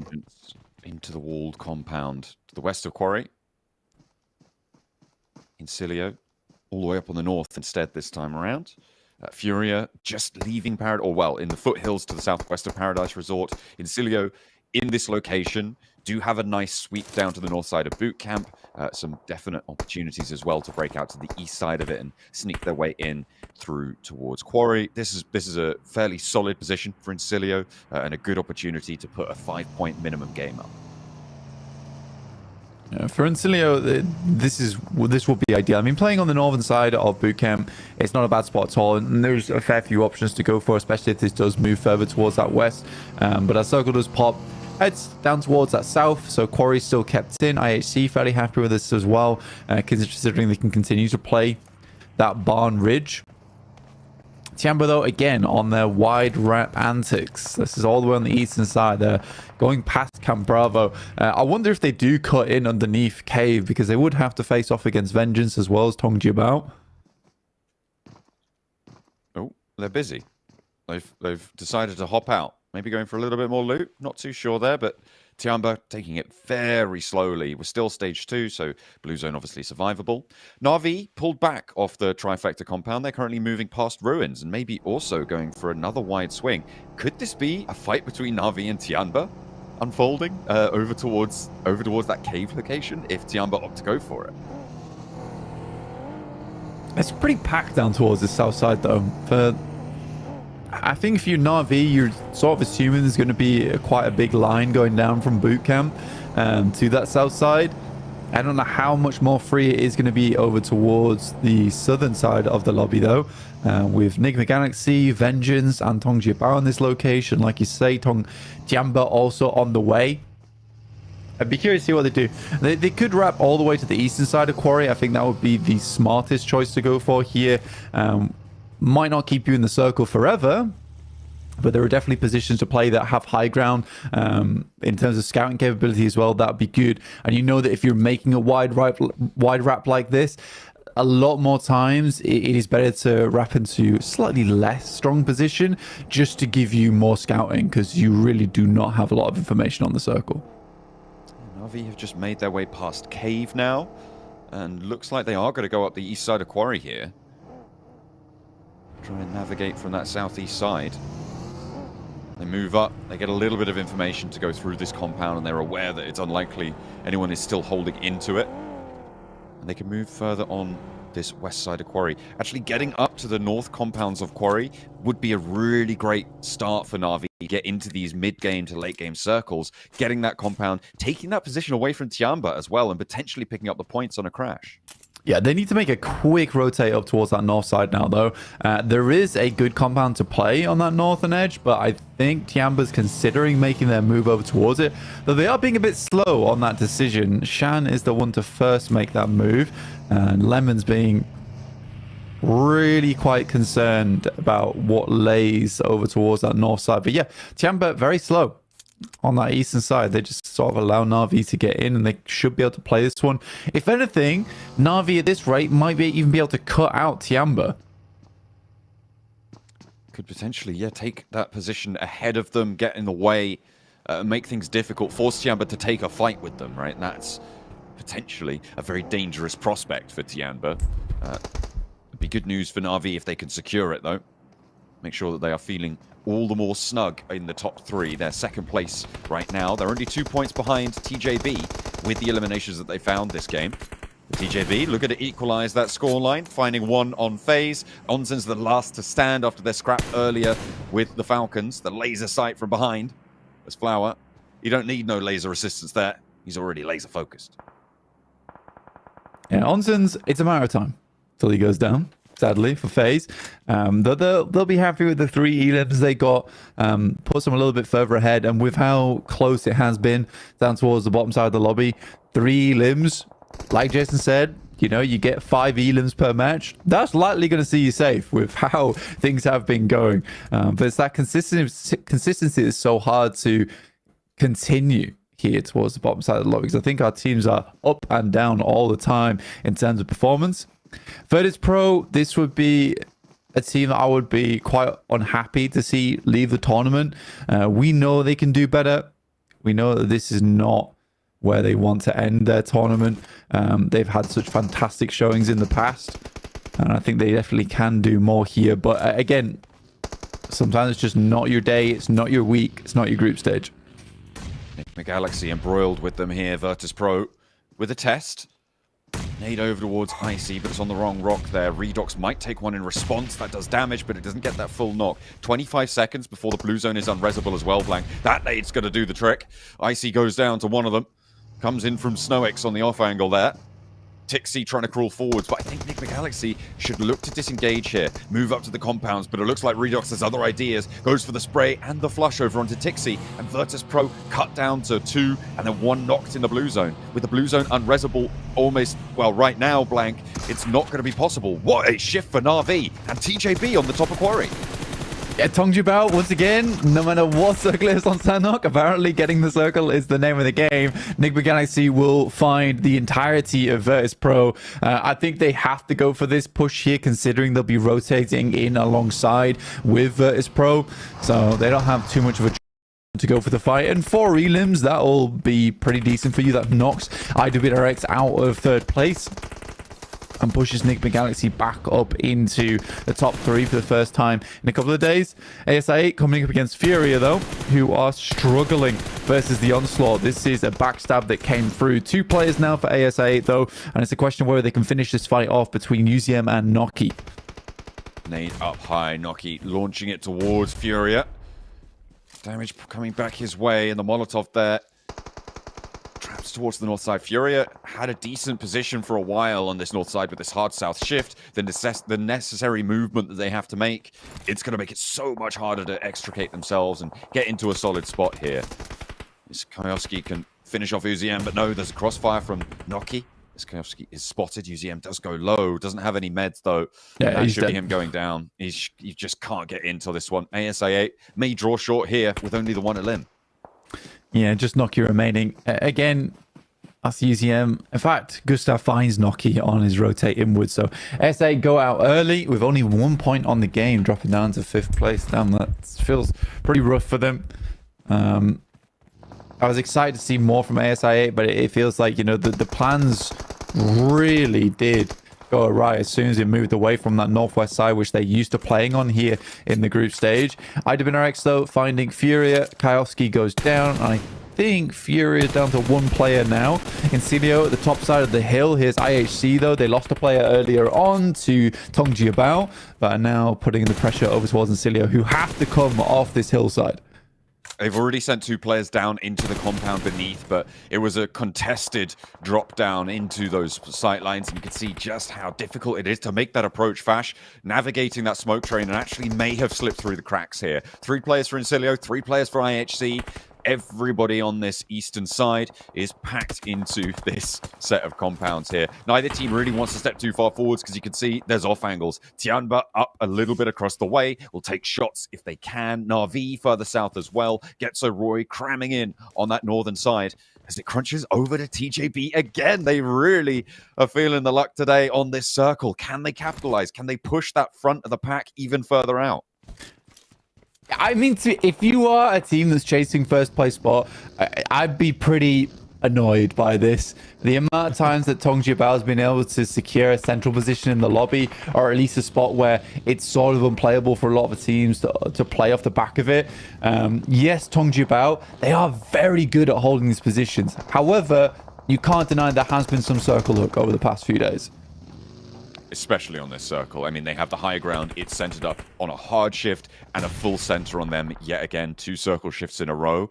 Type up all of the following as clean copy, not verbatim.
Vengeance into the walled compound to the west of Quarry. Incilio all the way up on the north instead this time around. Furia just leaving Paradise, or well, in the foothills to the southwest of Paradise Resort. Incilio in this location do have a nice sweep down to the north side of Boot Camp. Some definite opportunities as well to break out to the east side of it and sneak their way in through towards Quarry. This is a fairly solid position for Incilio and a good opportunity to put a 5-point minimum game up. For Incilio, this will be ideal. I mean, playing on the northern side of Boot Camp, it's not a bad spot at all, and there's a fair few options to go for, especially if this does move further towards that west. But as Circle does pop, heads down towards that south, so Quarry's still kept in. IHC fairly happy with this as well, considering they can continue to play that Barn Ridge. Tiamba, though, again, on their wide ramp antics. This is all the way on the eastern side. They're going past Camp Bravo. I wonder if they do cut in underneath Cave, because they would have to face off against Vengeance as well as Tongjiabao. Oh, they're busy. They've decided to hop out. Maybe going for a little bit more loot. Not too sure there, but Tiamba taking it very slowly. We're still stage 2, so blue zone obviously survivable. Na'Vi pulled back off the trifecta compound. They're currently moving past ruins and maybe also going for another wide swing. Could this be a fight between Na'Vi and Tiamba unfolding over towards that cave location if Tiamba opt to go for it? It's pretty packed down towards the south side, though. I think if you're Na'Vi, you're sort of assuming there's going to be quite a big line going down from Boot Camp to that south side. I don't know how much more free it is going to be over towards the southern side of the lobby, though, with Enigma Galaxy, Vengeance, and Tongjiabao in this location. Like you say, Tongjiabao also on the way. I'd be curious to see what they do. They could wrap all the way to the eastern side of Quarry. I think that would be the smartest choice to go for here. Might not keep you in the circle forever, but there are definitely positions to play that have high ground in terms of scouting capability as well. That'd be good. And you know that if you're making a wide wrap like this, a lot more times it is better to wrap into slightly less strong position just to give you more scouting, because you really do not have a lot of information on the circle. Na'Vi have just made their way past Cave now, and looks like they are going to go up the east side of Quarry here. Try and navigate from that southeast side. They move up, they get a little bit of information to go through this compound, and they're aware that it's unlikely anyone is still holding into it. And they can move further on this west side of Quarry. Actually, getting up to the north compounds of Quarry would be a really great start for Na'Vi. Get into these mid-game to late-game circles, getting that compound, taking that position away from Tiamba as well, and potentially picking up the points on a crash. Yeah, they need to make a quick rotate up towards that north side now, though. There is a good compound to play on that northern edge, but I think Tiamba's considering making their move over towards it, though they are being a bit slow on that decision. Shan is the one to first make that move, and Lemon's being really quite concerned about what lays over towards that north side. But yeah, Tiamba very slow on that eastern side. They just sort of allow Na'Vi to get in, and they should be able to play this one. If anything, Na'Vi at this rate might even be able to cut out Tiamba. Could potentially, yeah, take that position ahead of them, get in the way, make things difficult, force Tiamba to take a fight with them, right? And that's potentially a very dangerous prospect for Tiamba. It'd be good news for Na'Vi if they can secure it, though. Make sure that they are feeling all the more snug in the top 3. They're second place right now. They're only 2 points behind TJB with the eliminations that they found this game. The TJB looking to equalize that scoreline, finding one on phase. Onsen's the last to stand after their scrap earlier with the Falcons. The laser sight from behind. There's Flower. You don't need no laser assistance there. He's already laser focused. Yeah, Onsen's, it's a matter of time till he goes down. Sadly for FaZe, they'll be happy with the 3 elims they got. Puts them a little bit further ahead, and with how close it has been down towards the bottom side of the lobby, 3 elims, like Jason said, you know, you get 5 elims per match. That's likely going to see you safe with how things have been going. But it's that consistency that's so hard to continue here towards the bottom side of the lobby, because I think our teams are up and down all the time in terms of performance. Virtus Pro, this would be a team that I would be quite unhappy to see leave the tournament. We know they can do better. We know that this is not where they want to end their tournament. They've had such fantastic showings in the past, and I think they definitely can do more here. But again, sometimes it's just not your day, it's not your week, it's not your group stage. Galaxy embroiled with them here. Virtus.pro with a test. Nade over towards Icy, but it's on the wrong rock there. Redox might take one in response. That does damage, but it doesn't get that full knock. 25 seconds before the blue zone is unresable as well, Blank. That nade's going to do the trick. Icy goes down to one of them. Comes in from SnowX on the off angle there. Tixie trying to crawl forwards, but I think Nick Galaxy should look to disengage here, move up to the compounds, but it looks like Redox has other ideas, goes for the spray and the flush over onto Tixie, and Virtus.pro cut down to 2, and then 1 knocked in the blue zone. With the blue zone unresable almost, well, right now, Blank, it's not going to be possible. What a shift for Na'Vi, and TJB on the top of Quarry. Yeah, Tongjibao, once again, no matter what circle is on Sanok, apparently getting the circle is the name of the game. Nick Galaxy will find the entirety of Virtus.pro. I think they have to go for this push here, considering they'll be rotating in alongside with Virtus.pro. So they don't have too much of a to go for the fight, and 4 elims, that'll be pretty decent for you. That knocks IWRX out of 3rd place and pushes Nick Galaxy back up into the top 3 for the first time in a couple of days. ASI8 coming up against Furia, though, who are struggling versus the Onslaught. This is a backstab that came through. 2 players now for ASI8, though, and it's a question of whether they can finish this fight off between UZM and Noki. Nade up high, Noki launching it towards Furia. Damage coming back his way, and the Molotov there. Traps towards the north side. Furia had a decent position for a while on this north side with this hard south shift. The necessary movement that they have to make, it's going to make it so much harder to extricate themselves and get into a solid spot here. This Kayowski can finish off UZM, but no, there's a crossfire from Noki. This Kayowski is spotted. UZM does go low. Doesn't have any meds, though. Yeah, that should be him going down. He just can't get into this one. ASI8 may draw short here with only the 1 elim. Yeah, just Noki remaining. Again, that's UZM. In fact, Gustav finds Noki on his rotate inwards. So SA go out early with only 1 point on the game, dropping down to 5th place. Damn, that feels pretty rough for them. I was excited to see more from ASI8, but it feels like, you know, the plans really did go awry as soon as it moved away from that northwest side, which they're used to playing on here in the group stage. IWRX, though, finding Furia. Kayowski goes down. I think Furia is down to 1 player now. Incilio at the top side of the hill. Here's IHC, though. They lost a player earlier on to Tongjiabao, but are now putting the pressure over towards Incilio, who have to come off this hillside. They've already sent 2 players down into the compound beneath, but it was a contested drop down into those sight lines, and you can see just how difficult it is to make that approach. Fash navigating that smoke train and actually may have slipped through the cracks here. 3 players for Incilio, 3 players for IHC. Everybody on this eastern side is packed into this set of compounds here. Neither team really wants to step too far forwards because you can see there's off angles. Tianba up a little bit across the way, will take shots if they can. Na'Vi further south as well. Getso Roy cramming in on that northern side as it crunches over to TJB again. They really are feeling the luck today on this circle. Can they capitalize? Can they push that front of the pack even further out? I mean, if you are a team that's chasing 1st place spot, I'd be pretty annoyed by this. The amount of times that Tongjiabao has been able to secure a central position in the lobby, or at least a spot where it's sort of unplayable for a lot of teams to play off the back of it. Yes, Tongjiabao, they are very good at holding these positions. However, you can't deny there has been some circle hook over the past few days. Especially on this circle. I mean, they have the high ground. It's centered up on a hard shift and a full center on them. Yet again, 2 circle shifts in a row.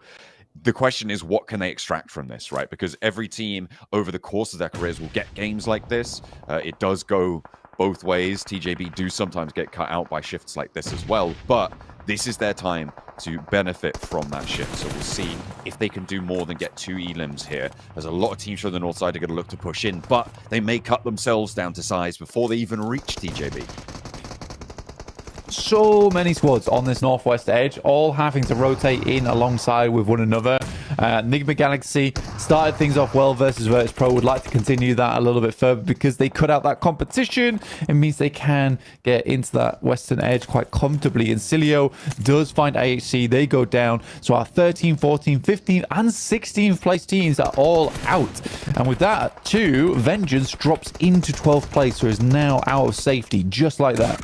The question is, what can they extract from this, right? Because every team over the course of their careers will get games like this. It does go both ways. TJB do sometimes get cut out by shifts like this as well. But this is their time to benefit from that shift. So we'll see if they can do more than get 2 elims here. There's a lot of teams from the north side are going to look to push in, but they may cut themselves down to size before they even reach TJB. So many squads on this northwest edge, all having to rotate in alongside with one another. Enigma Galaxy started things off well versus Virtus Pro. Would like to continue that a little bit further because they cut out that competition. It means they can get into that Western Edge quite comfortably. Incilio does find AHC. They go down. So our 13, 14, 15, and 16th place teams are all out. And with that, too, Vengeance drops into 12th place, so is now out of safety, just like that.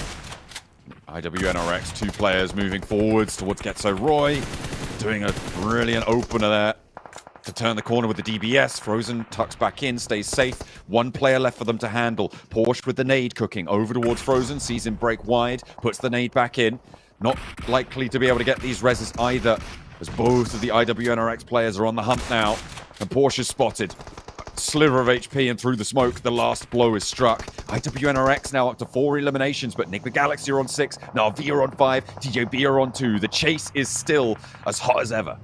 IWNRX, 2 players moving forwards towards Getso Roy, doing a brilliant opener there to turn the corner with the DBS. Frozen tucks back in, stays safe. 1 player left for them to handle. Porsche with the nade cooking over towards Frozen, sees him break wide, puts the nade back in. Not likely to be able to get these reses either, as both of the IWNRX players are on the hunt now. And Porsche is spotted. Sliver of HP, and through the smoke, the last blow is struck. IWNRX now up to 4 eliminations, but Enigma Galaxy are on 6, Na'Vi are on 5, TJB are on 2. The chase is still as hot as ever.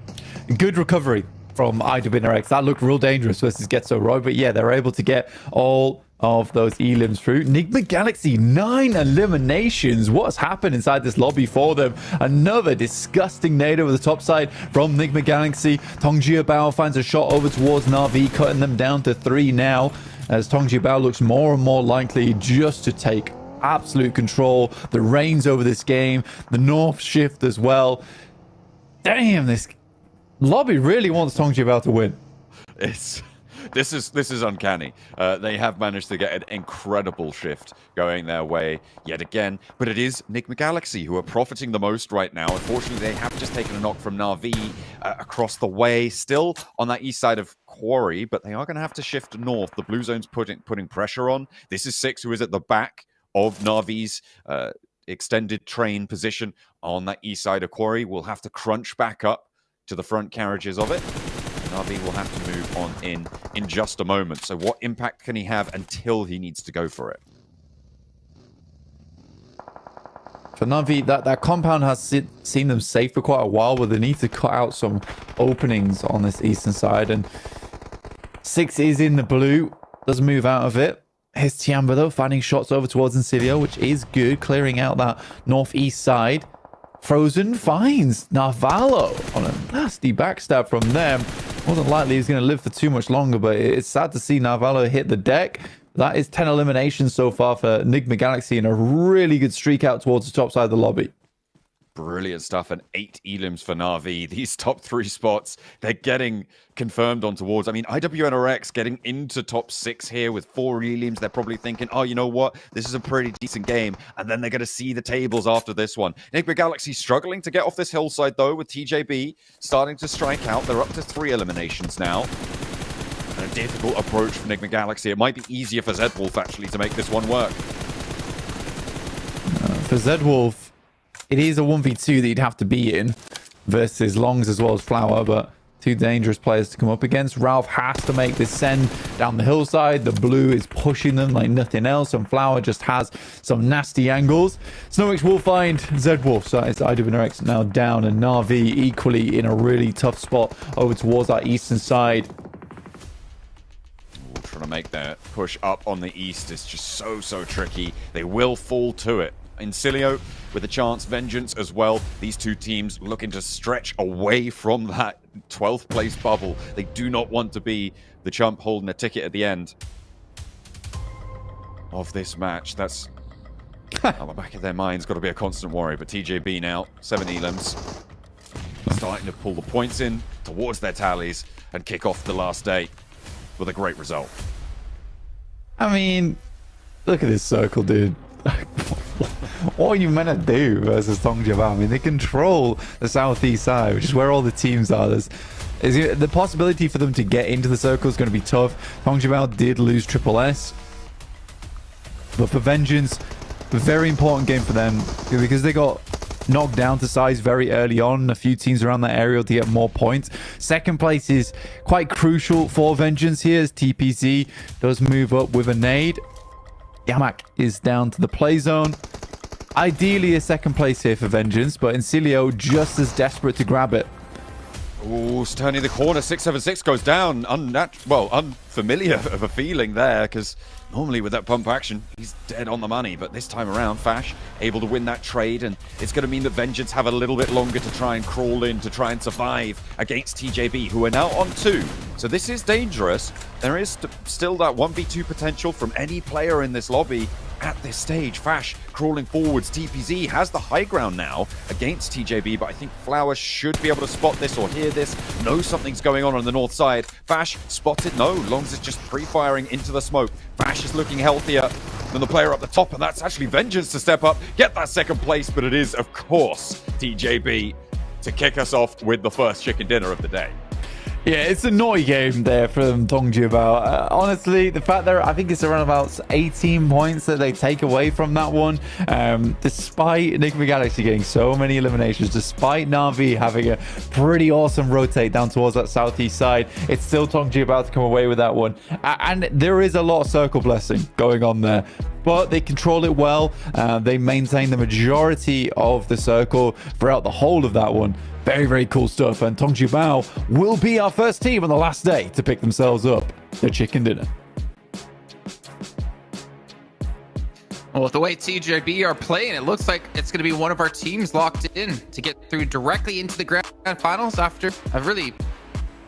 Good recovery from IWNRX. That looked real dangerous versus Getso Roy, but yeah, they're able to get all of those elims through. Enigma Galaxy, 9 eliminations. What has happened inside this lobby for them? Another disgusting nade over the top side from Enigma Galaxy. Tongjia Bao finds a shot over towards Na'Vi, cutting them down to 3 now, as Tongjia Bao looks more and more likely just to take absolute control, the reins over this game, the north shift as well. Damn, this lobby really wants Tongjia Bao to win. This is uncanny. They have managed to get an incredible shift going their way yet again, but it is Enigma Galaxy who are profiting the most right now. Unfortunately, they have just taken a knock from Na'Vi across the way, still on that east side of Quarry, but they are going to have to shift north. The blue zone's putting pressure on. This is Six, who is at the back of Na'Vi's extended train position on that east side of Quarry. Will have to crunch back up to the front carriages of it. Na'Vi will have to move on in just a moment. So what impact can he have until he needs to go for it? For Na'Vi, that compound has seen them safe for quite a while, but they need to cut out some openings on this eastern side. And Six is in the blue, does move out of it. Here's Tiamba, though, finding shots over towards Incilio, which is good, clearing out that northeast side. Frozen finds Navallo on a nasty backstab from them. Wasn't likely he's going to live for too much longer, but it's sad to see Navallo hit the deck. That is 10 eliminations so far for Enigma Galaxy, and a really good streak out towards the top side of the lobby. Brilliant stuff, and 8 elims for Na'Vi. These top 3 spots, they're getting confirmed on towards. I mean, IWNRX getting into top 6 here with 4 elims. They're probably thinking, oh, you know what? This is a pretty decent game. And then they're going to see the tables after this one. Enigma Galaxy struggling to get off this hillside, though, with TJB starting to strike out. They're up to 3 eliminations now. And a difficult approach for Enigma Galaxy. It might be easier for Zedwolf, actually, to make this one work. For Zedwolf, it is a 1v2 that you'd have to be in versus Longs as well as Flower, but 2 dangerous players to come up against. Ralph has to make this send down the hillside. The blue is pushing them like nothing else, and Flower just has some nasty angles. Snowix will find Zedwolf, so it's IWNRX now down, and Na'Vi equally in a really tough spot over towards that eastern side. Trying to make that push up on the east is just so tricky. They will fall to it. Incilio with a chance, Vengeance as well. These 2 teams looking to stretch away from that 12th place bubble. They do not want to be the chump holding a ticket at the end of this match. That's on the back of their minds, got to be a constant worry. But TJB now, 7 elims, starting to pull the points in towards their tallies and kick off the last day with a great result. I mean, look at this circle, dude. What are you meant to do versus Tongjia Bao? I mean, they control the southeast side, which is where all the teams are. The possibility for them to get into the circle is going to be tough. Tongjia Bao did lose Triple S, but for Vengeance, a very important game for them because they got knocked down to size very early on. A few teams around that area to get more points. Second place is quite crucial for Vengeance here, as TPZ does move up with a nade. Yamak is down to the play zone. Ideally a second place here for Vengeance, but Incilio just as desperate to grab it. Ooh, turning the corner, 676 goes down. familiar of a feeling there, because normally with that pump action, he's dead on the money. But this time around, Fash able to win that trade, and it's going to mean that Vengeance have a little bit longer to try and crawl in, to try and survive against TJB, who are now on 2. So this is dangerous. There is still that 1v2 potential from any player in this lobby. At this stage, Fash crawling forwards. TPZ has the high ground now against TJB, but I think Flower should be able to spot this or hear this, know something's going on the north side. Fash spotted, no, Longs is just pre-firing into the smoke. Fash is looking healthier than the player up the top, and that's actually Vengeance to step up, get that second place, but it is, of course, TJB to kick us off with the first chicken dinner of the day. Yeah, it's a naughty game there from Tongjibao. Honestly, the fact that I think it's around about 18 points that they take away from that one, despite Enigma Galaxy getting so many eliminations, despite Na'Vi having a pretty awesome rotate down towards that southeast side, it's still Tongjibao to come away with that one. And there is a lot of circle blessing going on there, but they control it well. They maintain the majority of the circle throughout the whole of that one. Very, very cool stuff. And Tongjibao will be our first team on the last day to pick themselves up their chicken dinner. Well, with the way TJB are playing, it looks like it's going to be one of our teams locked in to get through directly into the grand finals after a really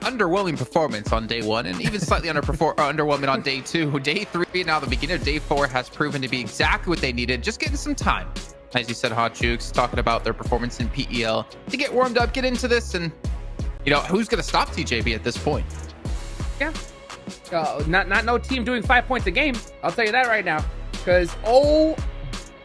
underwhelming performance on day 1 and even slightly underwhelming on day 2. Day 3, now the beginning of day 4, has proven to be exactly what they needed, just getting some time. As you said, Hot Jukes, talking about their performance in PEL to get warmed up, get into this, and you know, who's going to stop TJB at this point? Yeah, not no team doing 5 points a game. I'll tell you that right now, because oh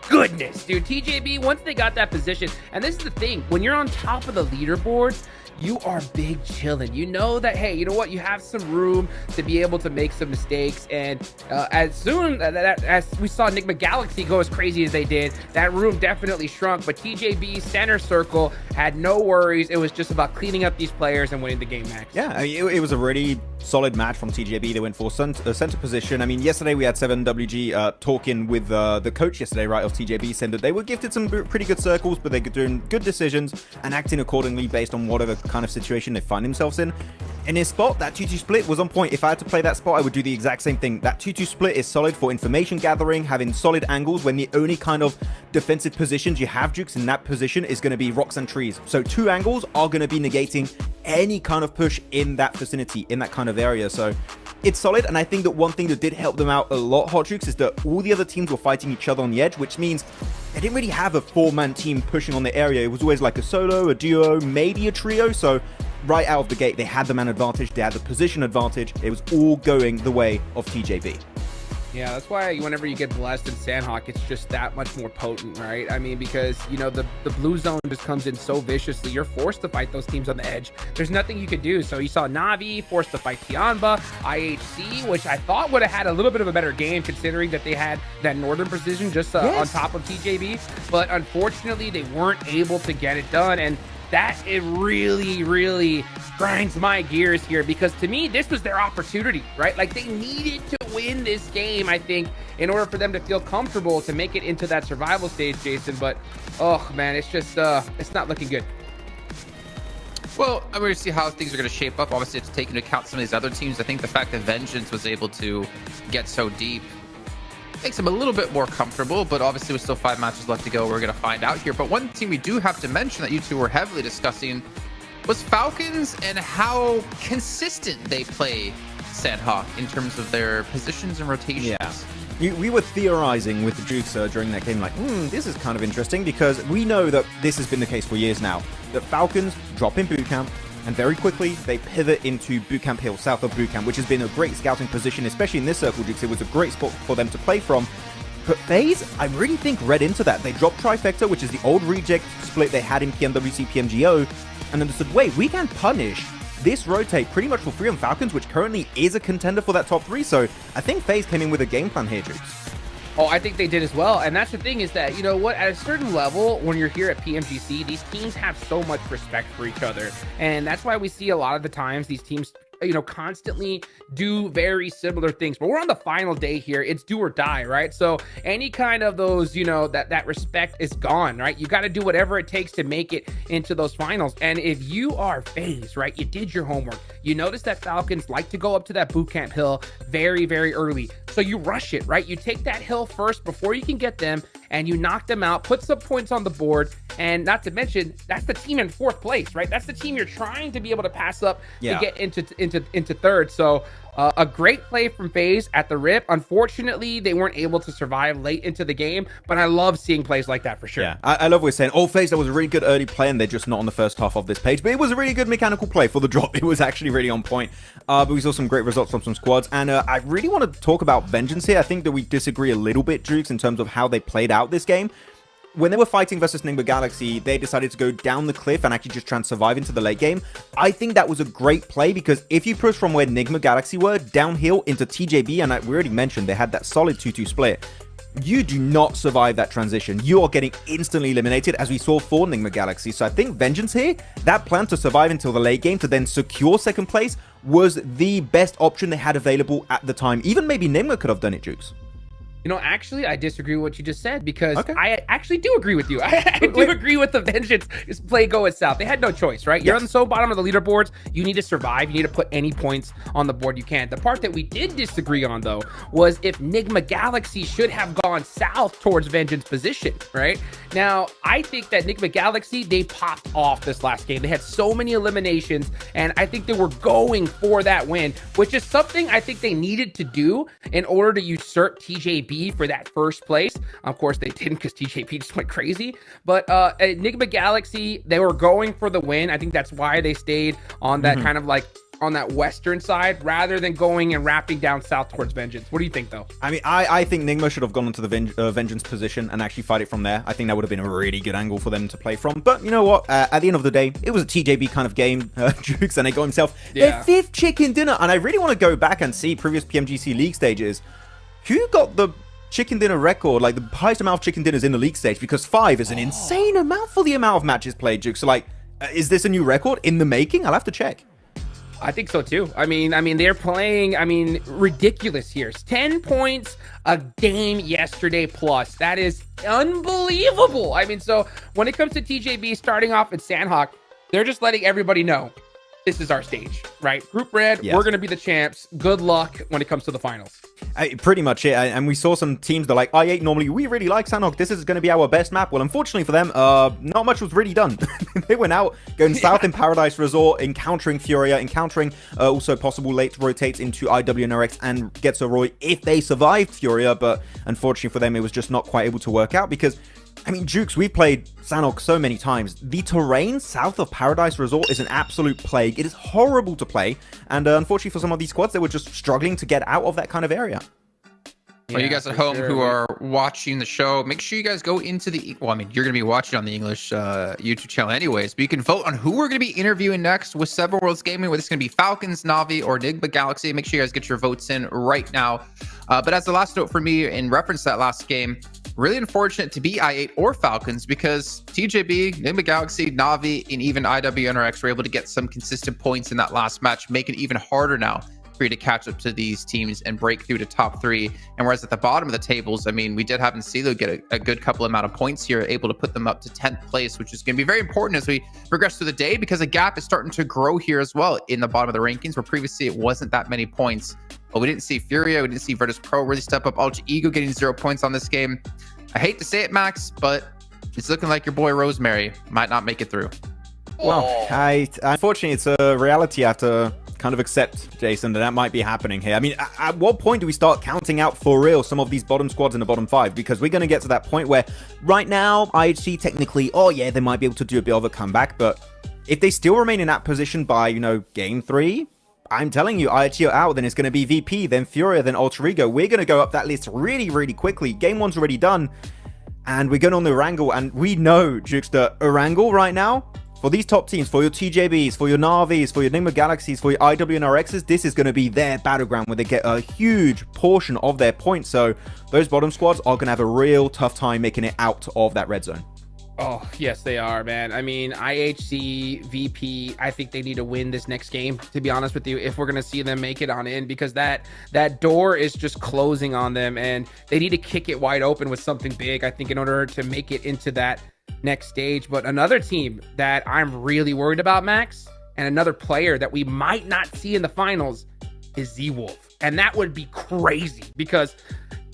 goodness, dude, TJB, once they got that position, and this is the thing, when you're on top of the leaderboard, you are big chilling. You know that, hey, you know what? You have some room to be able to make some mistakes. And as soon as we saw Enigma Galaxy go as crazy as they did, that room definitely shrunk. But TJB's center circle had no worries. It was just about cleaning up these players and winning the game, Max. Yeah, I mean, it was a really solid match from TJB. They went for center position. I mean, yesterday we had 7WG talking with the coach yesterday, right, of TJB, saying that they were gifted some pretty good circles, but they're doing good decisions and acting accordingly based on whatever kind of situation they find themselves in. In his spot, that 2-2 split was on point. If I had to play that spot, I would do the exact same thing. That 2-2 split is solid for information gathering, having solid angles when the only kind of defensive positions you have, Jukes, in that position is going to be rocks and trees. So 2 angles are going to be negating any kind of push in that vicinity, in that kind of area. So it's solid, and I think that one thing that did help them out a lot, Hot Jukes, is that all the other teams were fighting each other on the edge, which means they didn't really have a 4-man team pushing on the area. It was always like a solo, a duo, maybe a trio. So right out of the gate, they had the man advantage, they had the position advantage. It was all going the way of TJB. Yeah, that's why whenever you get blessed in Sandhawk, it's just that much more potent, right? I mean, because, you know, the blue zone just comes in so viciously. You're forced to fight those teams on the edge. There's nothing you could do. So you saw Na'Vi forced to fight Tianba, IHC, which I thought would have had a little bit of a better game considering that they had that northern precision just on top of TJB. But unfortunately, they weren't able to get it done. And that it really grinds my gears here, because to me this was their opportunity, right? Like, they needed to win this game, I think, in order for them to feel comfortable to make it into that survival stage, Jason. But oh man, it's just it's not looking good. Well, I'm going to see how things are going to shape up. Obviously, it's taking into account some of these other teams. I think the fact that Vengeance was able to get so deep makes them a little bit more comfortable, but obviously with still 5 matches left to go, we're going to find out here. But one team we do have to mention that you two were heavily discussing was Falcons and how consistent they play Sandhawk in terms of their positions and rotations. Yeah. We were theorizing with the Jukes during that game, like, this is kind of interesting, because we know that this has been the case for years now, that Falcons drop in boot camp, and very quickly they pivot into Bootcamp Hill, south of Bootcamp, which has been a great scouting position, especially in this circle, Jukes. It was a great spot for them to play from. But FaZe, I really think, read into that. They dropped Trifecta, which is the old reject split they had in PMWC, PMGO, and understood, wait, we can punish this rotate pretty much for free on Falcons, which currently is a contender for that top 3. So I think FaZe came in with a game plan here, Jukes. Oh, I think they did as well. And that's the thing, is that, you know what, at a certain level, when you're here at PMGC, these teams have so much respect for each other. And that's why we see a lot of the times these teams constantly do very similar things. But we're on the final day here. It's do or die, right? So any kind of those, that respect is gone, right? You got to do whatever it takes to make it into those finals. And if you are FaZe, right, you did your homework. You notice that Falcons like to go up to that boot camp hill very, very early. So you rush it, right? You take that hill first before you can get them, and you knock them out, put some points on the board. And not to mention, that's the team in 4th place, right? That's the team you're trying to be able to pass up to get into third. So a great play from FaZe at the rip. Unfortunately, they weren't able to survive late into the game, but I love seeing plays like that for sure. Yeah, I love what you're saying. FaZe, that was a really good early play, and they're just not on the first half of this page, but it was a really good mechanical play for the drop. It was actually really on point, but we saw some great results from some squads, and I really want to talk about Vengeance here. I think that we disagree a little bit, Jukes, in terms of how they played out this game. When they were fighting versus Nigma Galaxy, they decided to go down the cliff and actually just try and survive into the late game. I think that was a great play, because if you push from where Nigma Galaxy were downhill into TJB, and we already mentioned they had that solid 2-2 split, you do not survive that transition. You are getting instantly eliminated, as we saw for Nigma Galaxy. So I think Vengeance here, that plan to survive until the late game to then secure second place, was the best option they had available at the time. Even maybe Nigma could have done it, Jukes. Actually, I disagree with what you just said, because I actually do agree with you. I do agree with the Vengeance play going south. They had no choice, right? You're on the bottom of the leaderboards. You need to survive. You need to put any points on the board you can. The part that we did disagree on, though, was if Nigma Galaxy should have gone south towards Vengeance position, right? Now, I think that Nigma Galaxy, they popped off this last game. They had so many eliminations, and I think they were going for that win, which is something I think they needed to do in order to usurp TJB for that first place. Of course, they didn't, because TJP just went crazy. But Enigma Galaxy, they were going for the win. I think that's why they stayed on that kind of like on that western side rather than going and wrapping down south towards Vengeance. What do you think, though? I mean, I think Nigma should have gone into the Vengeance position and actually fight it from there. I think that would have been a really good angle for them to play from. But you know what? At the end of the day, it was a TJB kind of game, Jukes, and they got himself their 5th chicken dinner. And I really want to go back and see previous PMGC league stages. Who got the chicken dinner record, like the highest amount of chicken dinners in the league stage? Because 5 is an insane amount for the amount of matches played, Jukes. So like, is this a new record in the making? I'll have to check. I think so too. I mean, they're playing, ridiculous here. 10 points a game yesterday plus. That is unbelievable. So when it comes to TJB starting off at Sandhawk, they're just letting everybody know this is our stage, right? Group Red, we're going to be the champs. Good luck when it comes to the finals. Pretty much it. And we saw some teams that are like, I8 normally, we really like Sandhawk. This is going to be our best map. Well, unfortunately for them, not much was really done. They went out, going south in Paradise Resort, encountering Furia, encountering also possible late rotates into IWNRX and Gets a Roy if they survived Furia. But unfortunately for them, it was just not quite able to work out because, Jukes, we've played Sandhawk so many times. The terrain south of Paradise Resort is an absolute plague. It is horrible to play. And unfortunately for some of these squads, they were just struggling to get out of that kind of area. Well, you guys at home who are watching the show, make sure you guys go into the... Well, you're going to be watching on the English YouTube channel anyways, but you can vote on who we're going to be interviewing next with Several Worlds Gaming, whether it's going to be Falcons, Na'Vi, or Enigma Galaxy. Make sure you guys get your votes in right now. But as the last note for me, in reference to that last game, really unfortunate to be I8 or Falcons because TJB, Enigma Galaxy, Na'Vi, and even IWNRX were able to get some consistent points in that last match, make it even harder now for you to catch up to these teams and break through to top 3. And whereas at the bottom of the tables, we did have Nsilo get a good couple amount of points here, able to put them up to 10th place, which is going to be very important as we progress through the day because the gap is starting to grow here as well in the bottom of the rankings, where previously it wasn't that many points. But we didn't see Furia, we didn't see Virtus Pro really step up. Ultra Ego getting 0 points on this game. I hate to say it, Max, but it's looking like your boy Rosemary might not make it through. Well, unfortunately, it's a reality I have to kind of accept, Jason, that might be happening here. At what point do we start counting out for real some of these bottom squads in the bottom 5? Because we're going to get to that point where right now, IHC technically, they might be able to do a bit of a comeback, but if they still remain in that position by, game 3, I'm telling you, IHC are out, then it's going to be VP, then Furia, then Alter Ego. We're going to go up that list really, really quickly. Game 1's already done, and we're going on the ERANGLE, and we know, Jukes, the ERANGLE right now, for these top teams, for your TJBs, for your Na'Vis, for your Enigma Galaxies, for your IWNRXs, this is going to be their battleground where they get a huge portion of their points. So those bottom squads are going to have a real tough time making it out of that red zone. Oh, yes, they are, man. I mean, IHC, VP, I think they need to win this next game, to be honest with you, if we're going to see them make it on in, because that door is just closing on them, and they need to kick it wide open with something big, I think, in order to make it into that next stage. But another team that I'm really worried about, Max, and another player that we might not see in the finals is Z-Wolf. And that would be crazy, because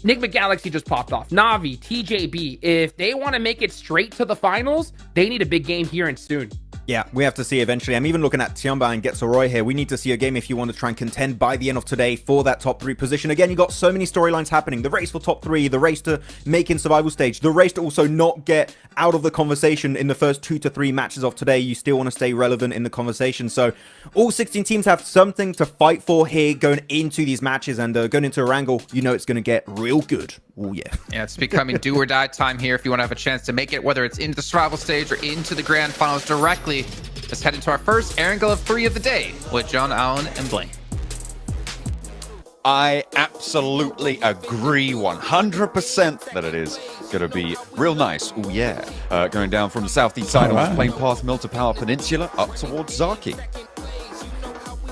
Enigma Galaxy just popped off. Na'Vi, TJB, if they want to make it straight to the finals, they need a big game here and soon. Yeah, we have to see eventually. I'm even looking at Tiamba and Getsoroy here. We need to see a game if you want to try and contend by the end of today for that top 3 position. Again, you got so many storylines happening. The race for top 3, the race to make in survival stage, the race to also not get out of the conversation in the first 2 to 3 matches of today. You still want to stay relevant in the conversation. So all 16 teams have something to fight for here going into these matches, and going into Erangel, you know it's going to get real good. Oh, yeah. Yeah, it's becoming do or die time here if you want to have a chance to make it, whether it's into the survival stage or into the grand finals directly. Let's head into our first Errangle of 3 of the day with John, Allen, and Blaine. I absolutely agree 100% that it is going to be real nice. Oh, yeah. Going down from the southeast side of the plane path mill to Power Peninsula up towards Zaki.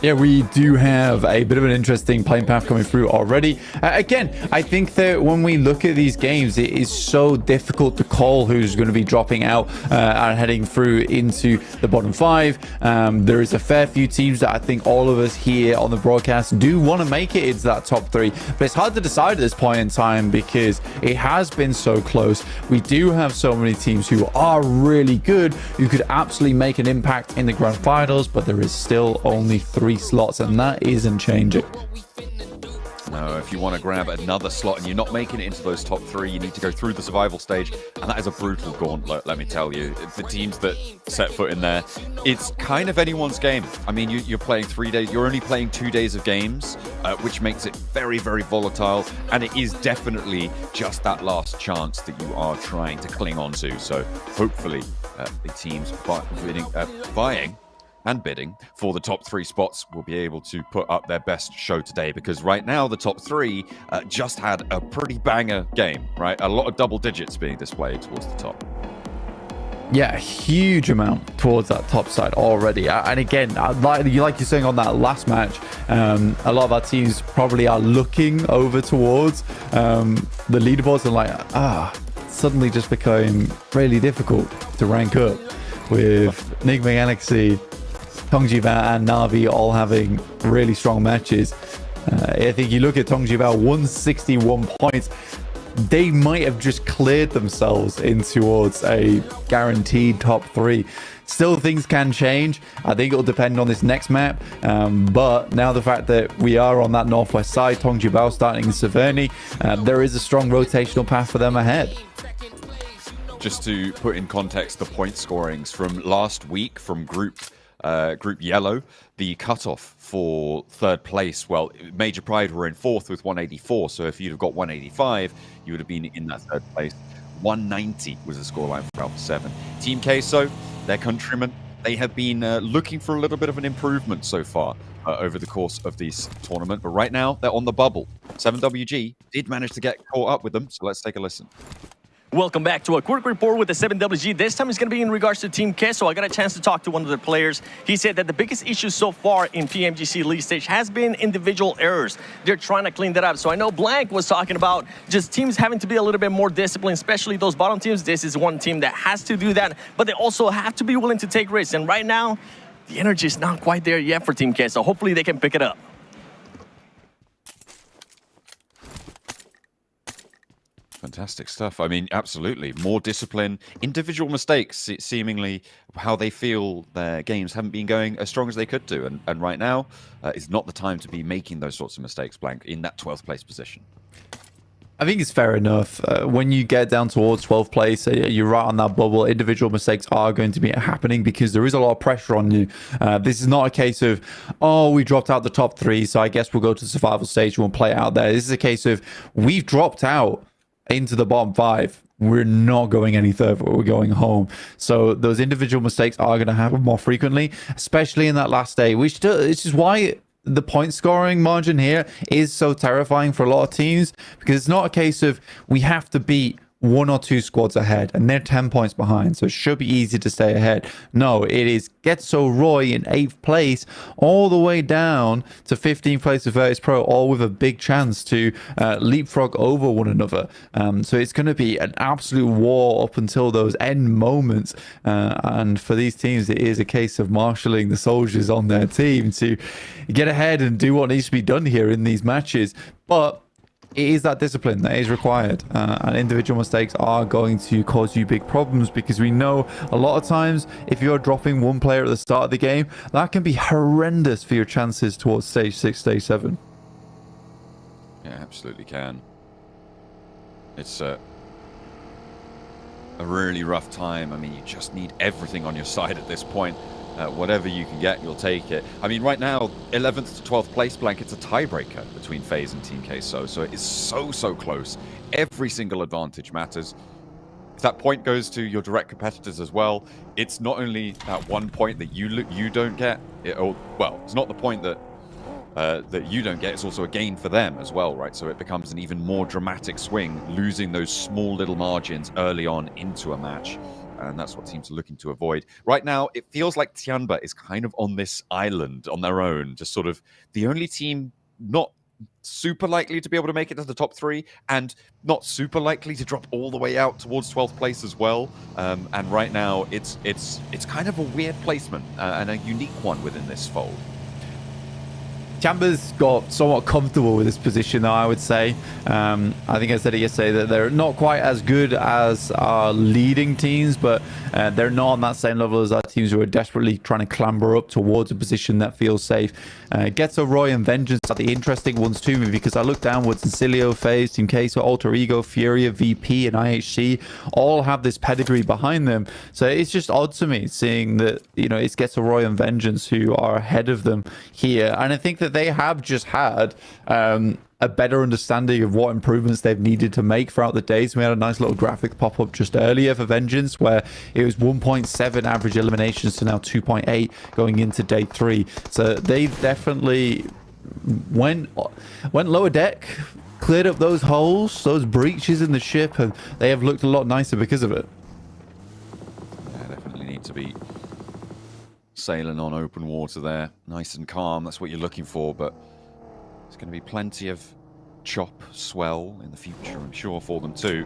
Yeah, we do have a bit of an interesting playing path coming through already. Again, I think that when we look at these games, it is so difficult to call who's going to be dropping out and heading through into the bottom 5. There is a fair few teams that I think all of us here on the broadcast do want to make it into that top 3. But it's hard to decide at this point in time because it has been so close. We do have so many teams who are really good, who could absolutely make an impact in the grand finals, but there is still only 3 slots, and that isn't changing. No, if you want to grab another slot and you're not making it into those top 3, you need to go through the survival stage, and that is a brutal gauntlet, let me tell you. The teams that set foot in there, it's kind of anyone's game. I mean, you're playing 3 days, you're only playing 2 days of games, which makes it very, very volatile, and it is definitely just that last chance that you are trying to cling on to. So hopefully the teams vying and bidding for the top 3 spots will be able to put up their best show today, because right now the top 3 just had a pretty banger game, right? A lot of double digits being displayed towards the top. Yeah, a huge amount towards that top side already. And again, like you're saying on that last match, a lot of our teams probably are looking over towards the leaderboards and like, suddenly just became really difficult to rank up with Enigma Galaxy, Tongjiba and Na'Vi all having really strong matches. I think you look at Tongjiba, 161 points. They might have just cleared themselves in towards a guaranteed top 3. Still, things can change. I think it'll depend on this next map. But now the fact that we are on that northwest side, Tongjiba starting in Severny, there is a strong rotational path for them ahead. Just to put in context the point scorings from last week from Group Yellow, the cutoff for 3rd place, well, Major Pride were in 4th with 184, so if you'd have got 185, you would have been in that 3rd place. 190 was the scoreline for Alpha 7. Team Queso, their countrymen, they have been looking for a little bit of an improvement so far over the course of this tournament, but right now they're on the bubble. 7WG did manage to get caught up with them, so let's take a listen. Welcome back to a quick report with the 7WG. This time it's going to be in regards to Team Queso. I got a chance to talk to one of the players. He said that the biggest issue so far in PMGC league stage has been individual errors. They're trying to clean that up. So I know Blank was talking about just teams having to be a little bit more disciplined, especially those bottom teams. This is one team that has to do that, but they also have to be willing to take risks. And right now, the energy is not quite there yet for Team Queso. Hopefully they can pick it up. Fantastic stuff. I mean, absolutely. More discipline, individual mistakes, seemingly how they feel their games haven't been going as strong as they could do. And right now is not the time to be making those sorts of mistakes, Blank, in that 12th place position. I think it's fair enough. When you get down towards 12th place, you're right on that bubble. Individual mistakes are going to be happening because there is a lot of pressure on you. This is not a case of, oh, we dropped out the top 3, so I guess we'll go to the survival stage and we'll play out there. This is a case of, we've dropped out into the bottom 5. We're not going any further. We're going home. So those individual mistakes are going to happen more frequently, especially in that last day, which is why the point scoring margin here is so terrifying for a lot of teams, because it's not a case of we have to beat 1 or 2 squads ahead, and they're 10 points behind, so it should be easy to stay ahead. No, it is Getso Roy in 8th place, all the way down to 15th place of Virtus Pro, all with a big chance to leapfrog over one another. So it's going to be an absolute war up until those end moments. And for these teams, it is a case of marshalling the soldiers on their team to get ahead and do what needs to be done here in these matches. But it is that discipline that is required, and individual mistakes are going to cause you big problems, because we know a lot of times if you're dropping one player at the start of the game, that can be horrendous for your chances towards stage 6, stage 7. Yeah, absolutely can. It's a really rough time. I mean, you just need everything on your side at this point. Whatever you can get, you'll take it. I mean, right now, 11th to 12th place blank, it's a tiebreaker between FaZe and Team Queso, so it is so close. Every single advantage matters. If that point goes to your direct competitors as well, it's not only that 1 point that you don't get, well, it's not the point that that you don't get, it's also a gain for them as well, right? So it becomes an even more dramatic swing, losing those small little margins early on into a match. And that's what teams are looking to avoid. Right now, it feels like Tianba is kind of on this island on their own, just sort of the only team not super likely to be able to make it to the top 3 and not super likely to drop all the way out towards 12th place as well. And right now, it's kind of a weird placement and a unique one within this fold. Tianba's got somewhat comfortable with this position, though, I would say. I think I said it yesterday that they're not quite as good as our leading teams, but they're not on that same level as our teams who are desperately trying to clamber up towards a position that feels safe. Getso, Roy, and Vengeance are the interesting ones to me, because I look downwards and Cilio, FaZe, Team Queso, Alter Ego, Furia, VP, and IHC all have this pedigree behind them. So it's just odd to me seeing that, you know, it's Getso, Roy, and Vengeance who are ahead of them here. And I think that they have just had a better understanding of what improvements they've needed to make throughout the day. So we had a nice little graphic pop up just earlier for Vengeance, where it was 1.7 average eliminations to now 2.8 going into day 3. So they definitely went lower deck, cleared up those holes, those breaches in the ship, and they have looked a lot nicer because of it. Yeah, definitely need to be sailing on open water there, nice and calm. That's what you're looking for, but there's going to be plenty of chop, swell in the future, I'm sure, for them too.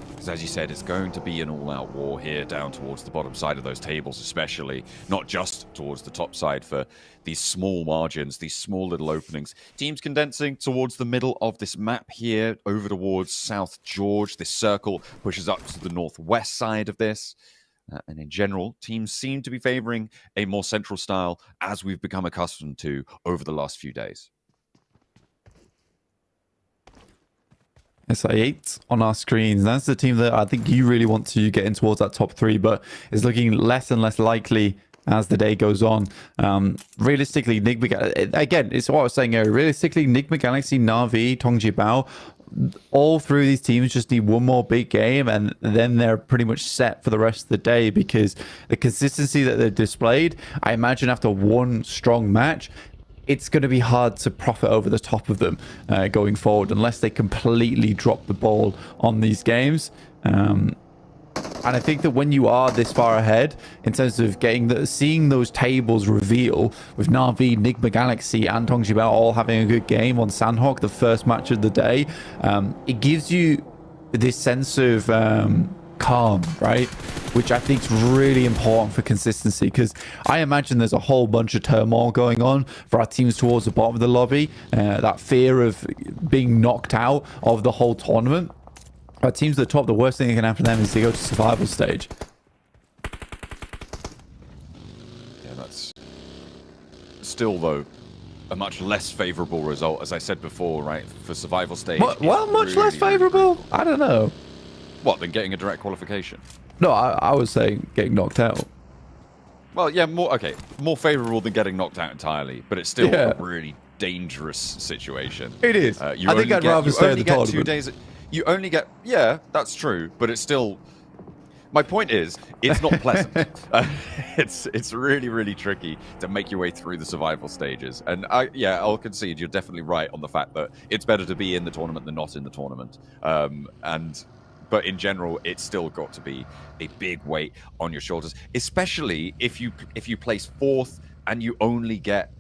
Because as you said, it's going to be an all-out war here down towards the bottom side of those tables, especially, not just towards the top side for these small margins, these small little openings. Teams condensing towards the middle of this map here, over towards South George. This circle pushes up to the northwest side of this. And in general, teams seem to be favoring a more central style, as we've become accustomed to over the last few days. SI8 on our screens. That's the team that I think you really want to get in towards that top 3, but it's looking less and less likely as the day goes on. Realistically, again, it's what I was saying earlier. Realistically, Nigma Galaxy, Na'Vi, Tongjibao, all through these teams just need one more big game, and then they're pretty much set for the rest of the day, because the consistency that they've displayed, I imagine after one strong match, it's going to be hard to profit over the top of them going forward, unless they completely drop the ball on these games. And I think that when you are this far ahead in terms of seeing those tables reveal with Na'Vi, Nigma Galaxy, and Tongjibao all having a good game on Sandhawk, the first match of the day, it gives you this sense of calm, right? Which I think is really important for consistency, because I imagine there's a whole bunch of turmoil going on for our teams towards the bottom of the lobby. That fear of being knocked out of the whole tournament. Our teams at the top, the worst thing that can happen to them is to go to survival stage. Yeah, that's still, though, a much less favorable result, as I said before, right? For survival stage. Well, much less favorable? I don't know. What, than getting a direct qualification? No, I was saying getting knocked out. Well, yeah, more favorable than getting knocked out entirely, but it's still a really dangerous situation. It is. I think I'd rather stay at the tournament. 2 days. You only get, yeah, that's true, but it's still. My point is, it's not pleasant. It's really, really tricky to make your way through the survival stages. And I'll concede you're definitely right on the fact that it's better to be in the tournament than not in the tournament. And but in general, it's still got to be a big weight on your shoulders, especially if you place 4th and you only get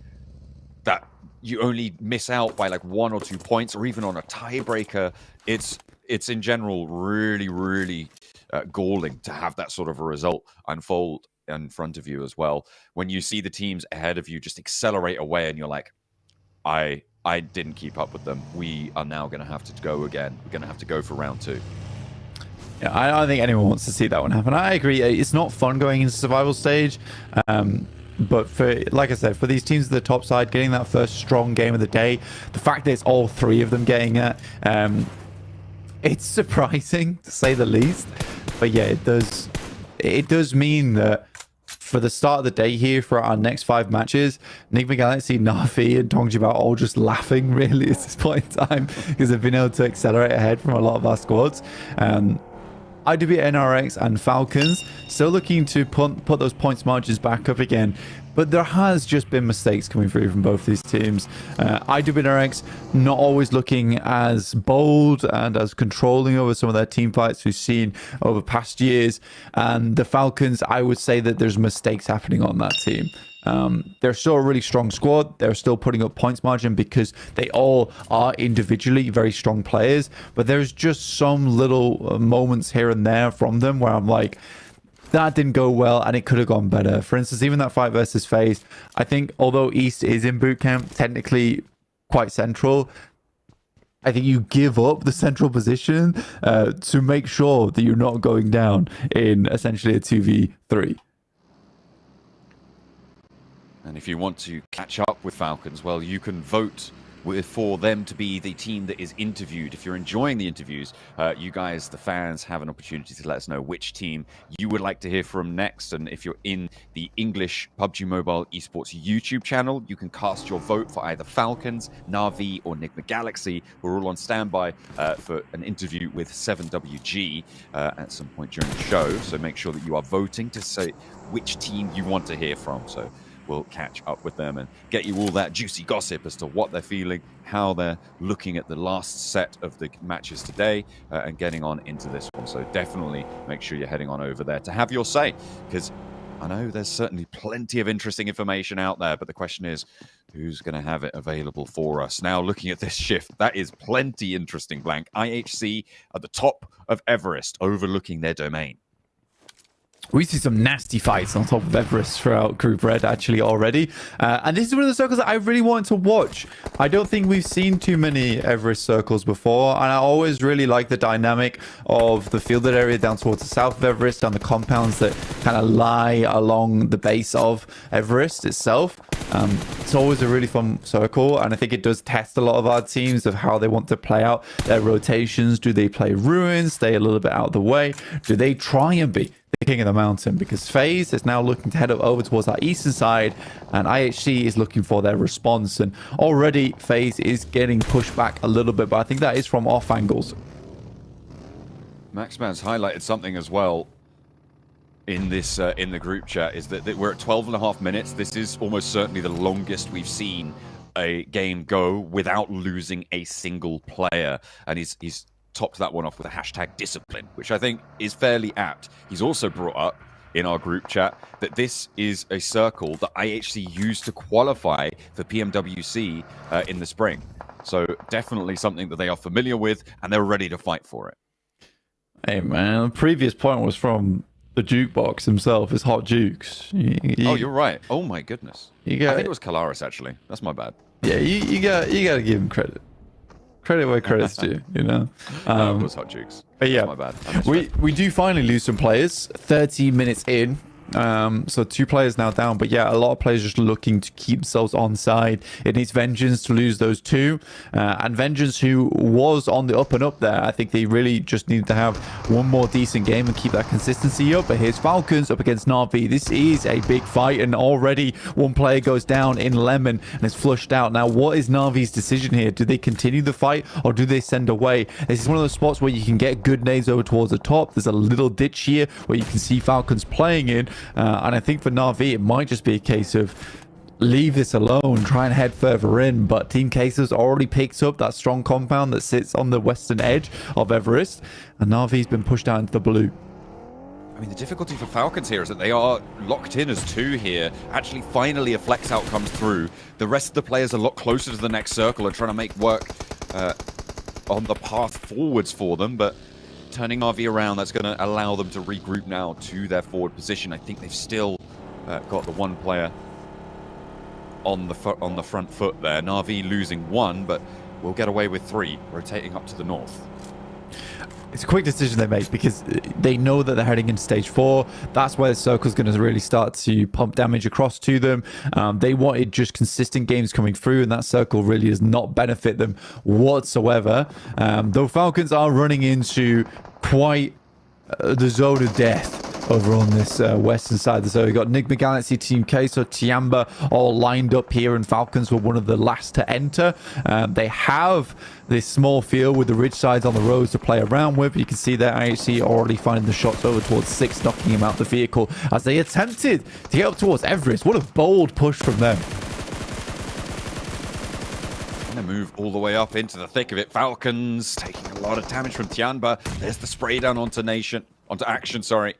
that, you only miss out by like 1 or 2 points, or even on a tiebreaker. It's in general really galling to have that sort of a result unfold in front of you as well. When you see the teams ahead of you just accelerate away, and you're like, I didn't keep up with them. We are now going to have to go again. We're going to have to go for round 2. Yeah, I don't think anyone wants to see that one happen. I agree. It's not fun going into survival stage. But for, like I said, for these teams at the top side, getting that first strong game of the day, the fact that it's all 3 of them getting it, it's surprising to say the least. But yeah, it does mean that for the start of the day here, for our next 5 matches, Enigma Galaxy, Na'Vi, and Tongjiba are all just laughing really at this point in time, because they've been able to accelerate ahead from a lot of our squads. IW, NRX, and Falcons still looking to put those points margins back up again, but there has just been mistakes coming through from both these teams. IW and NRX not always looking as bold and as controlling over some of their team fights we've seen over past years, and the Falcons, I would say that there's mistakes happening on that team. They're still a really strong squad. They're still putting up points margin because they all are individually very strong players, but there's just some little moments here and there from them where I'm like, that didn't go well and it could have gone better. For instance, even that fight versus FaZe, I think although East is in boot camp, technically quite central, I think you give up the central position to make sure that you're not going down in essentially a 2v3. And if you want to catch up with Falcons, well, you can vote for them to be the team that is interviewed. If you're enjoying the interviews, you guys, the fans, have an opportunity to let us know which team you would like to hear from next. And if you're in the English PUBG Mobile Esports YouTube channel, you can cast your vote for either Falcons, Na'Vi, or Enigma Galaxy. We're all on standby for an interview with 7WG at some point during the show. So make sure that you are voting to say which team you want to hear from. So we'll catch up with them and get you all that juicy gossip as to what they're feeling, how they're looking at the last set of the matches today, and getting on into this one. So definitely make sure you're heading on over there to have your say, because I know there's certainly plenty of interesting information out there, but the question is, who's going to have it available for us? Now, looking at this shift, that is plenty interesting, Blank. IHC at the top of Everest, overlooking their domain. We see some nasty fights on top of Everest throughout Group Red actually already. And this is one of the circles that I really wanted to watch. I don't think we've seen too many Everest circles before. And I always really like the dynamic of the fielded area down towards the south of Everest and the compounds that kind of lie along the base of Everest itself. It's always a really fun circle. And I think it does test a lot of our teams of how they want to play out their rotations. Do they play ruins, stay a little bit out of the way? Do they try and be the king of the mountain? Because FaZe is now looking to head up over towards our eastern side, and IHC is looking for their response. And already FaZe is getting pushed back a little bit, but I think that is from off angles. Maxman's highlighted something as well in this in the group chat, is that we're at 12.5 minutes. This is almost certainly the longest we've seen a game go without losing a single player, and he's topped that one off with a hashtag discipline, which I think is fairly apt. He's also brought up in our group chat that this is a circle that IHC used to qualify for PMWC in the spring. So definitely something that they are familiar with, and they're ready to fight for it. Hey man, the previous point was from the jukebox himself. It's Hot Jukes. Oh, you're right. Oh my goodness. I think it was Kalaris actually. That's my bad. Yeah, you got to give him credit. Credit where credit's due, you know. It was Hot Jukes. But yeah, my bad. we do finally lose some players. 30 minutes in. So 2 players now down, but yeah, a lot of players just looking to keep themselves on side. It needs Vengeance to lose those 2, and Vengeance, who was on the up and up there, I think they really just need to have one more decent game and keep that consistency up. But here's Falcons up against Na'Vi. This is a big fight, and already one player goes down in Lemon and is flushed out. Now, what is Na'Vi's decision here? Do they continue the fight or do they send away? This is one of those spots where you can get good nades over towards the top. There's a little ditch here where you can see Falcons playing in. And I think for Na'Vi, it might just be a case of leave this alone, try and head further in, but Team Queso's already picked up that strong compound that sits on the western edge of Everest, and Na'Vi's been pushed out into the blue. I mean, the difficulty for Falcons here is that they are locked in as 2 here. Actually, finally, a flex out comes through. The rest of the players are a lot closer to the next circle and trying to make work on the path forwards for them, but turning RV around, that's going to allow them to regroup now to their forward position. I think they've still got the 1 player on the front foot there. Na'Vi losing 1, but we'll get away with 3, rotating up to the north. It's a quick decision they make because they know that they're heading into stage 4. That's where the circle's going to really start to pump damage across to them. They wanted just consistent games coming through, and that circle really does not benefit them whatsoever. Though Falcons are running into quite the zone of death over on this western side. So we've got Enigma Galaxy, Team Queso, Tiamba all lined up here, and Falcons were one of the last to enter. They have this small field with the ridge sides on the roads to play around with. You can see there IHC already finding the shots over towards 6, knocking him out the vehicle as they attempted to get up towards Everest. What a bold push from them. Gonna move all the way up into the thick of it. Falcons taking a lot of damage from Tiamba. There's the spray down onto Action, sorry.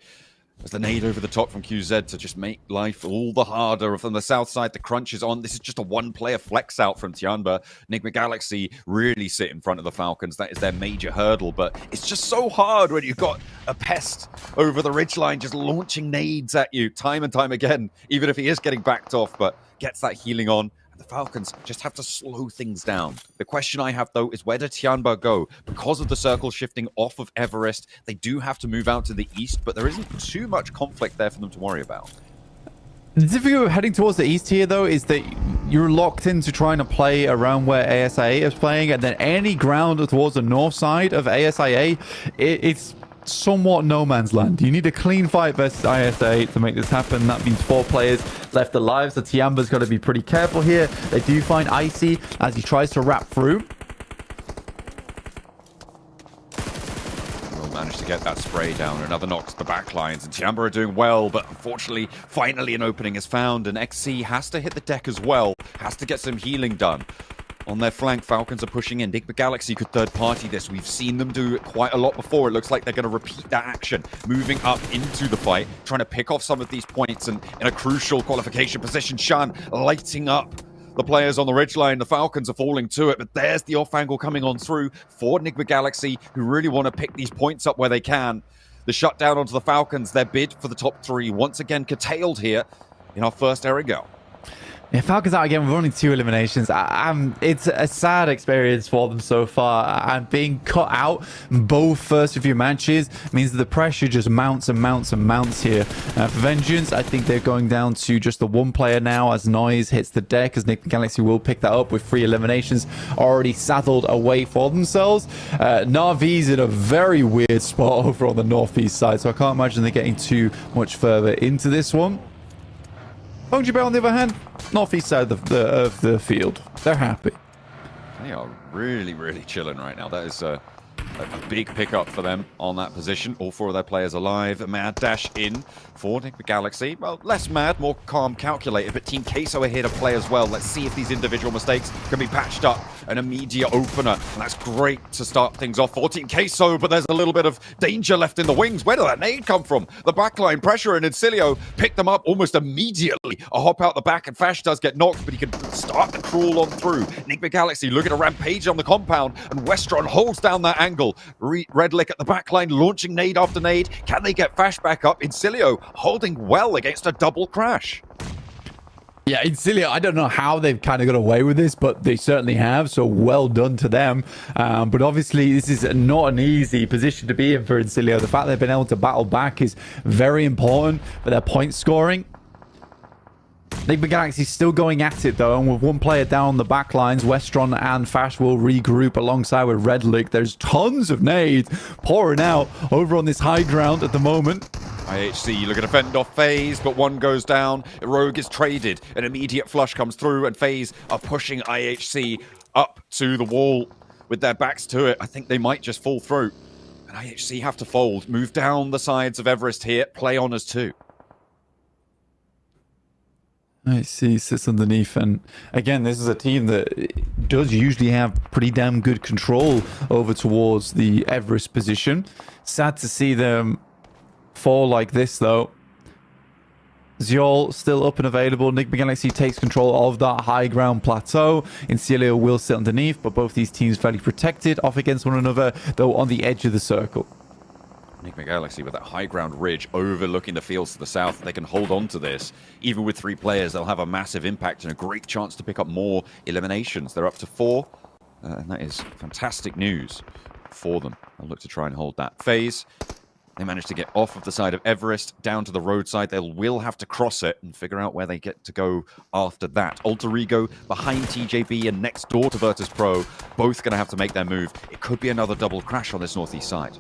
There's the nade over the top from QZ to just make life all the harder. From the south side, the crunch is on. This is just a 1-player flex out from Tiamba. Enigma Galaxy really sit in front of the Falcons. That is their major hurdle, but it's just so hard when you've got a pest over the ridgeline just launching nades at you time and time again, even if he is getting backed off, but gets that healing on. The Falcons just have to slow things down. The question I have, though, is where does Tiamba go? Because of the circle shifting off of Everest, they do have to move out to the east, but there isn't too much conflict there for them to worry about. The difficulty of heading towards the east here, though, is that you're locked into trying to play around where ASIA is playing, and then any ground towards the north side of ASIA, it's somewhat no man's land. You need a clean fight versus ISA to make this happen. That means 4 players left alive, so Tiamba's got to be pretty careful here. They do find Icy as he tries to wrap through. Will manage to get that spray down. Another knock to the back lines, and Tiamba are doing well, but unfortunately, finally an opening is found, and XC has to hit the deck as well, has to get some healing done. On their flank, Falcons are pushing in. Enigma Galaxy could third-party this. We've seen them do it quite a lot before. It looks like they're going to repeat that action, moving up into the fight, trying to pick off some of these points, and in a crucial qualification position, Shan lighting up the players on the ridgeline. The Falcons are falling to it, but there's the off angle coming on through for Enigma Galaxy, who really want to pick these points up where they can. The shutdown onto the Falcons, their bid for the top 3, once again curtailed here in our first Erangel. Yeah, Falcons out again with only 2 eliminations. It's a sad experience for them so far. And being cut out both first few matches means that the pressure just mounts and mounts and mounts here. For Vengeance, I think they're going down to just the 1 player now as Noise hits the deck, as Nick Galaxy will pick that up with 3 eliminations already saddled away for themselves. Na'Vi's in a very weird spot over on the northeast side, so I can't imagine they're getting too much further into this one. PUNJABI, on the other hand, northeast side of the field. They're happy. They are really, really chilling right now. That is a big pickup for them on that position. All 4 of their players alive. A mad dash in for Enigma Galaxy. Well, less mad, more calm, calculated, but Team Queso are here to play as well. Let's see if these individual mistakes can be patched up. An immediate opener, and that's great to start things off for Team Queso, but there's a little bit of danger left in the wings. Where did that nade come from? The backline pressure, and Incilio picked them up almost immediately. A hop out the back, and Fash does get knocked, but he can start the crawl on through. Enigma Galaxy looking to rampage on the compound, and Westron holds down that angle. Redlick at the backline, launching nade after nade. Can they get Fash back up? Incilio holding well against a double crash. Yeah, Incilio, I don't know how they've kind of got away with this, but they certainly have, so well done to them. But obviously, this is not an easy position to be in for Incilio. The fact they've been able to battle back is very important for their point scoring. Enigma Galaxy still going at it, though, and with 1 player down on the back lines, Westron and Fash will regroup alongside with Redlick. There's tons of nades pouring out over on this high ground at the moment. IHC looking to fend off FaZe, but 1 goes down. Rogue is traded. An immediate flush comes through, and FaZe are pushing IHC up to the wall with their backs to it. I think they might just fall through. And IHC have to fold, move down the sides of Everest here, play on as 2. I see, sits underneath, and again, this is a team that does usually have pretty damn good control over towards the Everest position. Sad to see them fall like this, though. Xiol still up and available. Enigma Galaxy takes control of that high ground plateau. Incielio will sit underneath, but both these teams fairly protected off against one another, though on the edge of the circle. Enigma Galaxy with that high ground ridge overlooking the fields to the south. They can hold on to this. Even with 3 players, they'll have a massive impact and a great chance to pick up more eliminations. They're up to 4, and that is fantastic news for them. I'll look to try and hold that phase. They managed to get off of the side of Everest down to the roadside. They will have to cross it and figure out where they get to go after that. Alter Ego behind TJB and next door to Virtus Pro, both going to have to make their move. It could be another double crash on this northeast side.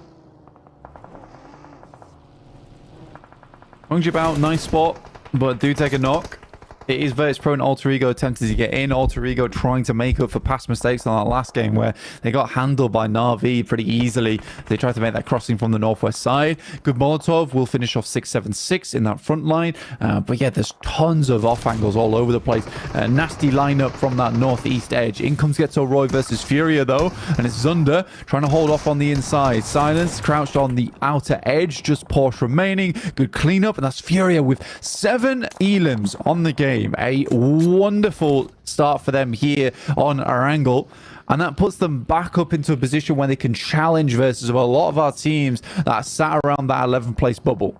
PMGC, nice spot, but do take a knock. It is Virtus Pro and Alter Ego attempting to get in. Alter Ego trying to make up for past mistakes on that last game where they got handled by Na'Vi pretty easily. They tried to make that crossing from the northwest side. Good Molotov will finish off 6-7-6 in that front line. But yeah, there's tons of off angles all over the place. Nasty lineup from that northeast edge. In comes Ghetto Roy versus Furia though, and it's Zunder trying to hold off on the inside. Silence crouched on the outer edge, just Porsche remaining. Good cleanup, and that's Furia with 7 elims on the game. A wonderful start for them here on ERANGLE, and that puts them back up into a position where they can challenge versus a lot of our teams that sat around that 11th place bubble.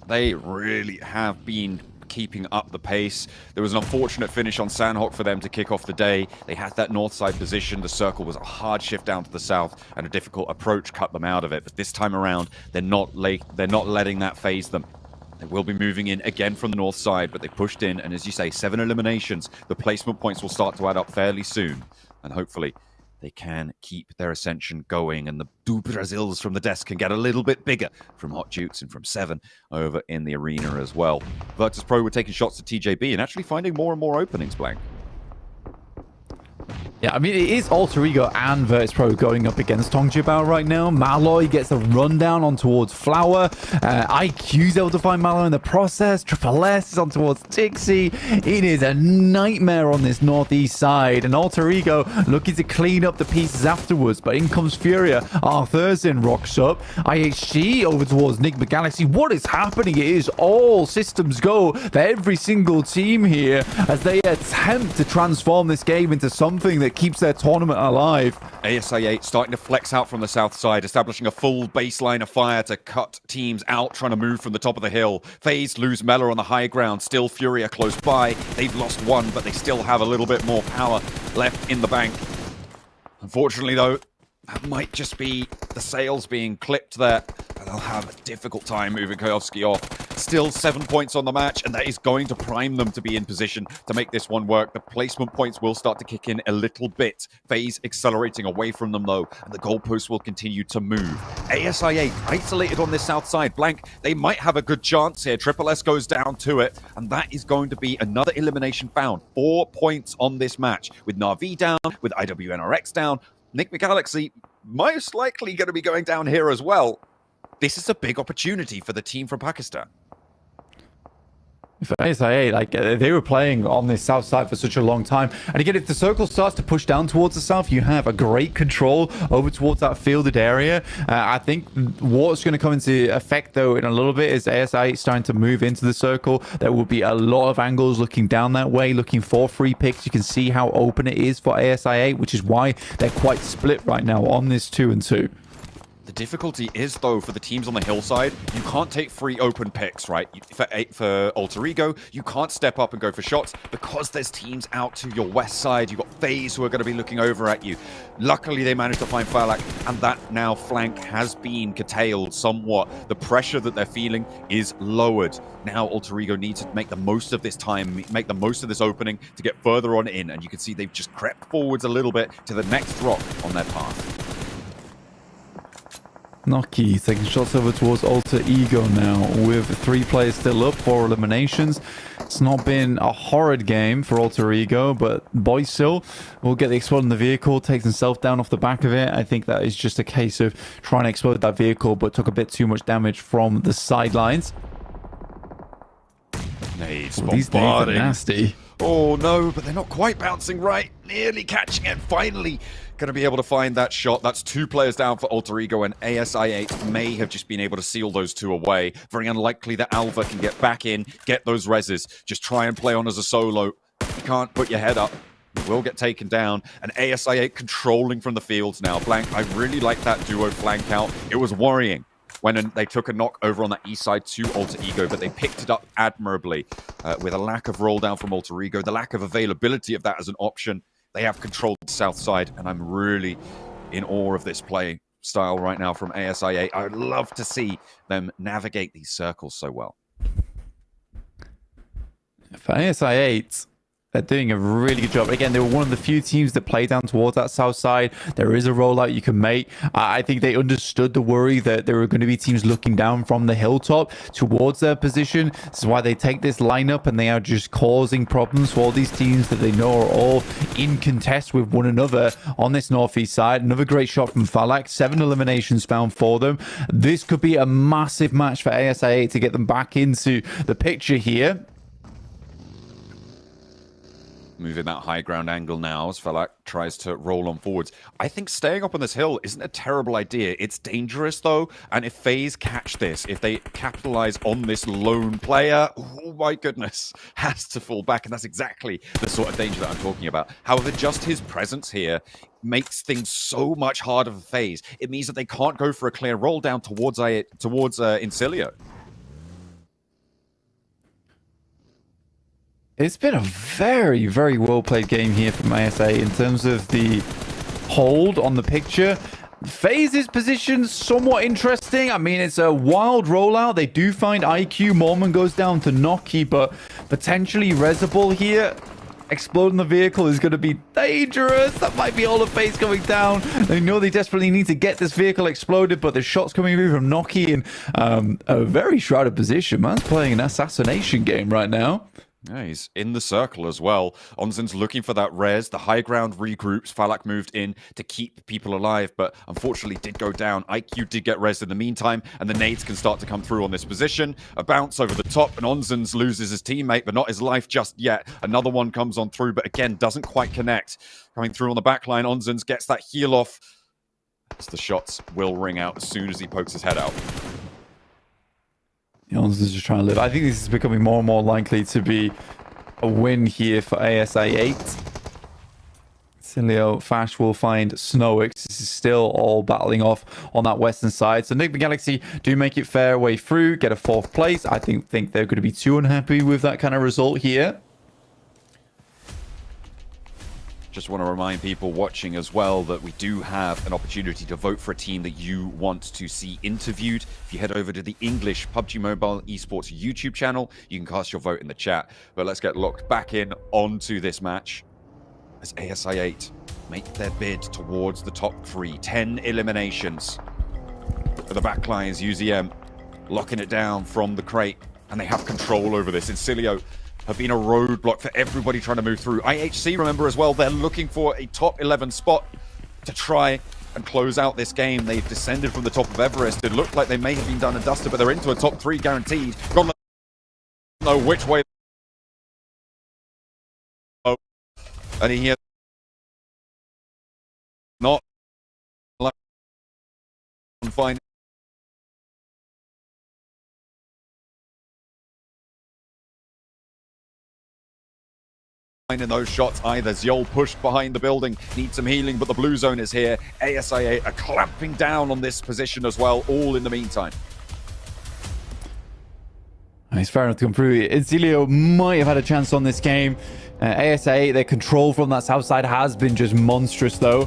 They really have been keeping up the pace. There was an unfortunate finish on Sandhawk for them to kick off the day. They had that north side position. The circle was a hard shift down to the south, and a difficult approach cut them out of it. But this time around, they're not letting that phase them. They will be moving in again from the north side, but they pushed in, and as you say, 7 eliminations. The placement points will start to add up fairly soon, and hopefully they can keep their ascension going, and the Du Brazils from the desk can get a little bit bigger from Hot Jukes and from 7 over in the arena as well. Virtus Pro were taking shots at TJB and actually finding more and more openings, Blank. Yeah, I mean, it is Alter Ego and Virtus Pro going up against Tongjibao right now. Malloy gets a rundown on towards Flower. IQ's able to find Malloy in the process. Triple S is on towards Tixie. It is a nightmare on this northeast side. And Alter Ego looking to clean up the pieces afterwards. But in comes Furia. Arthurson rocks up. IHG over towards Enigma Galaxy. What is happening? It is all systems go for every single team here as they attempt to transform this game into something that keeps their tournament alive. ASIA starting to flex out from the south side, establishing a full baseline of fire to cut teams out, trying to move from the top of the hill. FaZe lose Mela on the high ground, still Furia close by. They've lost 1, but they still have a little bit more power left in the bank. Unfortunately, though, that might just be the sails being clipped there, and they'll have a difficult time moving Kojovski off. Still 7 points on the match, and that is going to prime them to be in position to make this one work. The placement points will start to kick in a little bit. FaZe accelerating away from them, though, and the goalposts will continue to move. ASIA isolated on this south side. Blank, they might have a good chance here. Triple S goes down to it, and that is going to be another elimination found. 4 points on this match, with Na'Vi down, with IWNRX down. Enigma Galaxy most likely going to be going down here as well. This is a big opportunity for the team from Pakistan. For ASIA, like they were playing on this south side for such a long time, and again, if the circle starts to push down towards the south, you have a great control over towards that fielded area. I think what's going to come into effect though in a little bit is ASIA starting to move into the circle. There will be a lot of angles looking down that way, looking for free picks. You can see how open it is for ASIA, which is why they're quite split right now on this 2-2. The difficulty is, though, for the teams on the hillside, you can't take free open picks, right? For Alter Ego, you can't step up and go for shots because there's teams out to your west side. You've got FaZe who are going to be looking over at you. Luckily, they managed to find Falak, and that now flank has been curtailed somewhat. The pressure that they're feeling is lowered. Now, Alter Ego needs to make the most of this time, make the most of this opening to get further on in, and you can see they've just crept forwards a little bit to the next rock on their path. Noki taking shots over towards Alter Ego now with 3 players still up, 4 eliminations. It's not been a horrid game for Alter Ego, but Boysil will get the explode in the vehicle, takes himself down off the back of it. I think that is just a case of trying to explode that vehicle, but took a bit too much damage from the sidelines. Nades Well, these nades are bombarding. nasty. Oh no, but they're not quite bouncing right. Nearly catching it. Finally going to be able to find that shot. That's 2 players down for Alter Ego, and ASI8 may have just been able to seal those 2 away. Very unlikely that Alva can get back in, get those reses. Just try and play on as a solo. You can't put your head up. You will get taken down. And ASI8 controlling from the fields now. Blank, I really like that duo flank out. It was worrying when they took a knock over on that east side to Alter Ego, but they picked it up admirably with a lack of roll down from Alter Ego, the lack of availability of that as an option. They have controlled the south side, and I'm really in awe of this play style right now from ASI8. I would love to see them navigate these circles so well. For ASI8, they're doing a really good job. Again, they were one of the few teams that play down towards that south side. There is a rollout you can make. I think they understood the worry that there were going to be teams looking down from the hilltop towards their position. This is why they take this lineup, and they are just causing problems for all these teams that they know are all in contest with one another on this northeast side. Another great shot from Falak. 7 eliminations found for them. This could be a massive match for ASI8 to get them back into the picture here. Moving that high ground angle now as Falak tries to roll on forwards. I think staying up on this hill isn't a terrible idea. It's dangerous though, and if FaZe catch this, if they capitalize on this lone player, oh my goodness, has to fall back, and that's exactly the sort of danger that I'm talking about. However, just his presence here makes things so much harder for FaZe. It means that they can't go for a clear roll down towards Incilio. It's been a very, very well-played game here from ASA in terms of the hold on the picture. FaZe's position somewhat interesting. I mean, it's a wild rollout. They do find IQ. Mormon goes down to Noki, but potentially Resable here. Exploding the vehicle is going to be dangerous. That might be all of FaZe going down. They know they desperately need to get this vehicle exploded, but the shots coming through from Noki in a very shrouded position. Man's playing an assassination game right now. Yeah, he's in the circle as well. Onzen's looking for that res. The high ground regroups. Falak moved in to keep people alive, but unfortunately did go down. IQ did get res in the meantime, and the nades can start to come through on this position. A bounce over the top, and Onzen's loses his teammate, but not his life just yet. Another one comes on through, but again, doesn't quite connect. Coming through on the back line, Onzen's gets that heal off. As the shots will ring out as soon as he pokes his head out. Onzen's just trying to live. I think this is becoming more and more likely to be a win here for ASA8. Cilio, Fash will find Snowix. This is still all battling off on that western side. So Enigma Galaxy do make it fair way through, get a 4th place. I think they're going to be too unhappy with that kind of result here. Just want to remind people watching as well that we do have an opportunity to vote for a team that you want to see interviewed. If you head over to the English PUBG Mobile Esports YouTube channel, you can cast your vote in the chat. But let's get locked back in onto this match as ASI8 make their bid towards the top 3. 10 eliminations. For the backlines, UZM locking it down from the crate, and they have control over this. Incilio have been a roadblock for everybody trying to move through. IHC, remember as well, they're looking for a top 11 spot to try and close out this game. They've descended from the top of Everest. It looked like they may have been done and dusted, but they're into a top 3 guaranteed. God know which way. Oh, and he has not fine. In those shots either. Zjol pushed behind the building, needs some healing, but the blue zone is here. ASIA are clamping down on this position as well, all in the meantime. It's fair enough to come through. Incilio might have had a chance on this game. ASA, their control from that south side has been just monstrous though.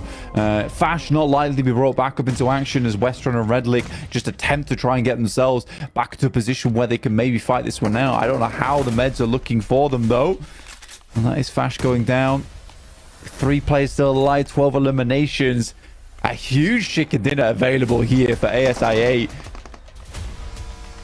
Fash not likely to be brought back up into action as Westron and Redlick just attempt to try and get themselves back to a position where they can maybe fight this one out. I don't know how the meds are looking for them though. And that is Fash going down. 3 players still alive, 12 eliminations. A huge chicken dinner available here for ASI8.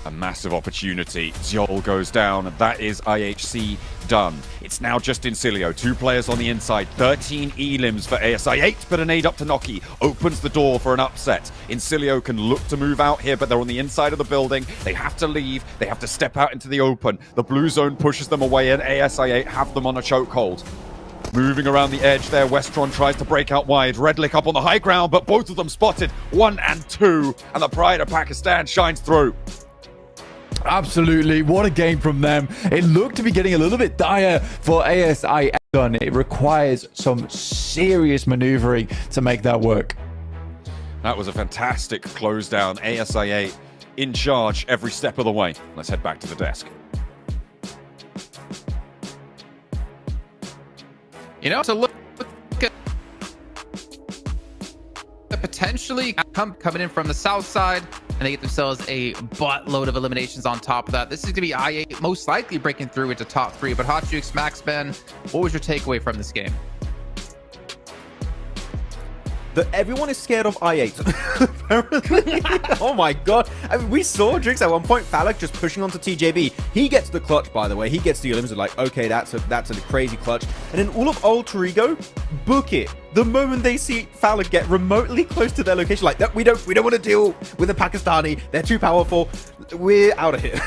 A massive opportunity. Zol goes down, and that is IHC done. It's now just Incilio. 2 players on the inside. 13 elims for ASI8, but a nade up to Noki opens the door for an upset. Incilio can look to move out here, but they're on the inside of the building. They have to leave. They have to step out into the open. The blue zone pushes them away, and ASI8 have them on a chokehold. Moving around the edge there, Westron tries to break out wide. Redlick up on the high ground, but both of them spotted. 1 and 2, and the pride of Pakistan shines through. Absolutely. What a game from them. It looked to be getting a little bit dire for ASI. It requires some serious maneuvering to make that work. That was a fantastic close down. ASI8 in charge every step of the way. Let's head back to the desk. You know, to look at potentially coming in from the south side, and they get themselves a buttload of eliminations on top of that. This is going to be I8 most likely breaking through into top 3. But Hot Jukes, Maxman, what was your takeaway from this game? Everyone is scared of I8. Oh my god. I mean, we saw Drix at one point, Falak just pushing onto TJB. He gets the clutch, by the way. He gets the elims, like, okay, that's a crazy clutch. And then all of Alter Ego book it. The moment they see Falak get remotely close to their location, like, that we don't want to deal with the Pakistani. They're too powerful. We're out of here.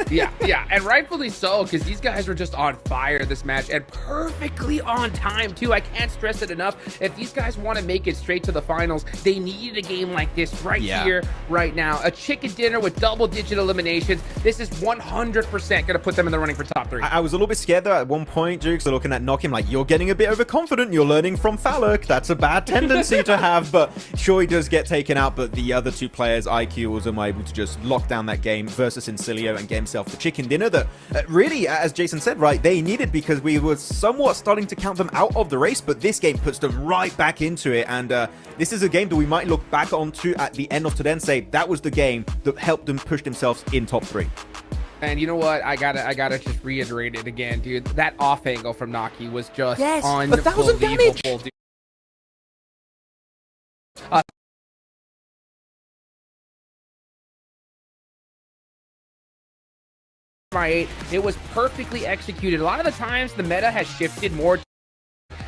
yeah, and rightfully so, because these guys were just on fire this match, and perfectly on time too. I can't stress it enough. If these guys want to make it straight to the finals, they needed a game like this right here, right now. A chicken dinner with double-digit eliminations. This is 100% going to put them in the running for top 3. I was a little bit scared though at one point. Dukes are looking at Knock him like, you're getting a bit overconfident. You're learning from Falak. That's a bad tendency to have. But sure, he does get taken out. But the other 2 players, IQ, was able to just lock down that game versus Incilio and get himself the chicken dinner that really, as Jason said, right, they needed, because we were somewhat starting to count them out of the race. But this game puts them right back into it. And this is a game that we might look back onto at the end of today and say that was the game that helped them push themselves in top 3. And you know what? I gotta just reiterate it again, dude. That off angle from Naki was just unbelievable, dude. It was perfectly executed. A lot of the times the meta has shifted more to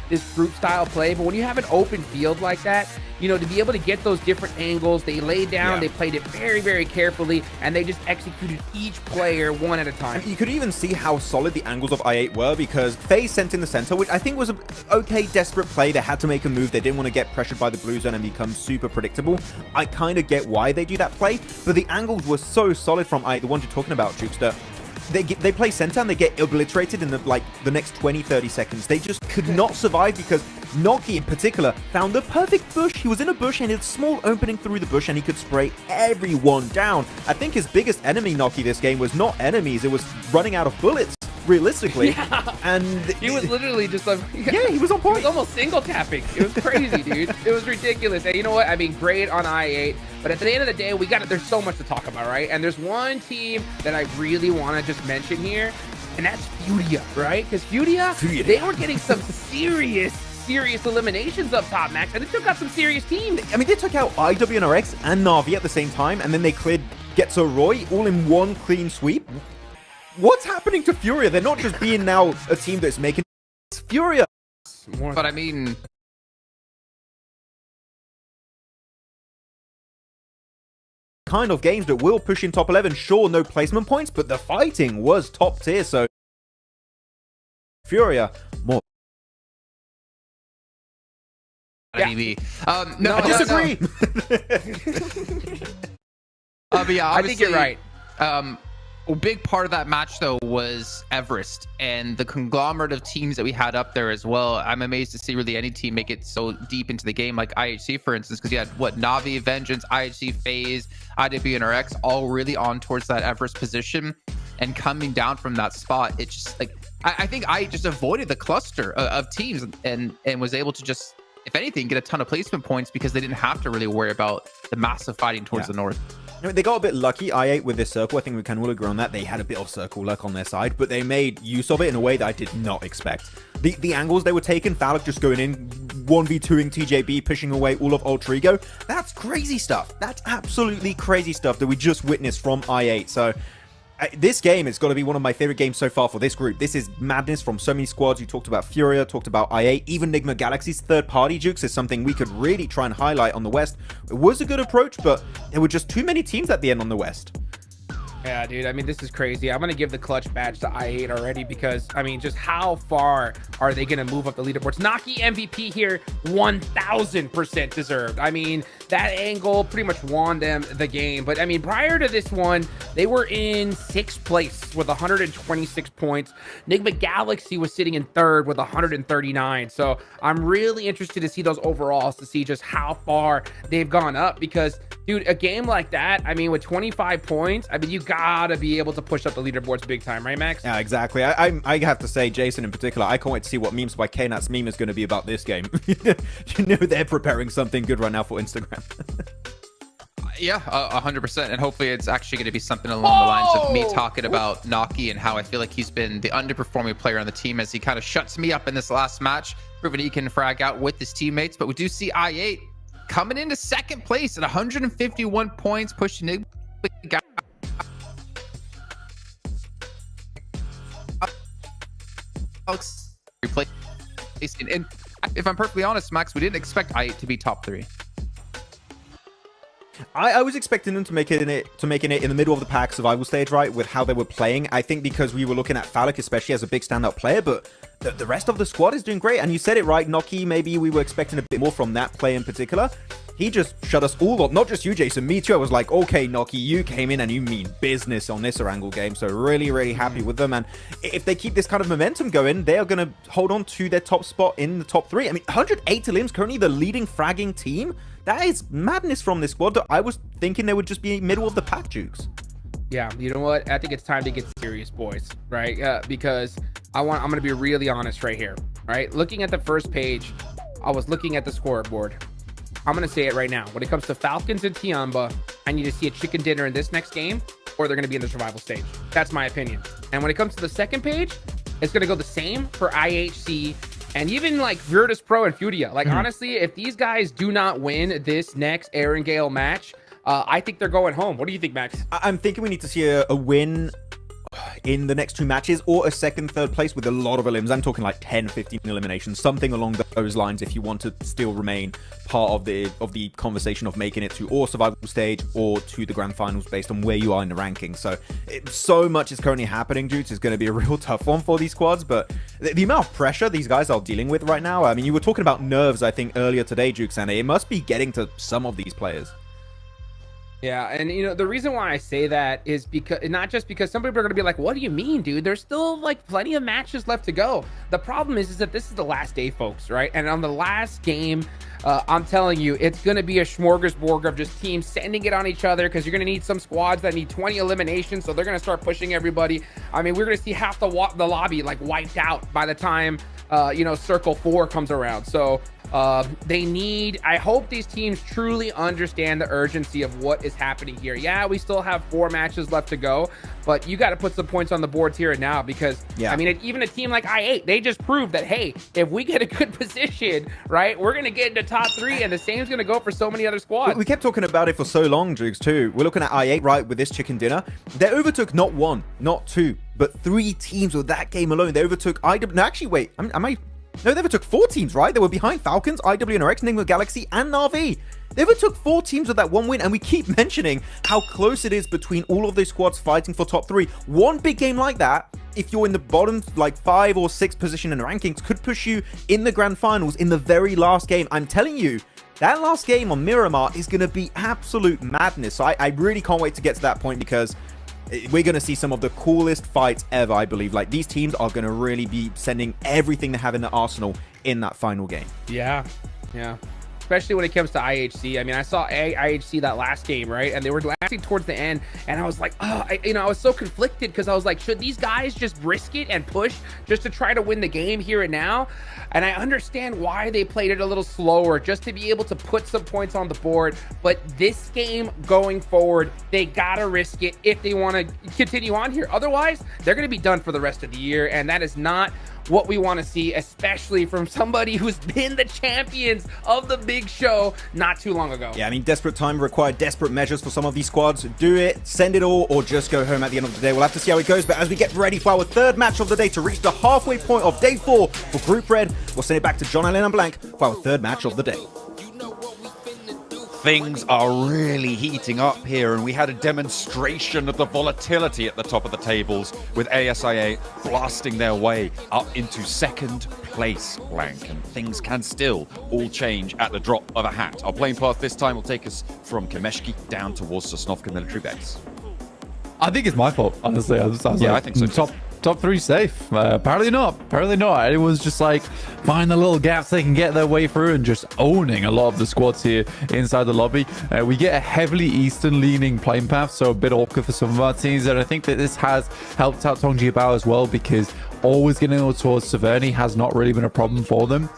this group style play, but when you have an open field like that, you know, to be able to get those different angles, they laid down, they played it very, very carefully, and they just executed each player one at a time. And you could even see how solid the angles of I8 were, because FaZe sent in the center, which I think was an okay desperate play. They had to make a move. They didn't want to get pressured by the blue zone and become super predictable. I kind of get why they do that play, but the angles were so solid from I8, the ones you're talking about, Jukes, that they play center and they get obliterated in the next 20-30 seconds. They just could not survive, because Noki in particular found the perfect bush. He was in a bush and it's a small opening through the bush, and he could spray everyone down. I think his biggest enemy, Noki, this game was not enemies, it was running out of bullets, realistically. And he was literally just like, he was on point. He was almost single tapping. It was crazy, dude. It was ridiculous. And you know what? I mean, great on I8, but at the end of the day, there's so much to talk about, right? And there's one team that I really want to just mention here, and that's Furia, right? Because Furia, they were getting some serious eliminations up top, Max, and they took out some serious teams. I mean, they took out IWNRX and Na'Vi at the same time, and then they cleared Getso Roy all in one clean sweep. What's happening to Furia? They're not just being now a team that's making... It's Furia. But I mean... kind of games that will push in top 11. Sure, no placement points, but the fighting was top tier, so... Furia, more... No, I disagree. But yeah, I think you're right. A big part of that match, though, was Everest and the conglomerate of teams that we had up there as well. I'm amazed to see really any team make it so deep into the game, like IHC, for instance, because you had, Na'Vi, Vengeance, IHC, FaZe, IWNRX, all really on towards that Everest position. And coming down from that spot, it just, like, I think I just avoided the cluster of teams and was able to just, if anything, get a ton of placement points because they didn't have to really worry about the massive fighting towards the north. I mean, they got a bit lucky, I8, with this circle. I think we can all agree on that. They had a bit of circle luck on their side, but they made use of it in a way that I did not expect. The angles they were taking, Falak just going in, 1v2ing TJB, pushing away all of Ultra Ego. That's crazy stuff. That's absolutely crazy stuff that we just witnessed from I8. So this game is going to be one of my favorite games so far for this group. This is madness from so many squads. You talked about Furia, talked about I8, even Nigma Galaxy's third party jukes is something we could really try and highlight on the West. It was a good approach, but there were just too many teams at the end on the West. Yeah, dude. I mean, this is crazy. I'm going to give the clutch badge to I8 already because, I mean, just how far are they going to move up the leaderboards? Naki MVP here, 1000% deserved. I mean, that angle pretty much won them the game. But, I mean, prior to this one, they were in 6th place with 126 points. Nigma Galaxy was sitting in 3rd with 139. So I'm really interested to see those overalls to see just how far they've gone up because, dude, a game like that, I mean, with 25 points, I mean, you gotta be able to push up the leaderboards big time, right, Max? Yeah, exactly. I have to say, Jason in particular, I can't wait to see what memes by KNAT's meme is going to be about this game. You know they're preparing something good right now for Instagram. Yeah, 100%. And hopefully it's actually going to be something along the lines of me talking about Naki and how I feel like he's been the underperforming player on the team as he kind of shuts me up in this last match, proving he can frag out with his teammates. But we do see I8 coming into 2nd place at 151 points, pushing Nigma. Replacing, and if I'm perfectly honest, Max, we didn't expect I8 to be top 3. I was expecting them to make it in the middle of the pack survival stage, right, with how they were playing. I think because we were looking at Phallic especially as a big standout player, but the rest of the squad is doing great. And you said it right, Noki, maybe we were expecting a bit more from that play in particular. He just shut us all up, not just you, Jason, me too. I was like, okay, Noki, you came in and you mean business on this ERANGLE game. So really, really happy with them. And if they keep this kind of momentum going, they are going to hold on to their top spot in the top 3. I mean, 108 limbs, currently the leading fragging team. That is madness from this squad. I was thinking they would just be middle of the pack, Jukes. Yeah, you know what? I think it's time to get serious, boys, right? Because I'm going to be really honest right here, right? Looking at the first page, I was looking at the scoreboard. I'm going to say it right now. When it comes to Falcons and Tiamba, I need to see a chicken dinner in this next game, or they're going to be in the survival stage. That's my opinion. And when it comes to the second page, it's going to go the same for IHC and even like Virtus Pro and Furia. Like, honestly, if these guys do not win this next ERANGLE match, I think they're going home. What do you think, Max? I'm thinking we need to see a win in the next 2 matches, or a 2nd, 3rd place with a lot of elims. I'm talking like 10, 15 eliminations, something along those lines if you want to still remain part of the conversation of making it to or survival stage or to the grand finals based on where you are in the ranking. So so much is currently happening, dudes. It's going to be a real tough one for these squads, but the amount of pressure these guys are dealing with right now, I mean, you were talking about nerves, I think, earlier today, Jukes, and it must be getting to some of these players. Yeah, and you know, the reason why I say that is because not just because some people are going to be like, what do you mean, dude? There's still like plenty of matches left to go. The problem is that this is the last day, folks, right? And on the last game, I'm telling you, it's going to be a smorgasbord of just teams sending it on each other because you're going to need some squads that need 20 eliminations, so they're going to start pushing everybody. I mean, we're going to see half the lobby like wiped out by the time you know, Circle 4 comes around. So I hope these teams truly understand the urgency of what is happening here. Yeah, we still have 4 matches left to go, but you got to put some points on the boards here and now because, yeah. I mean, even a team like I8, they just proved that, hey, if we get a good position, right, we're going to get into top 3, and the same's going to go for so many other squads. We kept talking about it for so long, Driggs, too. We're looking at I8, right, with this chicken dinner. They overtook not 1, not 2, but 3 teams with that game alone. They overtook IW. No, actually, wait, No, they overtook 4 teams, right? They were behind Falcons, IWNRX, Nigma Galaxy, and Na'Vi. They overtook 4 teams with that 1 win, and we keep mentioning how close it is between all of those squads fighting for top 3. One big game like that, if you're in the bottom, like 5 or 6 position in the rankings, could push you in the grand finals in the very last game. I'm telling you, that last game on Miramar is going to be absolute madness. So I really can't wait to get to that point because we're going to see some of the coolest fights ever, I believe. Like, these teams are going to really be sending everything they have in the arsenal in that final game. Yeah. Especially when it comes to IHC. I mean, I saw IHC that last game, right? And they were lasting towards the end. And I was like, I was so conflicted because I was like, should these guys just risk it and push just to try to win the game here and now? And I understand why they played it a little slower, just to be able to put some points on the board. But this game going forward, they got to risk it if they want to continue on here. Otherwise, they're going to be done for the rest of the year. And that is not what we want to see, especially from somebody who's been the champions of the big show not too long ago. Yeah, I mean, desperate time required desperate measures for some of these squads. Do it, send it all, or just go home at the end of the day. We'll have to see how it goes, but as we get ready for our third match of the day to reach the halfway point of day 4 for Group Red, we'll send it back to John Allen and Blank for our third match of the day. Things are really heating up here, and we had a demonstration of the volatility at the top of the tables with ASIA blasting their way up into second place, Blank, and things can still all change at the drop of a hat. Our playing path this time will take us from Kameshki down towards Sosnovka military base. I think it's my fault, honestly. I was Yeah, like, I think so too. Top 3 safe. Apparently not. Apparently not. Everyone's just like find the little gaps they can get their way through and just owning a lot of the squads here inside the lobby. We get a heavily eastern leaning playing path, so a bit awkward for some of our teams. And I think that this has helped out Tongjibao as well, because always getting towards Severny has not really been a problem for them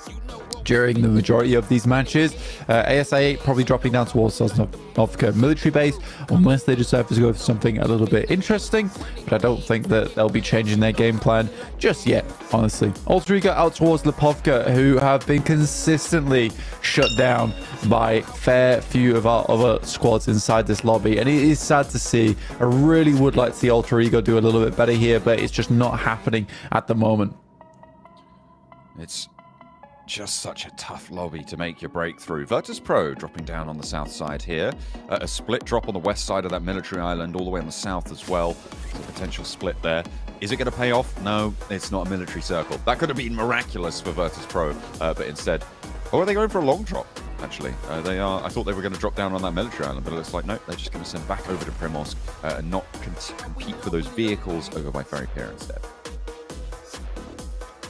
during the majority of these matches. ASIA probably dropping down towards Sosnovka military base, unless they decide to go for something a little bit interesting, but I don't think that they'll be changing their game plan just yet, honestly. Ulteriga out towards Lipovka, who have been consistently shut down by fair few of our other squads inside this lobby, and it is sad to see. I really would like to see Ulteriga do a little bit better here, but it's just not happening at the moment. It's just such a tough lobby to make your breakthrough. Virtus.pro dropping down on the south side here. A split drop on the west side of that military island, all the way on the south as well. There's a potential split there. Is it going to pay off? No, it's not a military circle. That could have been miraculous for Virtus.pro, but instead... Oh, are they going for a long drop, actually? They are. I thought they were going to drop down on that military island, but it looks like, nope, they're just going to send back over to Primorsk and not compete for those vehicles over by Ferry Pier instead.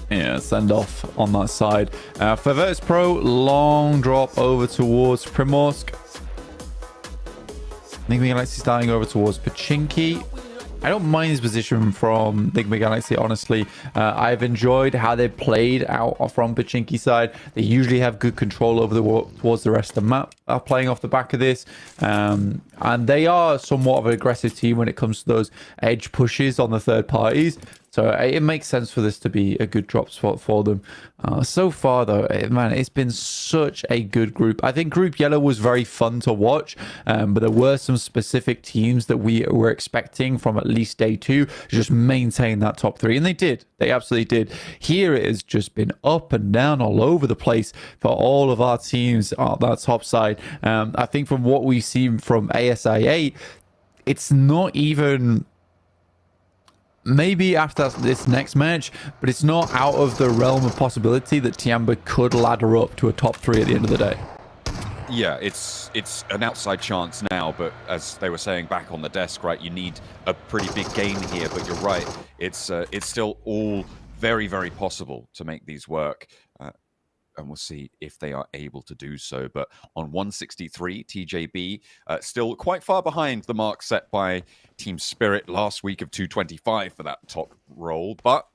Yeah, send off on that side. For Virtus.pro, long drop over towards Primorsk. Nigma Galaxy starting over towards Pachinki. I don't mind his position from Nigma Galaxy, honestly. I've enjoyed how they played out from Pachinki side. They usually have good control over towards the rest of the map, playing off the back of this. And they are somewhat of an aggressive team when it comes to those edge pushes on the third parties. So it makes sense for this to be a good drop spot for them. So far, though, man, it's been such a good group. I think Group Yellow was very fun to watch, but there were some specific teams that we were expecting from at least day 2 to just maintain that top 3. And they did. They absolutely did. Here it has just been up and down all over the place for all of our teams on that top side. I think from what we've seen from ASIA, it's not even... maybe after this next match, but it's not out of the realm of possibility that Tiamba could ladder up to a top 3 at the end of the day. Yeah, it's an outside chance now, but as they were saying back on the desk, right, you need a pretty big gain here, but you're right, it's still all very, very possible to make these work. And we'll see if they are able to do so. But on 163, TJB still quite far behind the mark set by Team Spirit last week of 225 for that top role. But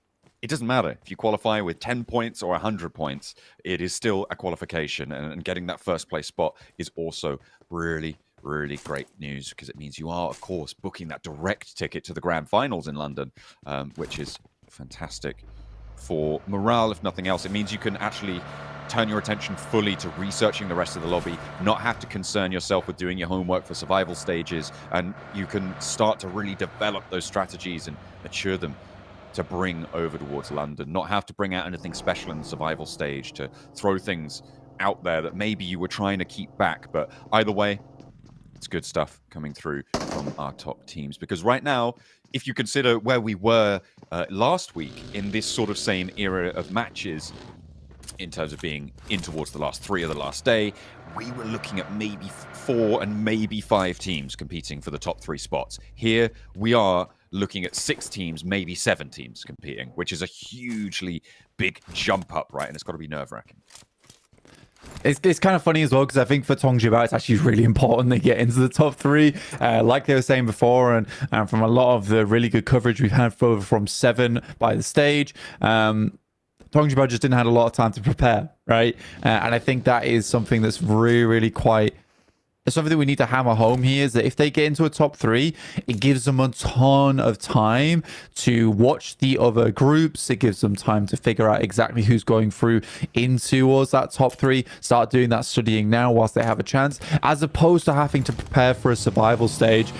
it doesn't matter. If you qualify with 10 points or 100 points, it is still a qualification. And getting that first place spot is also really, really great news, because it means you are, of course, booking that direct ticket to the grand finals in London, which is fantastic for morale, if nothing else. It means you can actually turn your attention fully to researching the rest of the lobby, not have to concern yourself with doing your homework for survival stages, and you can start to really develop those strategies and mature them to bring over towards London, not have to bring out anything special in the survival stage to throw things out there that maybe you were trying to keep back. But either way, it's good stuff coming through from our top teams, because right now, if you consider where we were last week in this sort of same era of matches, in terms of being in towards the last 3 of the last day, we were looking at maybe 4 and maybe 5 teams competing for the top 3 spots. Here we are looking at 6 teams, maybe 7 teams competing, which is a hugely big jump up, right? And it's got to be nerve-wracking. It's kind of funny as well, because I think for Tongjibao, it's actually really important they get into the top 3. Like they were saying before, and from a lot of the really good coverage we've had from 7 by the stage, Tongjibao just didn't have a lot of time to prepare, right? And I think that is something that's really, really quite something we need to hammer home here is that if they get into a top 3, it gives them a ton of time to watch the other groups. It gives them time to figure out exactly who's going through in towards that top 3. Start doing that studying now whilst they have a chance, as opposed to having to prepare for a survival stage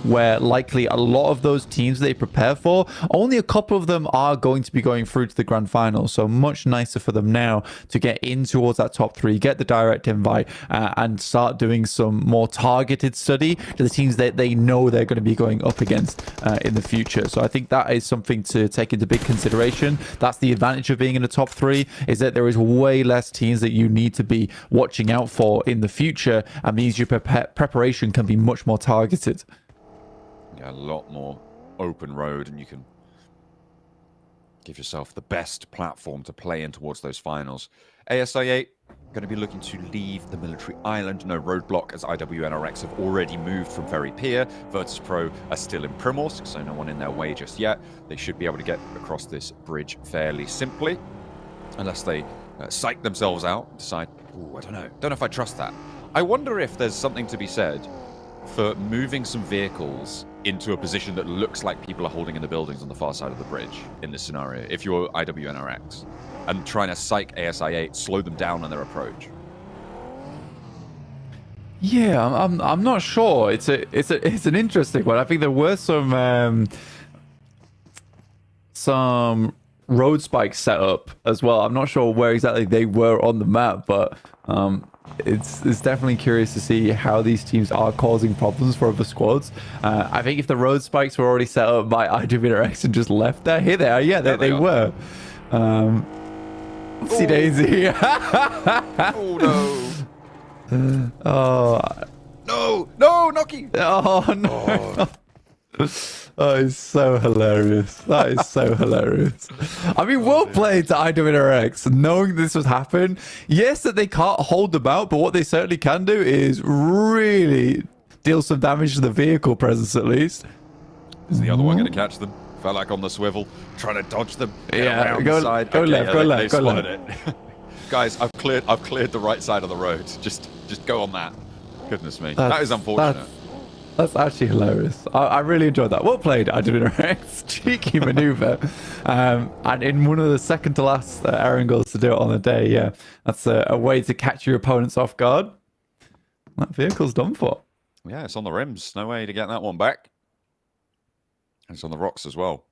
where likely a lot of those teams they prepare for, only a couple of them are going to be going through to the grand final. So much nicer for them now to get in towards that top 3, get the direct invite, and start doing some more targeted study to the teams that they know they're going to be going up against in the future. So I think that is something to take into big consideration. That's the advantage of being in the top 3, is that there is way less teams that you need to be watching out for in the future, and means your preparation can be much more targeted. Yeah, a lot more open road, and you can give yourself the best platform to play in towards those finals. ASI8 going to be looking to leave the military island. No roadblock, as IWNRX have already moved from Ferry Pier. Virtus.pro are still in Primorsk, so no one in their way just yet. They should be able to get across this bridge fairly simply, unless they psych themselves out and decide, ooh, I don't know if I trust that. I wonder if there's something to be said for moving some vehicles into a position that looks like people are holding in the buildings on the far side of the bridge in this scenario, if you're IWNRX, and trying to psych ASI8, slow them down on their approach. Yeah, I'm not sure. It's an interesting one. I think there were some road spikes set up as well. I'm not sure where exactly they were on the map, but it's definitely curious to see how these teams are causing problems for other squads. I think if the road spikes were already set up by IWNRX and just left there, here they are. Yeah, they were. Oopsie daisy. Oh no. No, Noki. Oh no. Oh, it's so hilarious. That is so hilarious. I mean, well played to IWNRX, knowing this would happen. Yes, that they can't hold them out, but what they certainly can do is really deal some damage to the vehicle presence, at least. Is the other one going to catch them? Felt like on the swivel, trying to dodge them. Yeah, go left, go left. It. Guys, I've cleared the right side of the road. Just go on that. Goodness me, that is unfortunate. That's actually hilarious. I really enjoyed that. Well played, IWNRX. Cheeky maneuver. And in one of the second to last Erangles to do it on the day, yeah. That's a way to catch your opponents off guard. That vehicle's done for. Yeah, it's on the rims. No way to get that one back. And it's on the rocks as well.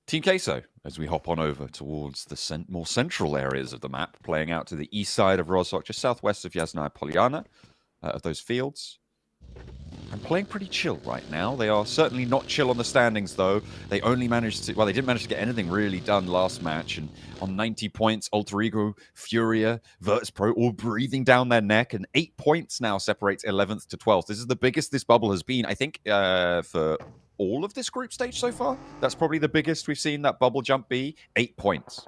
Team Queso, as we hop on over towards the more central areas of the map, playing out to the east side of Rozhok, just southwest of Yasnaya Polyana, of those fields. And playing pretty chill right now. They are certainly not chill on the standings, though. They only managed to... Well, they didn't manage to get anything really done last match. And on 90 points, Alter Ego, Furia, Virtus.pro, all breathing down their neck. And 8 points now separates 11th to 12th. This is the biggest this bubble has been, I think, for all of this group stage so far. That's probably the biggest we've seen that bubble jump be. 8 points.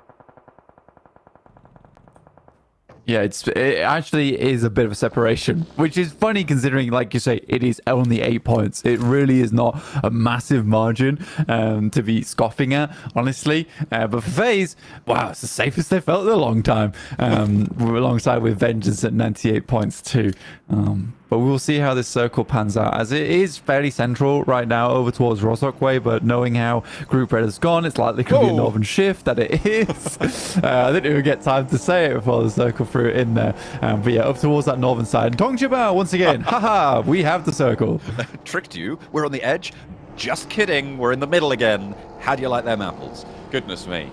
Yeah, it actually is a bit of a separation, which is funny considering, like you say, it is only 8 points. It really is not a massive margin to be scoffing at, honestly. But for FaZe, wow, it's the safest they've felt in a long time, alongside with Vengeance at 98 points too. But we'll see how this circle pans out, as it is fairly central right now over towards Rozhok way, but knowing how Group Red has gone, it's likely going to be a Northern Shift, that it is. I didn't even get time to say it before the circle threw it in there. But yeah, up towards that northern side. Dongjibao, once again, haha, we have the circle. Tricked you. We're on the edge. Just kidding. We're in the middle again. How do you like them apples? Goodness me.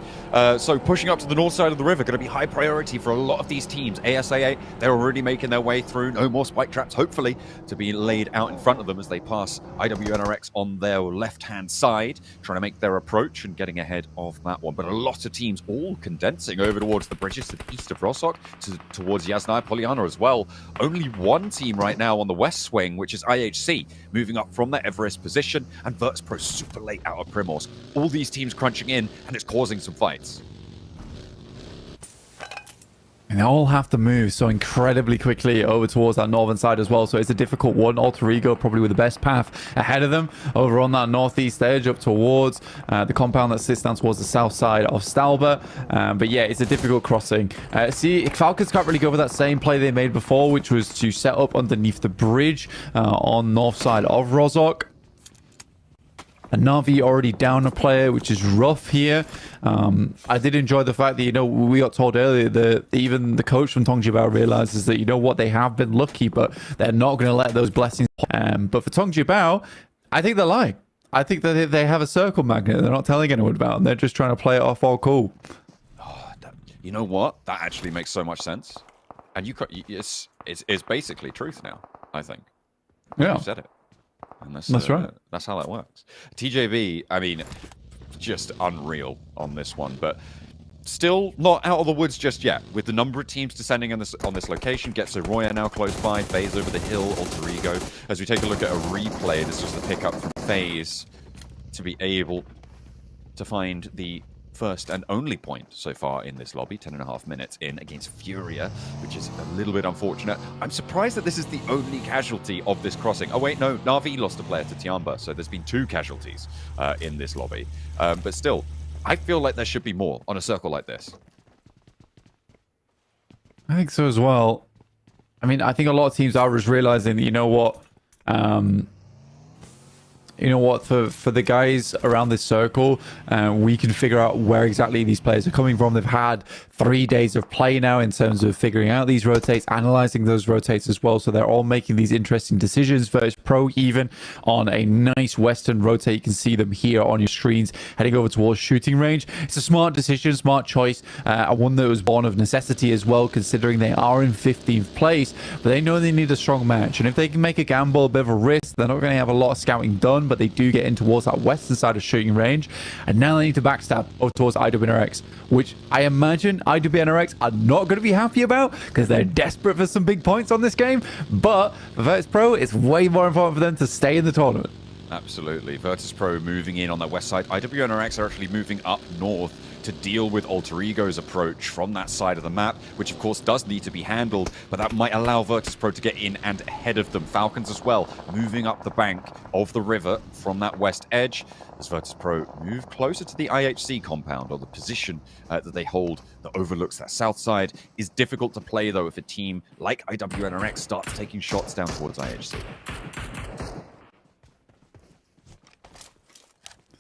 So pushing up to the north side of the river, going to be high priority for a lot of these teams. ASA8, they're already making their way through. No more spike traps, hopefully, to be laid out in front of them as they pass IWNRX on their left-hand side, trying to make their approach and getting ahead of that one. But a lot of teams all condensing over towards the bridges to the east of Rozhok, towards Yasnaya Polyana as well. Only one team right now on the west swing, which is IHC, moving up from their Everest position, and Virtus.pro super late out of Primorsk. All these teams crunching in, and it's causing some fights. And they all have to move so incredibly quickly over towards that northern side as well. So it's a difficult one. Alter Ego probably with the best path ahead of them over on that northeast edge up towards the compound that sits down towards the south side of Stalber. But yeah, it's a difficult crossing. See, Falcons can't really go for that same play they made before, which was to set up underneath the bridge on north side of Rozhok. And Na'Vi already down a player, which is rough here. I did enjoy the fact that, you know, we got told earlier that even the coach from Tongjibao realizes that, you know what, they have been lucky, but they're not going to let those blessings. But for Tongjibao, I think they're lying. I think that they have a circle magnet they're not telling anyone about, and they're just trying to play it off all cool. Oh, you know what? That actually makes so much sense. And it's basically truth now, I think. Yeah. You said it. And that's right. That's how that works. TJB, I mean, just unreal on this one, but still not out of the woods just yet. With the number of teams descending on this location, Getso Roya now close by, FaZe over the hill, Alter Ego. As we take a look at a replay, this is the pickup from FaZe to be able to find the first and only point so far in this lobby, 10.5 minutes in against Furia, which is a little bit unfortunate. I'm surprised that this is the only casualty of this crossing. Oh wait, no, Na'Vi lost a player to Tiamba, so there's been 2 casualties in this lobby. But still, I feel like there should be more on a circle like this. I think so as well. I mean, I think a lot of teams are just realizing that, you know what, for the guys around this circle, we can figure out where exactly these players are coming from. They've had 3 days of play now in terms of figuring out these rotates, analyzing those rotates as well. So they're all making these interesting decisions. Versus Pro even on a nice western rotate. You can see them here on your screens heading over towards shooting range. It's a smart decision, smart choice. One that was born of necessity as well, considering they are in 15th place. But they know they need a strong match. And if they can make a gamble, a bit of a risk, they're not going to have a lot of scouting done, but they do get in towards that western side of shooting range. And now they need to backstab over towards IWNRX, which I imagine IWNRX are not going to be happy about because they're desperate for some big points on this game. But for Virtus Pro, it's way more important for them to stay in the tournament. Absolutely. Virtus Pro moving in on that west side. IWNRX are actually moving up north to deal with Alter Ego's approach from that side of the map, which of course does need to be handled, but that might allow Virtus Pro to get in and ahead of them. Falcons as well, moving up the bank of the river from that west edge, as Virtus Pro move closer to the IHC compound, or the position that they hold that overlooks that south side. Is difficult to play though if a team like IWNRX starts taking shots down towards IHC.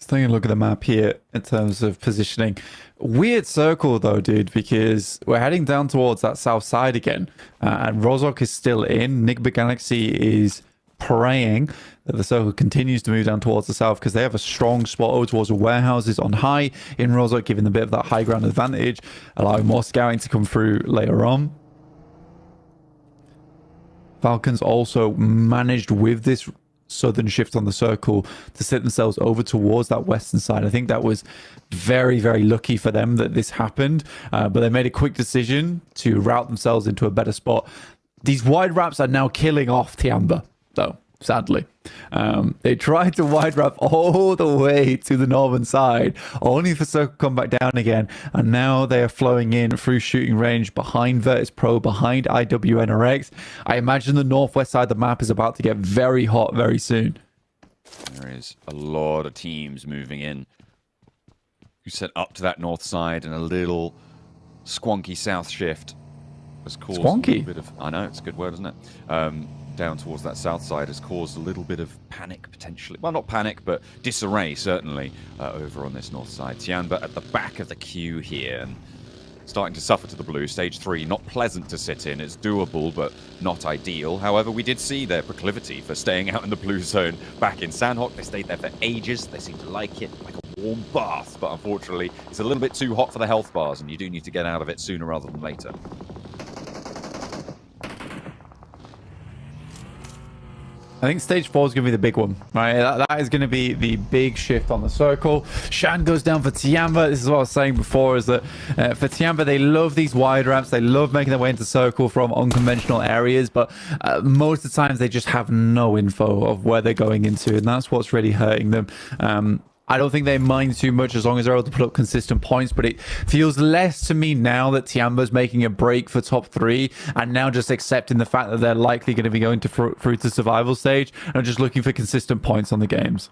Taking a look at the map here in terms of positioning. Weird circle though, dude, because we're heading down towards that south side again, and Rozhok is still in. Nigba Galaxy is praying that the circle continues to move down towards the south because they have a strong spot over towards the warehouses on high in Rozhok, giving a bit of that high ground advantage, allowing more scouting to come through later on. Falcons also managed with this southern shift on the circle to set themselves over towards that western side. I think that was very, very lucky for them that this happened, but they made a quick decision to route themselves into a better spot. These wide wraps are now killing off Tiamba, though, sadly. They tried to wide wrap all the way to the northern side, only for circle to come back down again, and now they are flowing in through shooting range behind Virtus Pro, behind IWNRX. I imagine the northwest side of the map is about to get very hot very soon. There is a lot of teams moving in who set up to that north side, and a little squonky south shift has caused squonky? A little bit of, I know, it's a good word, isn't it? Down towards that south side has caused a little bit of panic, potentially. Well, not panic, but disarray, certainly, over on this north side. Tianba at the back of the queue here, and starting to suffer to the blue. Stage 3, not pleasant to sit in. It's doable, but not ideal. However, we did see their proclivity for staying out in the blue zone back in Sandhawk. They stayed there for ages. They seem to like it, like a warm bath, but unfortunately, it's a little bit too hot for the health bars, and you do need to get out of it sooner rather than later. I think stage 4 is going to be the big one, right? That is going to be the big shift on the circle. Shan goes down for Tiamba. This is what I was saying before, is that for Tiamba, they love these wide ramps. They love making their way into circle from unconventional areas, but most of the times they just have no info of where they're going into, and that's what's really hurting them. I don't think they mind too much as long as they're able to put up consistent points, but it feels less to me now that Tiamba's making a break for top 3 and now just accepting the fact that they're likely going to be going through to survival stage and just looking for consistent points on the games.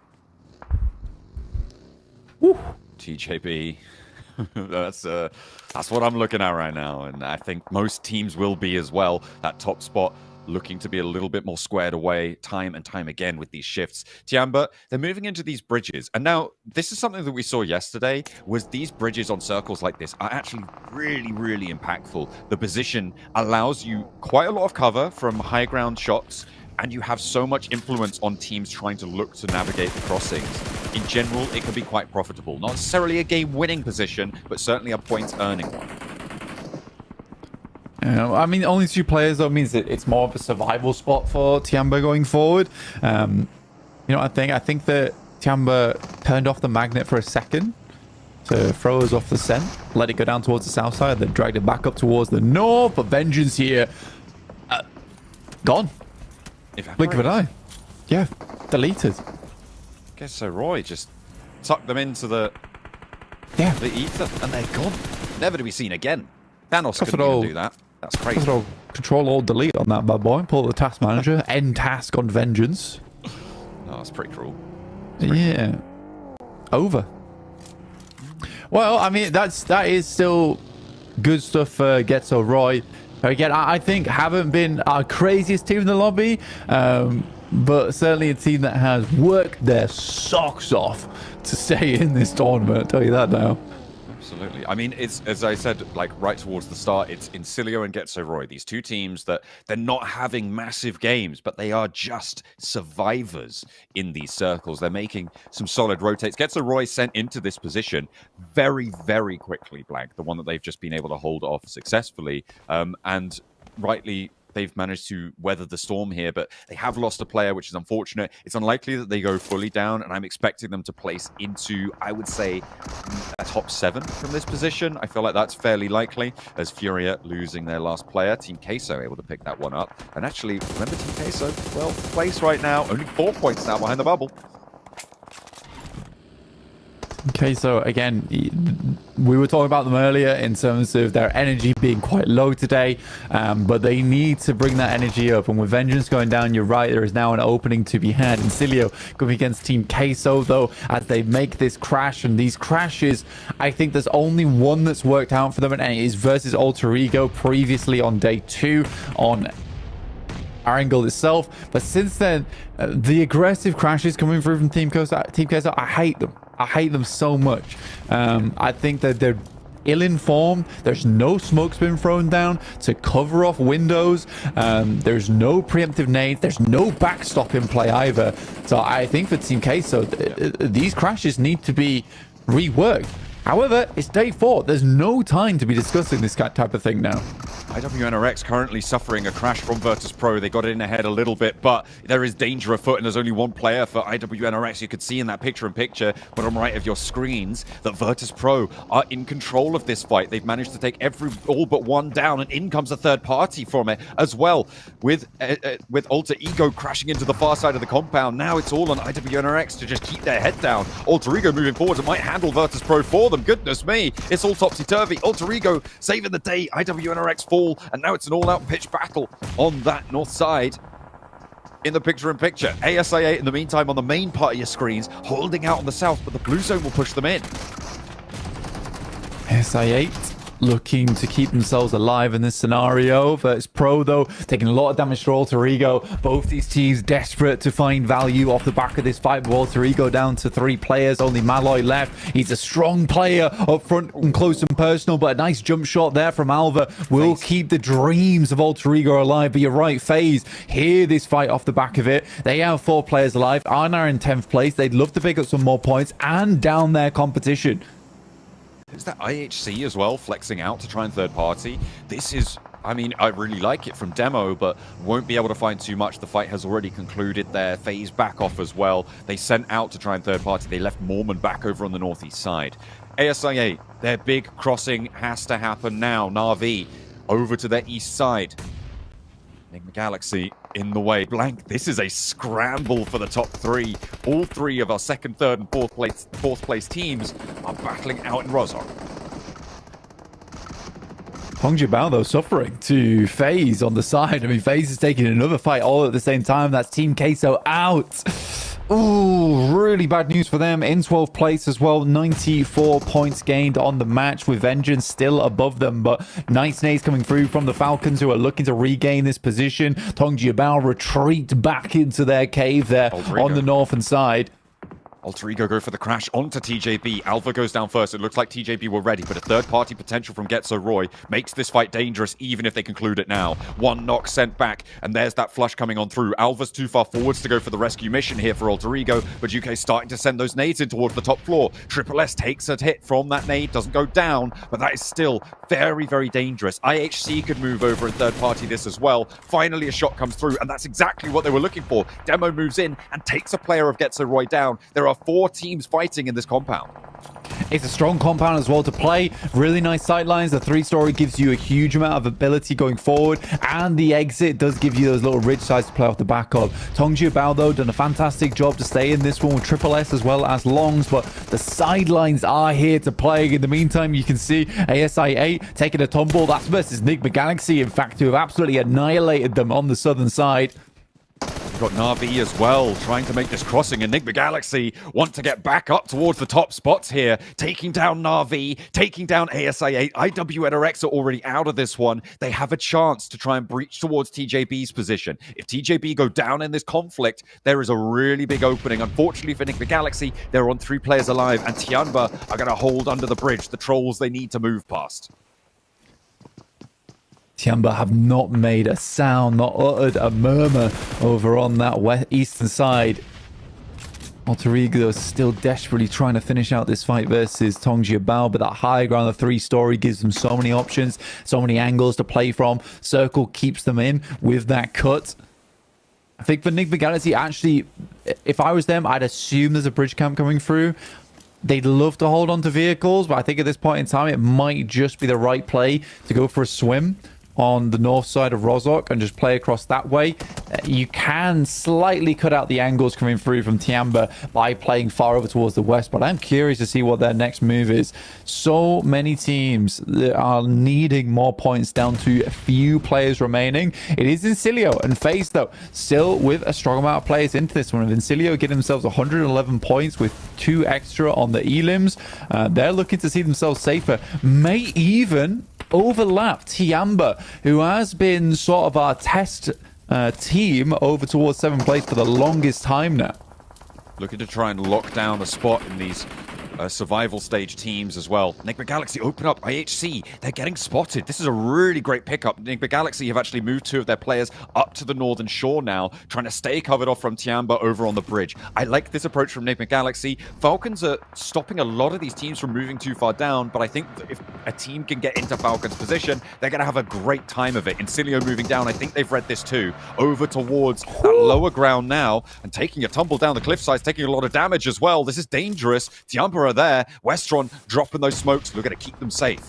Woo. TJB. That's what I'm looking at right now, and I think most teams will be as well. That top spot looking to be a little bit more squared away time and time again with these shifts. Tiamba, they're moving into these bridges, and now this is something that we saw yesterday, was these bridges on circles like this are actually really, really impactful. The position allows you quite a lot of cover from high ground shots, and you have so much influence on teams trying to look to navigate the crossings. In general, it can be quite profitable. Not necessarily a game-winning position, but certainly a points-earning one. I mean, only 2 players, though, means that it's more of a survival spot for Tiamba going forward. You know, I think that Tiamba turned off the magnet for a second to throw us off the scent, let it go down towards the south side, then dragged it back up towards the north. But Vengeance here, gone. Blink of an eye. Yeah, deleted. Guess so. Roy just tucked them into the ether, and they're gone. Never to be seen again. Thanos couldn't even do that. That's crazy. Control Alt Delete on that bad boy. Pull the task manager. End task on Vengeance. Oh, that's pretty cruel. Yeah. Over. Well, I mean, that is still good stuff for Ghetto Roy. Again, I think haven't been our craziest team in the lobby, but certainly a team that has worked their socks off to stay in this tournament. I'll tell you that now. Absolutely. I mean, it's, as I said, like right towards the start, it's Incilio and Getso Roy. These 2 teams that they're not having massive games, but they are just survivors in these circles. They're making some solid rotates. Getso Roy sent into this position very, very quickly, Blank, the one that they've just been able to hold off successfully. And rightly, they've managed to weather the storm here, but they have lost a player, which is unfortunate. It's unlikely that they go fully down, and I'm expecting them to place into, I would say, a top 7 from this position. I feel like that's fairly likely, as Furia losing their last player. Team Queso able to pick that one up. And actually, remember Team Queso, 12th place right now, only 4 points now behind the bubble. Okay, so again, we were talking about them earlier in terms of their energy being quite low today, but they need to bring that energy up. And with Vengeance going down, you're right, there is now an opening to be had. And Cilio going against Team Queso, though, as they make this crash. And these crashes, I think there's only one that's worked out for them, and it is versus Alter Ego previously on day 2 on ERANGLE itself. But since then, the aggressive crashes coming through from Team Queso, I hate them. I hate them so much. I think that they're ill-informed. There's no smokes been thrown down to cover off windows. There's no preemptive nades. There's no backstop in play either. So I think for Team Queso, these crashes need to be reworked. However, it's day 4. There's no time to be discussing this type of thing now. IWNRX currently suffering a crash from Virtus Pro. They got in ahead a little bit, but there is danger afoot, and there's only 1 player for IWNRX. You could see in that picture-in-picture, bottom right of your screens, that Virtus Pro are in control of this fight. They've managed to take all but 1 down, and in comes a third party from it as well, with Alter Ego crashing into the far side of the compound. Now it's all on IWNRX to just keep their head down. Alter Ego moving forward and might handle Virtus Pro for them. Goodness me, it's all topsy-turvy. Alter Ego saving the day. IWNRX fall, and now it's an all-out pitch battle on that north side. In the picture-in-picture, ASI8 in the meantime on the main part of your screens, holding out on the south, but the blue zone will push them in. ASI8 looking to keep themselves alive in this scenario. Virtus Pro, though, taking a lot of damage to Alter Ego. Both these teams desperate to find value off the back of this fight. With Alter Ego down to 3 players, only Malloy left. He's a strong player up front and close and personal, but a nice jump shot there from Alva will keep the dreams of Alter Ego alive. But you're right, FaZe hear this fight off the back of it. They have 4 players alive. Arna in 10th place. They'd love to pick up some more points and down their competition. Is that IHC as well, flexing out to try and third party? This is, I mean, I really like it from demo, but won't be able to find too much. The fight has already concluded there. FaZe back off as well. They sent out to try and third party. They left Mormon back over on the northeast side. ASI8, their big crossing has to happen now. Na'Vi over to their east side. Enigma Galaxy in the way. Blank, this is a scramble for the top three. All three of our second, third, and fourth place teams are battling out in Rozhok. PMGC though suffering to FaZe on the side. I mean, FaZe is taking another fight all at the same time. That's Team Queso out. Ooh, really bad news for them. In 12th place as well. 94 points gained on the match with Vengeance still above them. But nice nades coming through from the Falcons who are looking to regain this position. PMGC retreat back into their cave there on the northern side. Alter Ego go for the crash onto TJB. Alpha goes down first. It looks like TJB were ready, but a third-party potential from Getzo Roy makes this fight dangerous, even if they conclude it now. One knock sent back, and there's that flush coming on through. Alpha's too far forwards to go for the rescue mission here for Alter Ego, but UK starting to send those nades in towards the top floor. Triple S takes a hit from that nade, doesn't go down, but that is still very, very dangerous. IHC could move over and third-party this as well. Finally, a shot comes through, and that's exactly what they were looking for. Demo moves in and takes a player of Getzo Roy down. There are 4 teams fighting in this compound. It's a strong compound as well to play. Really nice sightlines. The 3-story gives you a huge amount of ability going forward, and the exit does give you those little ridge sides to play off the back of. PMGC though done a fantastic job to stay in this one with Triple S as well as Longs, but the sidelines are here to play. In the meantime, you can see ASI-8 taking a tumble. That's versus Enigma Galaxy, in fact, who have absolutely annihilated them on the southern side. We've got Na'Vi as well, trying to make this crossing. Enigma Galaxy want to get back up towards the top spots here, taking down Na'Vi, taking down ASI-8. IWNRX are already out of this one. They have a chance to try and breach towards TJB's position. If TJB go down in this conflict, there is a really big opening. Unfortunately for Enigma Galaxy, they're on 3 players alive, and Tianba are going to hold under the bridge, the trolls they need to move past. Tianba have not made a sound, not uttered a murmur over on that eastern side. Alter Ego is still desperately trying to finish out this fight versus PMGC, but that high ground, the 3-story, gives them so many options, so many angles to play from. Circle keeps them in with that cut. I think for Enigma Galaxy, actually, if I was them, I'd assume there's a bridge camp coming through. They'd love to hold on to vehicles, but I think at this point in time, it might just be the right play to go for a swim on the north side of Rozhok and just play across that way. You can slightly cut out the angles coming through from Tianba by playing far over towards the west, but I'm curious to see what their next move is. So many teams that are needing more points down to a few players remaining. It is Incilio and FaZe, though, still with a strong amount of players into this one. Incilio getting themselves 111 points with 2 extra on the elims. They're looking to see themselves safer. May even overlap Tianba, who has been sort of our test team over towards 7th place for the longest time now. Looking to try and lock down a spot in these survival stage teams as well. Enigma Galaxy open up. IHC, they're getting spotted. This is a really great pickup. Enigma Galaxy have actually moved 2 of their players up to the northern shore now, trying to stay covered off from Tianba over on the bridge. I like this approach from Enigma Galaxy. Falcons are stopping a lot of these teams from moving too far down, but I think that if a team can get into Falcons' position, they're going to have a great time of it. Incilio moving down, I think they've read this too, over towards that lower ground now, and taking a tumble down the cliff sides, taking a lot of damage as well. This is dangerous. Tianba are there. Westron dropping those smokes. We're going to keep them safe.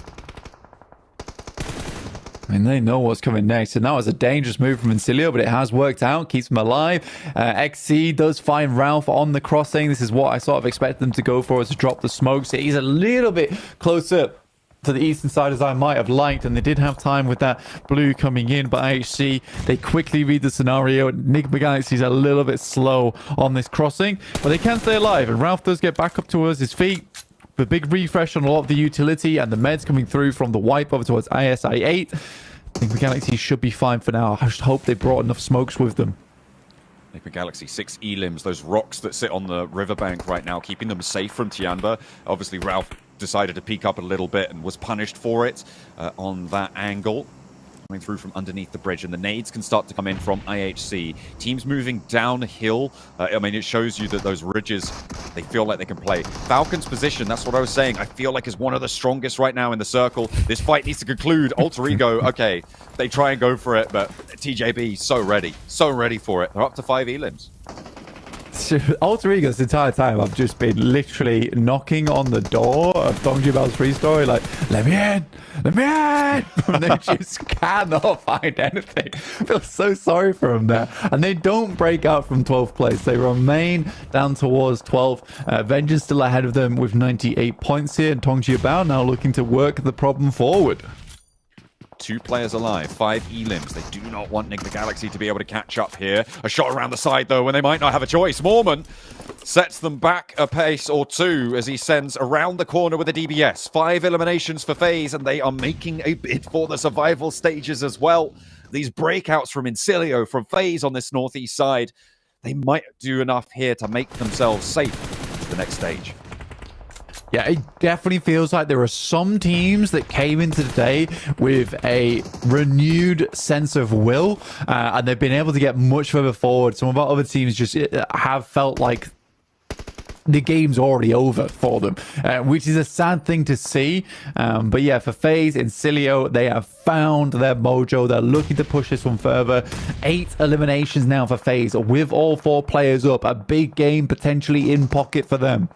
I mean, they know what's coming next, and that was a dangerous move from Incilio, but it has worked out, keeps them alive. XC does find Ralph on the crossing. This is what I sort of expected them to go for, is to drop the smokes. He's a little bit closer to the eastern side as I might have liked, and they did have time with that blue coming in, but IHC, they quickly read the scenario. Enigma Galaxy's a little bit slow on this crossing, but they can stay alive, and Ralph does get back up towards his feet. The big refresh on a lot of the utility and the meds coming through from the wipe over towards ISI-8. Enigma Galaxy should be fine for now. I just hope they brought enough smokes with them. Enigma Galaxy, 6 elims, those rocks that sit on the riverbank right now, keeping them safe from Tianba. Obviously, Ralph decided to peek up a little bit and was punished for it on that angle. Coming through from underneath the bridge, and the nades can start to come in from IHC. Teams moving downhill. I mean, it shows you that those ridges, they feel like they can play. Falcon's position, that's what I was saying, I feel like is one of the strongest right now in the circle. This fight needs to conclude. Alter Ego, okay, they try and go for it, but TJB, so ready for it. They're up to 5 elims. Alter Ego this entire time, I've just been literally knocking on the door of Dong Jiabao's free story, like, let me in, let me in. And they just cannot find anything. I feel so sorry for them there. And they don't break out from 12th place. They remain down towards 12th. Vengeance still ahead of them with 98 points here. And Dong Jiabao now looking to work the problem forward. 2 players alive, 5 elims. They do not want Enigma Galaxy to be able to catch up here. A shot around the side, though, when they might not have a choice. Mormon sets them back a pace or 2 as he sends around the corner with a DBS. 5 eliminations for FaZe, and they are making a bid for the survival stages as well. These breakouts from Incilio, from FaZe on this northeast side, they might do enough here to make themselves safe to the next stage. Yeah, it definitely feels like there are some teams that came into today with a renewed sense of will, and they've been able to get much further forward. Some of our other teams just have felt like the game's already over for them, which is a sad thing to see. But yeah, for FaZe, Incilio, they have found their mojo. They're looking to push this one further. 8 eliminations now for FaZe, with all 4 players up. A big game potentially in pocket for them.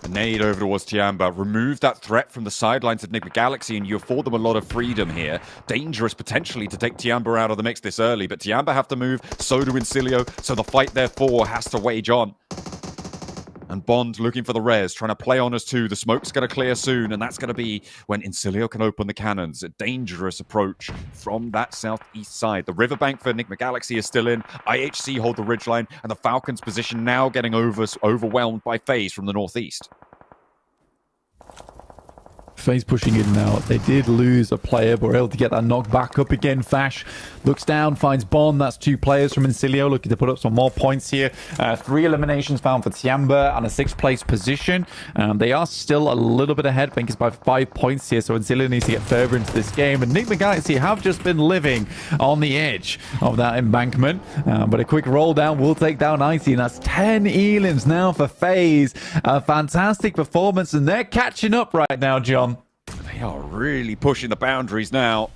A nade over towards Tiamba. Remove that threat from the sidelines of Enigma Galaxy, and you afford them a lot of freedom here. Dangerous potentially to take Tiamba out of the mix this early, but Tiamba have to move, so do Incilio, so the fight therefore has to wage on. And Bond looking for the res, trying to play on us too. The smoke's going to clear soon, and that's going to be when Incilio can open the cannons. A dangerous approach from that southeast side. The riverbank for Enigma Galaxy is still in. IHC hold the ridgeline, and the Falcons' position now getting overwhelmed by FaZe from the northeast. FaZe pushing in now. They did lose a player, but were able to get that knock back up again. Fash looks down, finds Bond. That's 2 players from Incilio looking to put up some more points here. 3 eliminations found for Tiamba and a 6th place position. They are still a little bit ahead. I think it's by 5 points here, so Incilio needs to get further into this game. And Enigma Galaxy have just been living on the edge of that embankment. But a quick roll down will take down Icy, and that's 10 elims now for FaZe. A fantastic performance, and they're catching up right now, John. They are really pushing the boundaries now,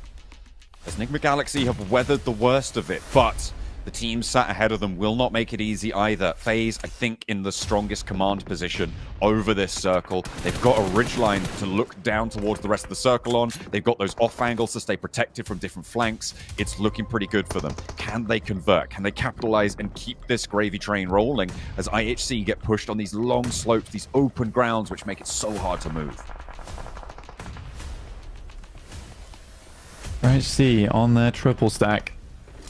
as Enigma Galaxy have weathered the worst of it, but the team sat ahead of them will not make it easy either. FaZe, I think, in the strongest command position over this circle. They've got a ridgeline to look down towards the rest of the circle on. They've got those off angles to stay protected from different flanks. It's looking pretty good for them. Can they convert? Can they capitalize and keep this gravy train rolling as IHC get pushed on these long slopes, these open grounds, which make it so hard to move? IHC on their triple stack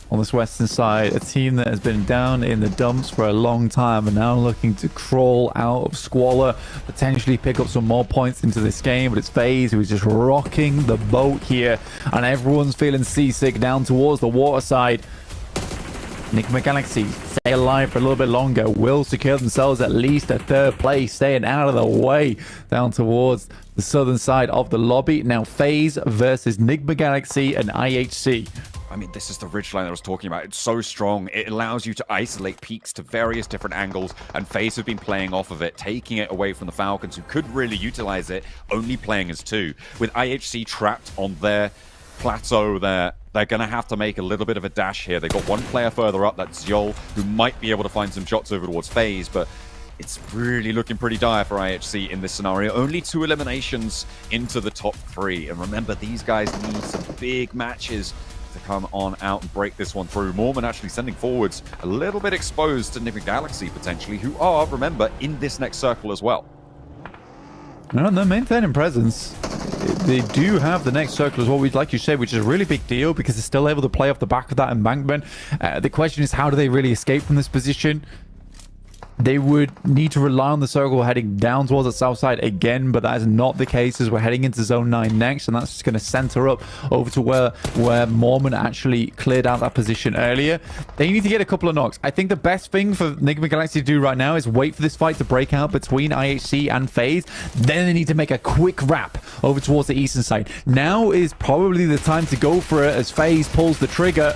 on this western side, a team that has been down in the dumps for a long time and now looking to crawl out of squalor, potentially pick up some more points into this game. But it's FaZe who is just rocking the boat here, and everyone's feeling seasick down towards the water side. Enigma Galaxy stay alive for a little bit longer, will secure themselves at least a 3rd place, staying out of the way down towards the southern side of the lobby. Now FaZe versus Enigma Galaxy and IHC. I mean, this is the ridgeline I was talking about. It's so strong. It allows you to isolate peaks to various different angles, and FaZe have been playing off of it, taking it away from the Falcons, who could really utilize it, only playing as 2. With IHC trapped on their plateau there, they're going to have to make a little bit of a dash here. They've got 1 player further up, that's Yol, who might be able to find some shots over towards FaZe, but it's really looking pretty dire for IHC in this scenario. Only 2 eliminations into the top 3. And remember, these guys need some big matches to come on out and break this one through. Mormon actually sending forwards a little bit exposed to Enigma Galaxy, potentially, who are, remember, in this next circle as well. No, they're maintaining presence. They do have the next circle as well, like you said, which is a really big deal because they're still able to play off the back of that embankment. The question is, how do they really escape from this position? They would need to rely on the circle heading down towards the south side again, but that is not the case as we're heading into Zone 9 next, and that's just going to center up over to where Mormon actually cleared out that position earlier. They need to get a couple of knocks. I think the best thing for Enigma Galaxy to do right now is wait for this fight to break out between IHC and FaZe. Then they need to make a quick wrap over towards the eastern side. Now is probably the time to go for it as FaZe pulls the trigger.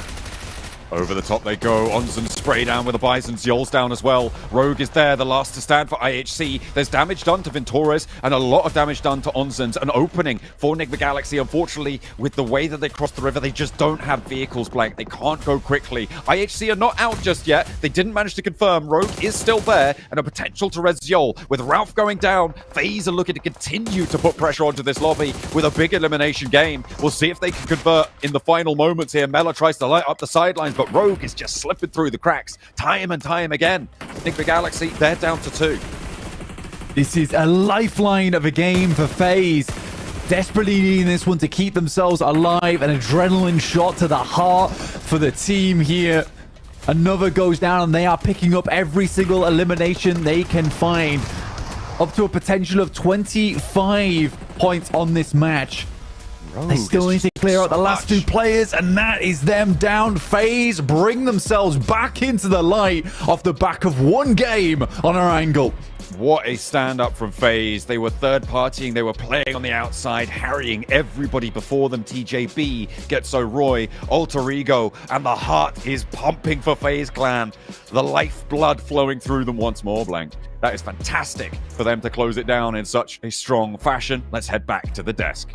Over the top they go. Onzen spray down with a Bison. Yol's down as well. Rogue is there, the last to stand for IHC. There's damage done to Ventores and a lot of damage done to Onzen's. An opening for Enigma Galaxy. Unfortunately, with the way that they cross the river, they just don't have vehicles, Blank. They can't go quickly. IHC are not out just yet. They didn't manage to confirm. Rogue is still there and a potential to res Yol. With Ralph going down, FaZe are looking to continue to put pressure onto this lobby with a big elimination game. We'll see if they can convert in the final moments here. Mela tries to light up the sidelines, but Rogue is just slipping through the cracks time and time again. Enigma Galaxy, they're down to 2. This is a lifeline of a game for FaZe. Desperately needing this one to keep themselves alive. An adrenaline shot to the heart for the team here. Another goes down and they are picking up every single elimination they can find. Up to a potential of 25 points on this match. They still need to clear out the last 2 players, and that is them down. FaZe bring themselves back into the light off the back of 1 game on ERANGLE. What a stand-up from FaZe. They were third-partying, they were playing on the outside, harrying everybody before them. TJB gets Roy, Alter Ego, and the heart is pumping for FaZe Clan. The lifeblood flowing through them once more, Blank. That is fantastic for them to close it down in such a strong fashion. Let's head back to the desk.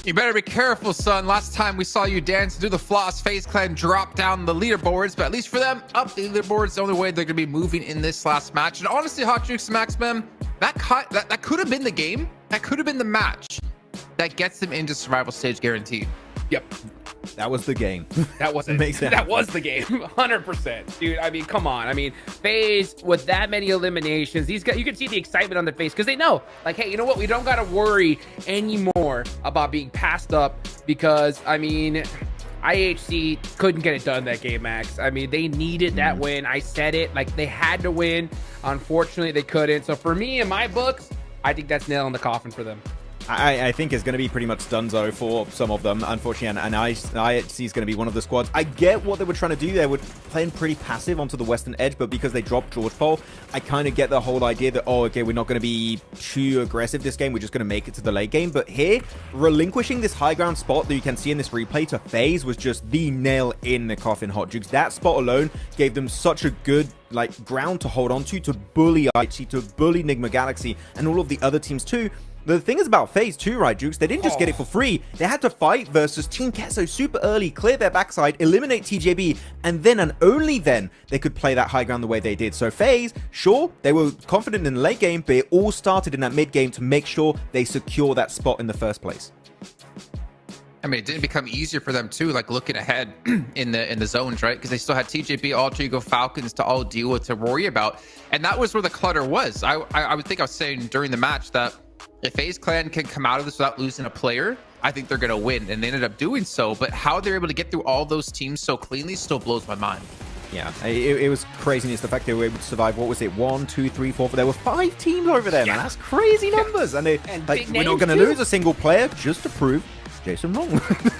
You better be careful, son. Last time we saw you dance and do the floss, FaZe Clan drop down the leaderboards, but at least for them, up the leaderboards, the only way they're going to be moving in this last match. And honestly, HOGA, Maxman, that could have been the game. That could have been the match that gets them into survival stage guaranteed. Yep. That was the game. That wasn't. That was the game. 100%, dude. I mean, come on. I mean, FaZe with that many eliminations, these guys, you can see the excitement on their face because they know, like, hey, you know what? We don't got to worry anymore about being passed up because, I mean, IHC couldn't get it done that game, Max. I mean, they needed that win. I said it. Like, they had to win. Unfortunately, they couldn't. So for me, in my books, I think that's nail in the coffin for them. I think it's going to be pretty much donezo for some of them, unfortunately, and IHC is going to be one of the squads. I get what they were trying to do. They were playing pretty passive onto the western edge, but because they dropped JAWADPUBG, I kind of get the whole idea that, oh, okay, we're not going to be too aggressive this game. We're just going to make it to the late game. But here, relinquishing this high ground spot that you can see in this replay to FaZe was just the nail in the coffin, HOGA. That spot alone gave them such a good ground to hold on to bully IHC, to bully Enigma Galaxy, and all of the other teams too. The thing is about FaZe too, right, Jukes? They didn't just get it for free. They had to fight versus Team Kesso super early, clear their backside, eliminate TJB, and then and only then they could play that high ground the way they did. So FaZe, sure, they were confident in the late game, but it all started in that mid game to make sure they secure that spot in the first place. I mean, it didn't become easier for them too, like looking ahead in the zones, right? Because they still had TJB, Alter Ego, Falcons to all deal with, to worry about. And that was where the clutter was. I would think I was saying during the match that if FaZe Clan can come out of this without losing a player, I think they're going to win. And they ended up doing so. But how they're able to get through all those teams so cleanly still blows my mind. Yeah, it was craziness. The fact they were able to survive, what was it, 1, 2, 3, 4, there were 5 teams over there, man. That's crazy numbers. And we're not going to lose a single player just to prove Jason wrong.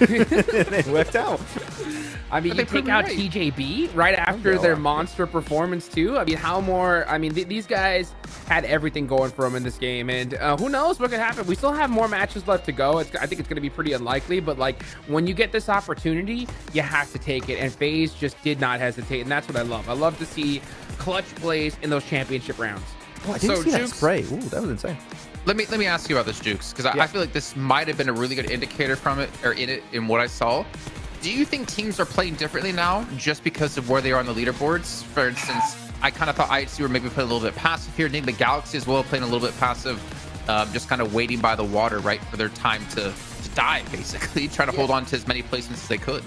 It worked out. I mean, you take out TJB right after their monster performance too. I mean, how more? I mean, these guys had everything going for them in this game, and who knows what could happen? We still have more matches left to go. I think it's going to be pretty unlikely, but like when you get this opportunity, you have to take it. And FaZe just did not hesitate, and that's what I love. I love to see clutch plays in those championship rounds. Oh, I didn't see that spray. Ooh, that was insane. Let me ask you about this, Jukes, because I feel like this might have been a really good indicator from it, or in what I saw. Do you think teams are playing differently now just because of where they are on the leaderboards? For instance, I kind of thought IHC were maybe playing a little bit passive here. Enigma Galaxy as well, playing a little bit passive, just kind of waiting by the water, right, for their time to die, basically, trying to hold on to as many placements as they could.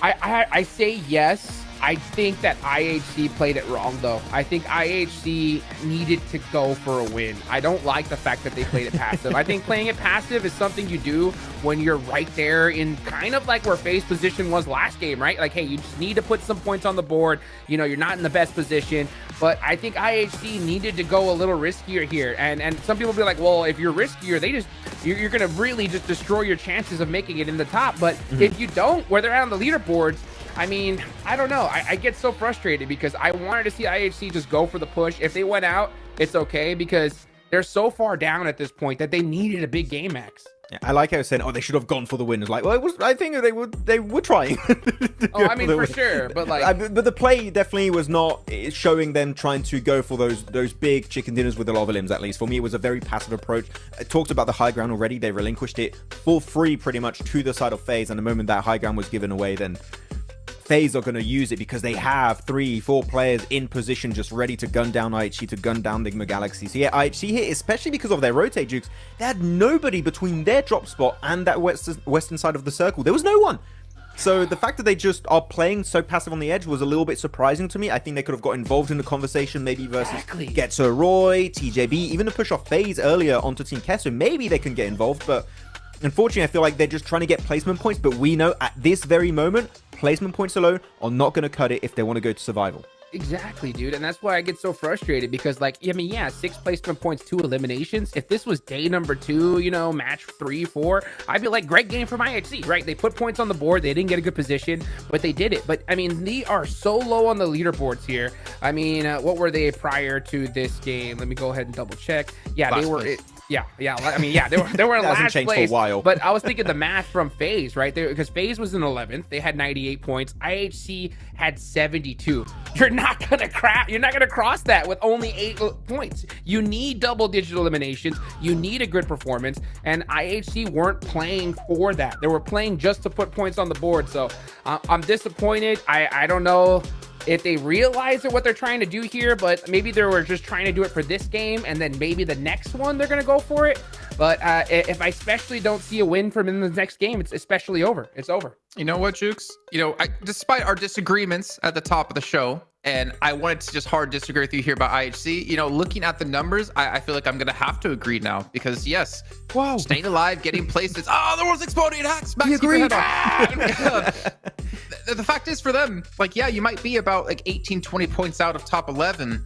I say yes. I think that IHC played it wrong, though. I think IHC needed to go for a win. I don't like the fact that they played it passive. I think playing it passive is something you do when you're right there in kind of like where FaZe position was last game, right? Like, hey, you just need to put some points on the board. You know, you're not in the best position. But I think IHC needed to go a little riskier here. And some people be like, well, if you're riskier, you're going to really just destroy your chances of making it in the top. But if you don't, where they're at on the leaderboards, I mean, I don't know. I get so frustrated because I wanted to see IHC just go for the push. If they went out, it's okay because They're so far down at this point that they needed a big game, Max. Yeah, I like how saying, "Oh, they should have gone for the win." It's like, well, I think they were trying. Oh, I mean, for sure, but like, but the play definitely was not showing them trying to go for those big chicken dinners with the lava limbs. At least for me, it was a very passive approach. It talked about the high ground already. They relinquished it for free, pretty much, to the side of FaZe, and the moment that high ground was given away, then FaZe are going to use it because they have 3-4 players in position just ready to gun down IHC, to gun down Nigma Galaxy. So yeah, IHC here, especially because of their rotate jukes, they had nobody between their drop spot and that western side of the circle. There was no one. So the fact that they just are playing so passive on the edge was a little bit surprising to me. I think they could have got involved in the conversation, maybe versus Getso Roy, TJB, even to push off FaZe earlier onto Team Kesso. Maybe they can get involved, but unfortunately, I feel like they're just trying to get placement points, but we know at this very moment, placement points alone are not going to cut it if they want to go to survival. exactly, dude. And that's why I get so frustrated because, like, I mean, yeah, 6 placement points, 2 eliminations. If this was day number 2, you know, match 3, 4, I'd be like, great game from IHC, right? They put points on the board. They didn't get a good position, but they did it. But I mean, they are so low on the leaderboards here. I mean, what were they prior to this game? Let me go ahead and double check. Yeah, Last they were. place. Yeah. I mean, yeah, they were in last changed place. for a while. But I was thinking the math from FaZe, right? Because FaZe was in 11th. They had 98 points. IHC had 72. You're not gonna cross that with only 8 points. You need double-digit eliminations. You need a good performance. And IHC weren't playing for that. They were playing just to put points on the board. So I'm disappointed. I don't know if they realize what they're trying to do here, but maybe they were just trying to do it for this game, and then maybe the next one they're going to go for it. But if I especially don't see a win from in the next game, it's especially over. It's over. You know what, Jukes? You know, despite our disagreements at the top of the show, and I wanted to just hard disagree with you here about IHC, you know, looking at the numbers, I feel like I'm going to have to agree now because, yes, Wow. staying alive, getting places. Oh, the world's exploding hacks. Max, You keep your agreed. head up. The fact is for them, like, yeah, you might be about like 18, 20 points out of top 11,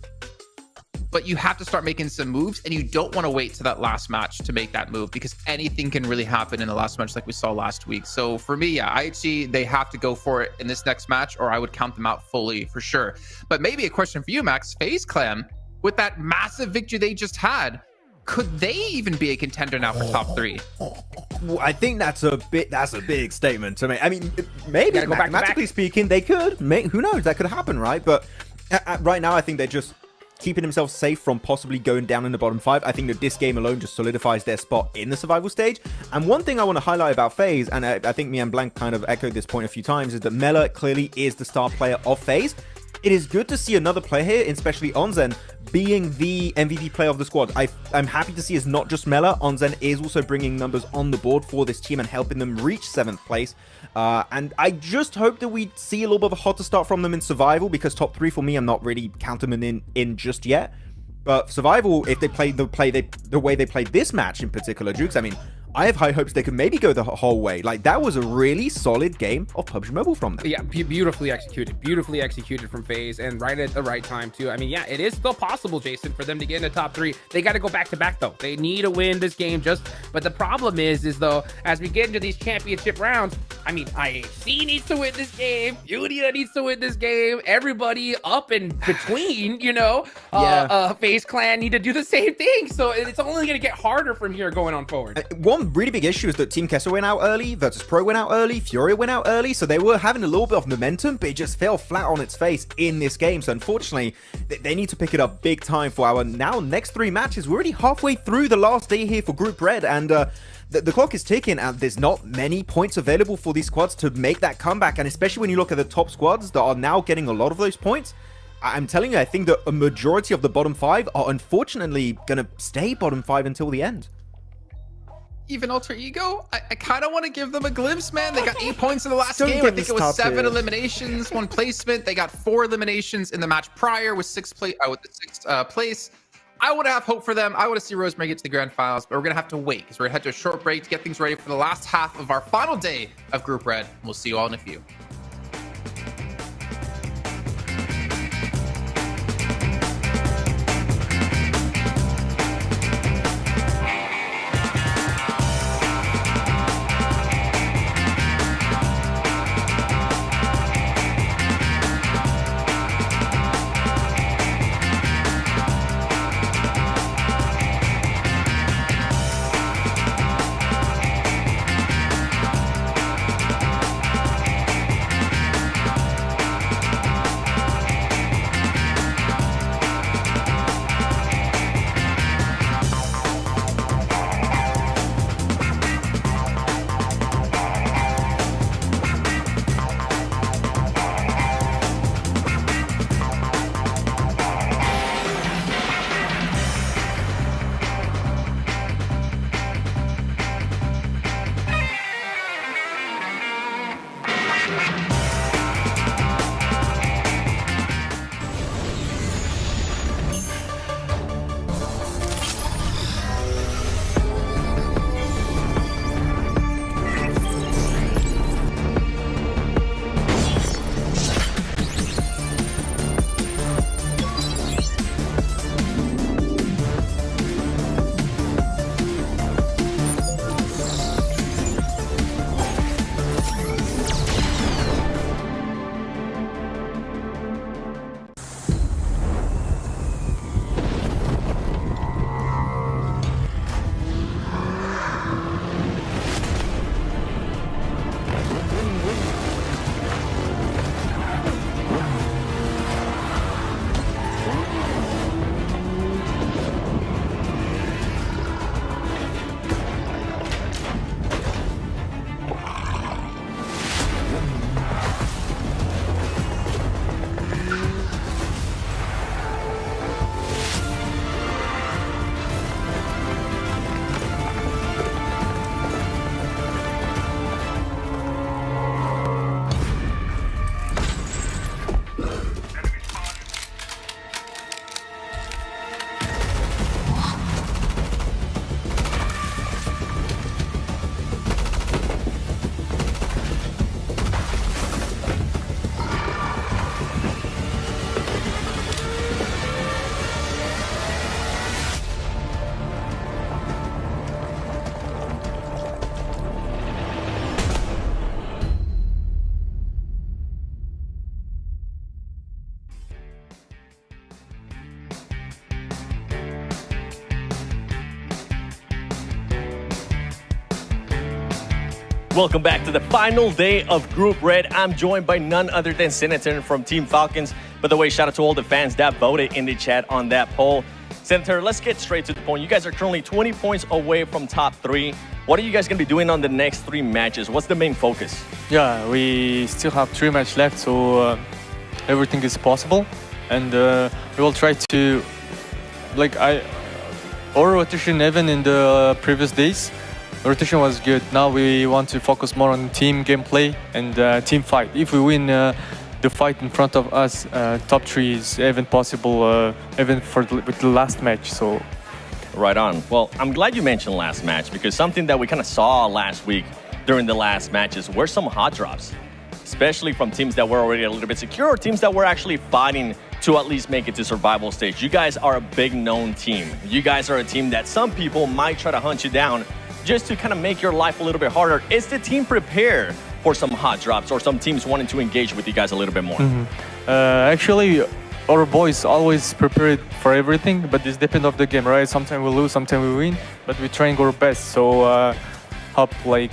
but you have to start making some moves, and you don't want to wait to that last match to make that move because anything can really happen in the last match like we saw last week. So for me, yeah, IHC, they have to go for it in this next match or I would count them out fully for sure. But maybe a question for you, Max. FaZe Clan, with that massive victory they just had, could they even be a contender now for top 3? Well, I think that's a big statement to make. I mean, maybe Gotta go back to mathematically back. speaking, they could. Who knows? That could happen, right? But right now, I think they're just keeping themselves safe from possibly going down in the bottom 5. I think that this game alone just solidifies their spot in the survival stage. And one thing I want to highlight about FaZe, and I think me and Blank kind of echoed this point a few times, is that Mela clearly is the star player of FaZe. It is good to see another player here, especially Onzen, being the MVP player of the squad. I'm happy to see it's not just Mela. Onzen is also bringing numbers on the board for this team and helping them reach 7th place. And I just hope that we see a little bit of a hotter start from them in survival, because top 3 for me, I'm not really counting them in just yet. But survival, if they play the way they played this match in particular, Jukes, I mean, I have high hopes they could maybe go the whole way. Like, that was a really solid game of PUBG Mobile from them. Yeah, beautifully executed from FaZe, and right at the right time too. I mean, yeah, it is still possible, Jason, for them to get in the top 3. They got to go back to back though. They need to win this game. But the problem is though, as we get into these championship rounds, I mean, IHC needs to win this game. UDH needs to win this game. Everybody up in between, you know, FaZe Clan need to do the same thing. So it's only going to get harder from here going on forward. One really big issue is that Team Kessel went out early, Virtus Pro went out early, Furia went out early, so they were having a little bit of momentum, but it just fell flat on its face in this game. So unfortunately, they need to pick it up big time for our now next 3 matches. We're already halfway through the last day here for Group Red, and the clock is ticking, and there's not many points available for these squads to make that comeback. And especially when you look at the top squads that are now getting a lot of those points, I'm telling you, I think that a majority of the bottom 5 are unfortunately going to stay bottom 5 until the end. Even Alter Ego, I kind of want to give them a glimpse, man. They got 8 points in the last Don't game. get I me think it was 7 started. eliminations, 1 placement. They got 4 eliminations in the match prior with with the 6th place. I would have hope for them. I want to see Rosemary get to the grand finals, but we're gonna have to wait because we're gonna head to a short break to get things ready for the last half of our final day of Group Red. We'll see you all in a few. Welcome back to the final day of Group Red. I'm joined by none other than Senator from Team Falcons. By the way, shout out to all the fans that voted in the chat on that poll. Senator, let's get straight to the point. You guys are currently 20 points away from top 3. What are you guys going to be doing on the next 3 matches? What's the main focus? Yeah, we still have 3 matches left, so everything is possible. And we will try to, our rotation even in the previous days, rotation was good. Now we want to focus more on team gameplay and team fight. If we win the fight in front of us, top 3 is even possible, even with the last match. So, right on. Well, I'm glad you mentioned last match because something that we kind of saw last week during the last matches were some hot drops, especially from teams that were already a little bit secure or teams that were actually fighting to at least make it to survival stage. You guys are a big known team. You guys are a team that some people might try to hunt you down just to kind of make your life a little bit harder. Is the team prepared for some hot drops or some teams wanting to engage with you guys a little bit more? Actually, our boys always prepared for everything, but this depends on the game, right? Sometimes we lose, sometimes we win, but we're trying our best. So hope we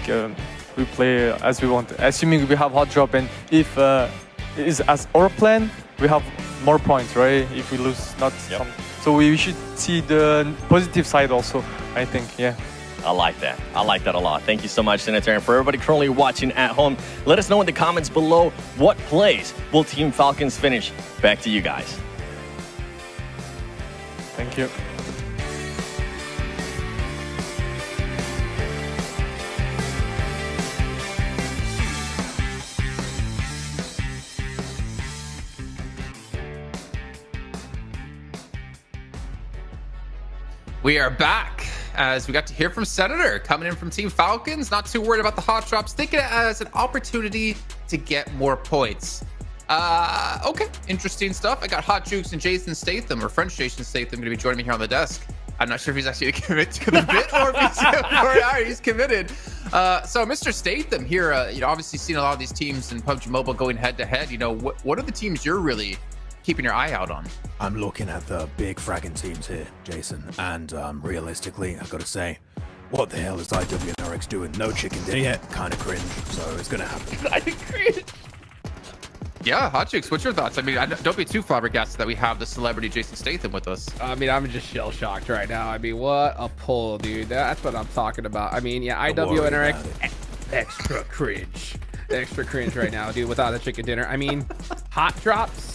play as we want. Assuming we have hot drop, and if it is as our plan, we have more points, right? If we lose, not some. So we should see the positive side also, I think, yeah. I like that. I like that a lot. Thank you so much, Senator. And for everybody currently watching at home, let us know in the comments below what plays will Team Falcons finish. Back to you guys. Thank you. We are back as we got to hear from Senator coming in from Team Falcons. Not too worried about the hot drops. Thinking it as an opportunity to get more points. Okay, interesting stuff. I got Hot Jukes and Jason Statham, or French Jason Statham, going to be joining me here on the desk. I'm not sure if he's actually committed to the bit or if he's committed. So Mr. Statham here, obviously seen a lot of these teams in PUBG Mobile going head to head. What are the teams you're really keeping your eye out on? I'm looking at the big fragging teams here, Jason, and realistically, I've got to say, what the hell is IWNRX doing? No chicken dinner yet, kind of cringe, so it's gonna happen. Kind of cringe. Yeah, Hot Chicks, what's your thoughts? I mean, don't be too flabbergasted that we have the celebrity Jason Statham with us. I mean, I'm just shell shocked right now. I mean, what a pull, dude. That's what I'm talking about. I mean, yeah, IWNRX, extra cringe right now, dude, without a chicken dinner. I mean, hot drops,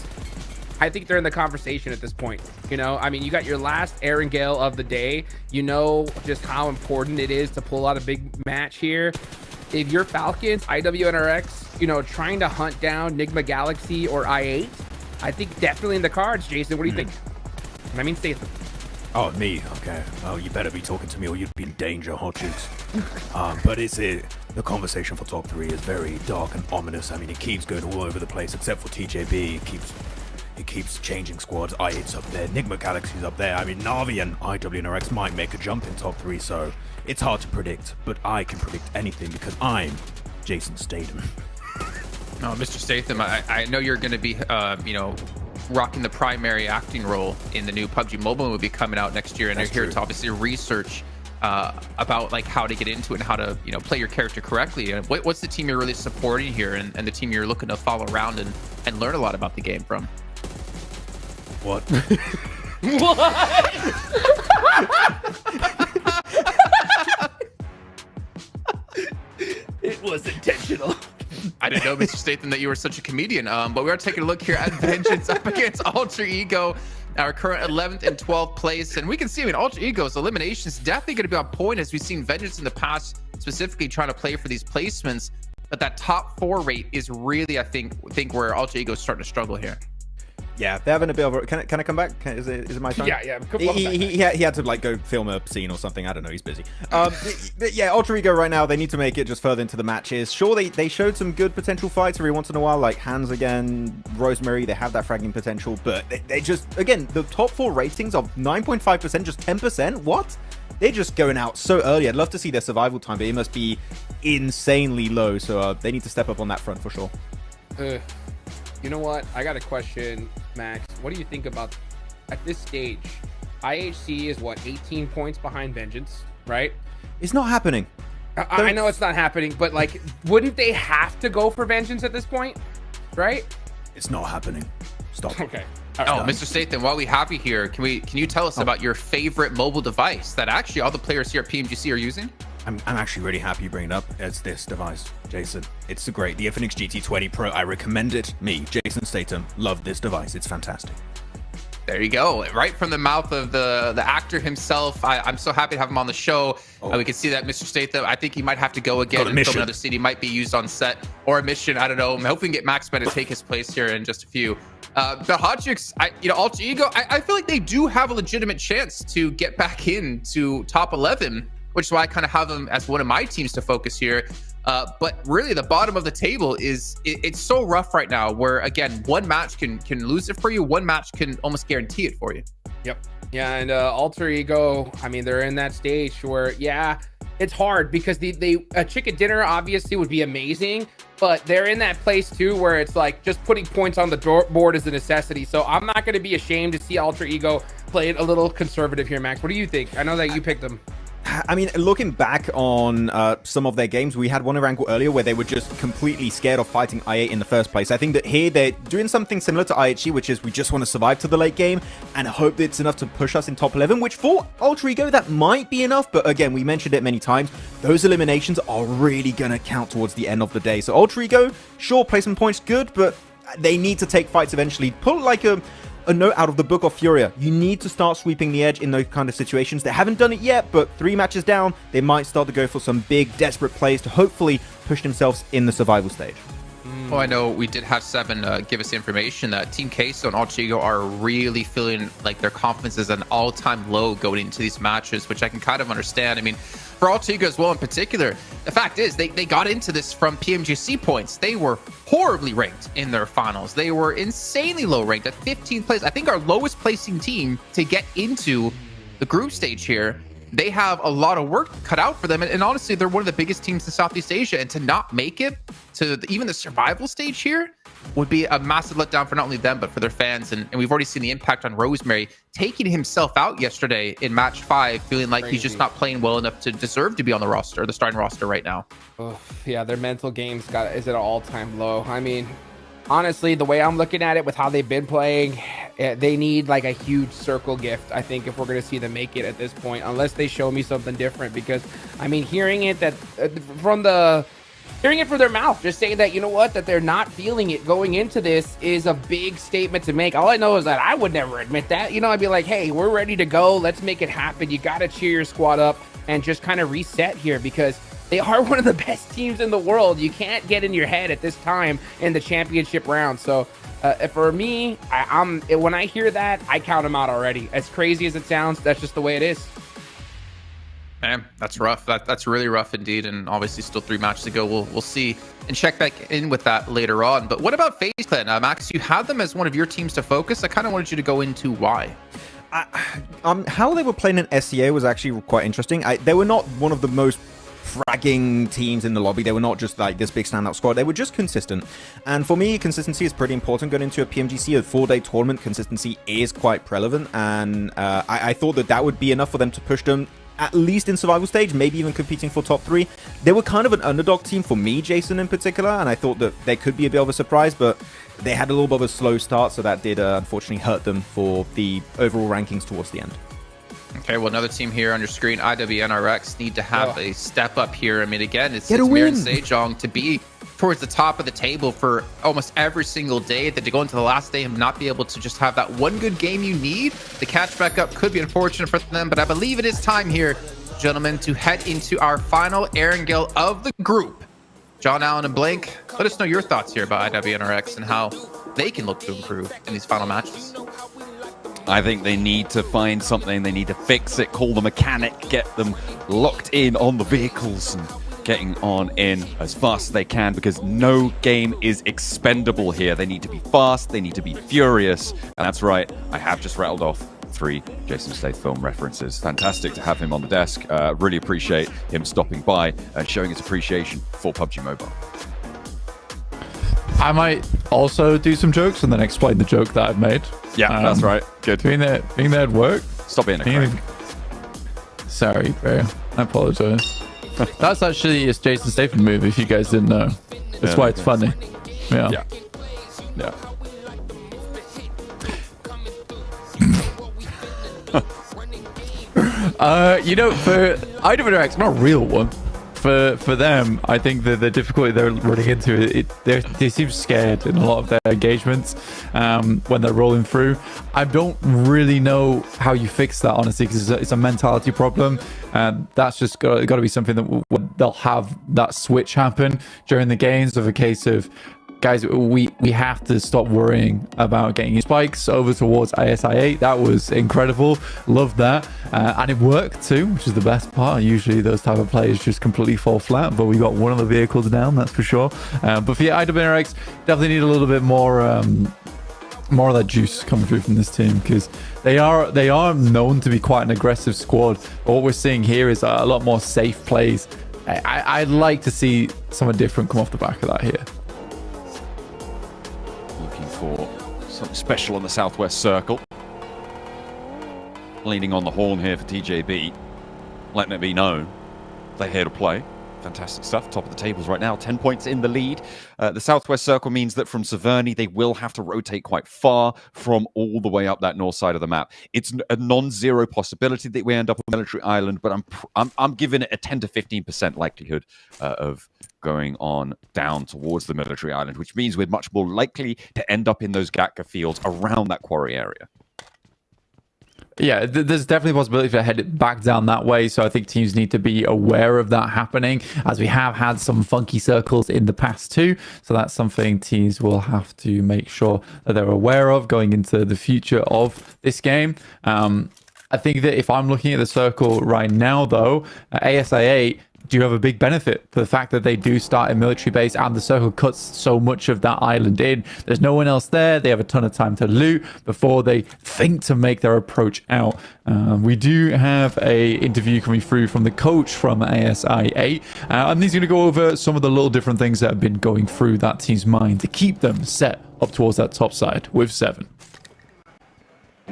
I think they're in the conversation at this point. I mean, you got your last ERANGLE of the day. You know just how important it is to pull out a big match here. If you're Falcons, IWNRX, trying to hunt down Nigma Galaxy or I8, I think definitely in the cards. Jason, what do you think? I mean, Statham. Oh, me? Okay. Oh, you better be talking to me or you'd be in danger, Hot Chicks. But the conversation for top 3 is very dark and ominous. I mean, it keeps going all over the place except for TJB. It keeps changing squads. I8's up there. Nigma Galaxy's up there. I mean, Na'Vi and IWNRX might make a jump in top 3, so it's hard to predict. But I can predict anything because I'm Jason Statham. Oh, Mr. Statham, I know you're going to be, rocking the primary acting role in the new PUBG Mobile movie coming out next year, and you're here to obviously research about how to get into it and how to play your character correctly. And what's the team you're really supporting here, and the team you're looking to follow around and learn a lot about the game from? What? It was intentional. I didn't know, Mr. Statham, that you were such a comedian. But we are taking a look here at Vengeance up against Alter Ego, our current 11th and 12th place. And we can see, Alter Ego's elimination is definitely going to be on point, as we've seen Vengeance in the past specifically trying to play for these placements. But that top 4 rate is really, I think where Alter Ego is starting to struggle here. Yeah, they're having a bit of a... Can I come back? Is it my turn? Yeah. He had to go film a scene or something. I don't know. He's busy. But yeah, Alter Ego right now, they need to make it just further into the matches. Sure, they showed some good potential fights every once in a while, like Hands again, Rosemary. They have that fragging potential, but they just... Again, the top 4 ratings of 9.5%, just 10%? What? They're just going out so early. I'd love to see their survival time, but it must be insanely low. So they need to step up on that front for sure. You know what? I got a question, Max. What do you think about, at this stage, IHC is what, 18 points behind Vengeance, right? It's not happening. I know it's not happening, but like, wouldn't they have to go for vengeance at this point? Right? It's not happening. Stop. Okay. Oh, Mr. Statham, while we have you here, can you tell us about your favorite mobile device that actually all the players here at PMGC are using? I'm actually really happy you bring it up. It's this device, Jason. It's the Infinix GT20 Pro. I recommend it. Me, Jason Statham, love this device. It's fantastic. There you go, right from the mouth of the actor himself. I'm so happy to have him on the show. We can see that Mr. Statham, I think he might have to go again and film another scene. He might be used on set or a mission. I don't know. I'm hoping we can get Max Ben to take his place here in just a few. But HOGA, Alter Ego, I feel like they do have a legitimate chance to get back into top 11, which is why I kind of have them as one of my teams to focus here. But really, the bottom of the table it's so rough right now, where again, one match can lose it for you, one match can almost guarantee it for you. Yep. Yeah, and Alter Ego, I mean, they're in that stage where, yeah, it's hard because a chicken dinner obviously would be amazing, but they're in that place too where it's like just putting points on the board is a necessity. So I'm not going to be ashamed to see Alter Ego play it a little conservative here, Max. What do you think? I know that you picked them. I mean, looking back on some of their games, we had one ERANGLE earlier where they were just completely scared of fighting i8 in the first place. I think that here they're doing something similar to IHG, which is we just want to survive to the late game and hope that it's enough to push us in top 11, which for Alter Ego, that might be enough. But again, we mentioned it many times. Those eliminations are really going to count towards the end of the day. So Alter Ego, sure, placement points good, but they need to take fights eventually. Pull like a note out of the book of Furia. You need to start sweeping the edge in those kind of situations. They haven't done it yet, but 3 matches down, they might start to go for some big, desperate plays to hopefully push themselves in the survival stage. Oh, I know we did have Seven give us information that Team Queso and Alter Ego are really feeling like their confidence is at an all-time low going into these matches, which I can kind of understand. I mean, for Alter Ego as well in particular, the fact is they got into this from PMGC points. They were horribly ranked in their finals. They were insanely low ranked at 15th place. I think our lowest placing team to get into the group stage here. They have a lot of work cut out for them. And honestly, they're one of the biggest teams in Southeast Asia. And to not make it to even the survival stage here would be a massive letdown for not only them, but for their fans. And we've already seen the impact on Rosemary, taking himself out yesterday in match 5, feeling like he's just not playing well enough to deserve to be on the roster, the starting roster right now. Oh, yeah, their mental game's is at an all-time low. I mean, honestly, the way I'm looking at it with how they've been playing, they need like a huge circle gift, I think, if we're going to see them make it at this point, unless they show me something different. Because, I mean, hearing it from their mouth, just saying that, you know what, that they're not feeling it going into this is a big statement to make. All I know is that I would never admit that. You know, I'd be like, hey, we're ready to go. Let's make it happen. You got to cheer your squad up and just kind of reset here, because they are one of the best teams in the world. You can't get in your head at this time in the championship round. So for me, when I hear that, I count them out already. As crazy as it sounds, that's just the way it is. Man, that's rough. That's really rough indeed. And obviously still 3 matches to go. We'll see and check back in with that later on. But what about FaZe Clan? Max, you had them as one of your teams to focus. I kind of wanted you to go into why. How they were playing in SEA was actually quite interesting. They were not one of the most fragging teams in the lobby. They were not just like this big standout squad. They were just consistent. And for me, consistency is pretty important going into a PMGC. A 4-day tournament, consistency is quite relevant. And I thought that would be enough for them to push them at least in survival stage, maybe even competing for top 3. They were kind of an underdog team for me, Jason, in particular, and I thought that they could be a bit of a surprise, but they had a little bit of a slow start, so that did unfortunately hurt them for the overall rankings towards the end. Okay, well, another team here on your screen, IWNRX, need to have a step up here. I mean, again, it's Mirren Sejong to be towards the top of the table for almost every single day, that to go into the last day and not be able to just have that one good game you need. The catch back up could be unfortunate for them, but I believe it is time here, gentlemen, to head into our final ERANGLE of the group. John Allen and Blank, let us know your thoughts here about IWNRX and how they can look to improve in these final matches. I think they need to find something. They need to fix it, call the mechanic, get them locked in on the vehicles and getting on in as fast as they can, because no game is expendable here. They need to be fast, they need to be furious, and that's right, I have just rattled off 3 Jason Statham references. Fantastic to have him on the desk. Really appreciate him stopping by and showing his appreciation for PUBG Mobile. I might also do some jokes and then explain the joke that I've made. Yeah, that's right. Good. Being there at work. Stop being a crank. Sorry, bro. I apologize. That's actually a Jason Statham move, if you guys didn't know. That's why it's funny. Yeah. Yeah. You know, for IWX, not a real one. For them, I think that the difficulty they're running into, they seem scared in a lot of their engagements when they're rolling through. I don't really know how you fix that, honestly, because it's a mentality problem. That's just got to be something that they'll have that switch happen during the games of a case of, guys, we have to stop worrying about getting spikes over towards ASI8. That was incredible. Loved that. And it worked too, which is the best part. Usually those type of players just completely fall flat, but we got one of the vehicles down, that's for sure. But for IWX, definitely need a little bit more of that juice coming through from this team, because they are known to be quite an aggressive squad. But what we're seeing here is a lot more safe plays. I'd like to see something different come off the back of that here. Looking for something special on the southwest circle. Leaning on the horn here for TJB. Letting it be known they're here to play. Fantastic stuff. Top of the tables right now. 10 points in the lead. The southwest circle means that from Severny, they will have to rotate quite far from all the way up that north side of the map. It's a non-zero possibility that we end up on Military Island, but I'm giving it a 10 to 15% likelihood of going on down towards the Military Island, which means we're much more likely to end up in those Gatka fields around that quarry area. Yeah, there's definitely a possibility to head it back down that way. So I think teams need to be aware of that happening, as we have had some funky circles in the past too. So that's something teams will have to make sure that they're aware of going into the future of this game. I think that if I'm looking at the circle right now, though, ASI8 do have a big benefit for the fact that they do start a military base and the circle cuts so much of that island in. There's no one else there. They have a ton of time to loot before they think to make their approach out. We do have a interview coming through from the coach from ASI8, and he's going to go over some of the little different things that have been going through that team's mind to keep them set up towards that top side with 7.